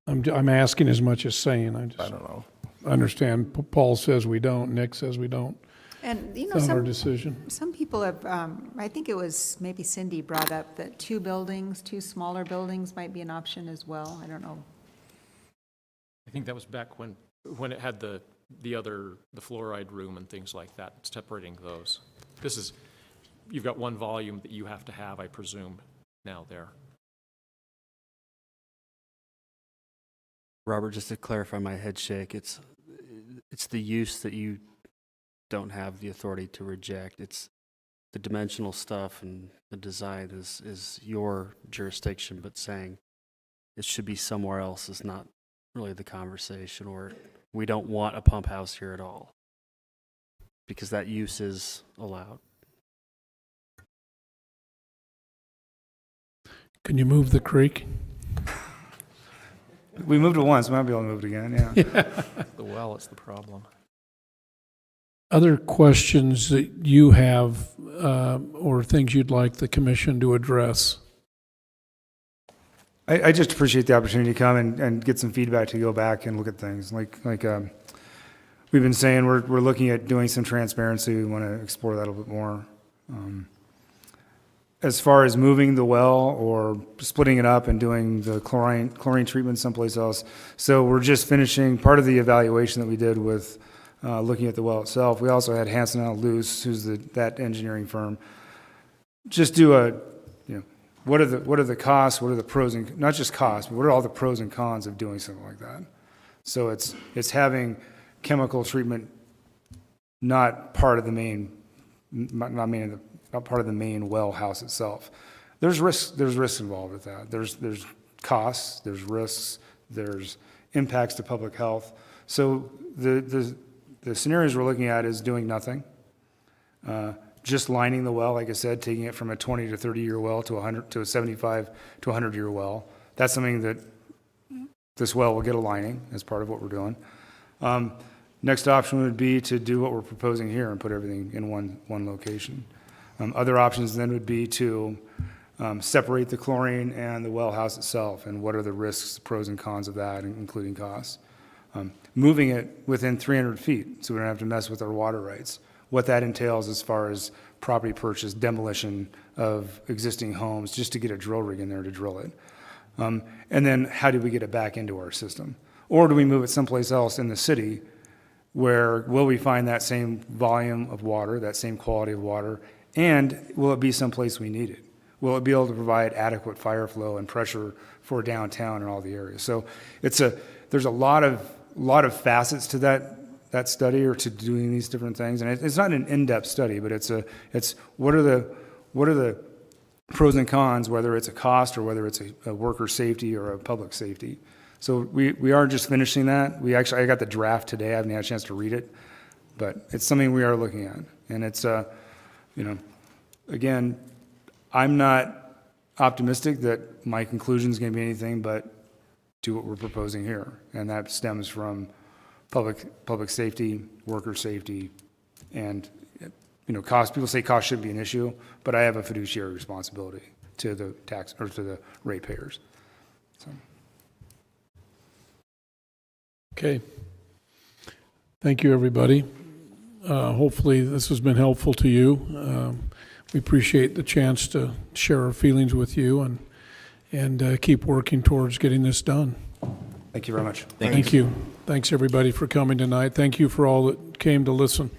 I'm asking as much as saying. I don't know. Understand. Paul says we don't. Nick says we don't. And, It's not our decision. some people have, I think it was maybe Cindy brought up that two smaller buildings might be an option as well. I don't know. I think that was back when it had the fluoride room and things like that, separating those. You've got one volume that you have to have, I presume, now there. Robert, just to clarify my head shake, it's the use that you don't have the authority to reject. It's the dimensional stuff and the design is your jurisdiction, but saying it should be somewhere else is not really the conversation, or we don't want a pump house here at all, because that use is allowed. Can you move the creek? We moved it once, we might be able to move it again, yeah. The well is the problem. Other questions that you have or things you'd like the commission to address? I just appreciate the opportunity to come and get some feedback to go back and look at things. Like we've been saying, we're looking at doing some transparency. We want to explore that a little bit more. As far as moving the well or splitting it up and doing the chlorine treatment someplace else. So we're just finishing part of the evaluation that we did with looking at the well itself. We also had Hanson L. Luce, who's that engineering firm, just do what are the costs, what are the pros and, not just costs, but what are all the pros and cons of doing something like that? So it's having chemical treatment not part of the main, not part of the main well house itself. There's risks involved with that. There's costs, there's risks, there's impacts to public health. So the scenarios we're looking at is doing nothing. Just lining the well, like I said, taking it from a 20 to 30 year well to a 75 to 100 year well. That's something that this well will get a lining as part of what we're doing. Next option would be to do what we're proposing here and put everything in one location. Other options then would be to separate the chlorine and the well house itself, and what are the risks, pros and cons of that, including costs. Moving it within 300 feet, so we don't have to mess with our water rights. What that entails as far as property purchase, demolition of existing homes, just to get a drill rig in there to drill it. And then how do we get it back into our system? Or do we move it someplace else in the city where will we find that same volume of water, that same quality of water, and will it be someplace we need it? Will it be able to provide adequate fire flow and pressure for downtown and all the areas? So there's a lot of facets to that study, or to doing these different things. And it's not an in-depth study, but it's what are the pros and cons, whether it's a cost or whether it's a worker safety or a public safety. So we are just finishing that. I got the draft today. I haven't had a chance to read it, but it's something we are looking at. And it's, again, I'm not optimistic that my conclusion is going to be anything but do what we're proposing here. And that stems from public safety, worker safety, and, cost. People say cost shouldn't be an issue, but I have a fiduciary responsibility to the to the ratepayers. So. Okay. Thank you, everybody. Hopefully this has been helpful to you. We appreciate the chance to share our feelings with you and keep working towards getting this done. Thank you very much. Thank you. Thanks, everybody, for coming tonight. Thank you for all that came to listen.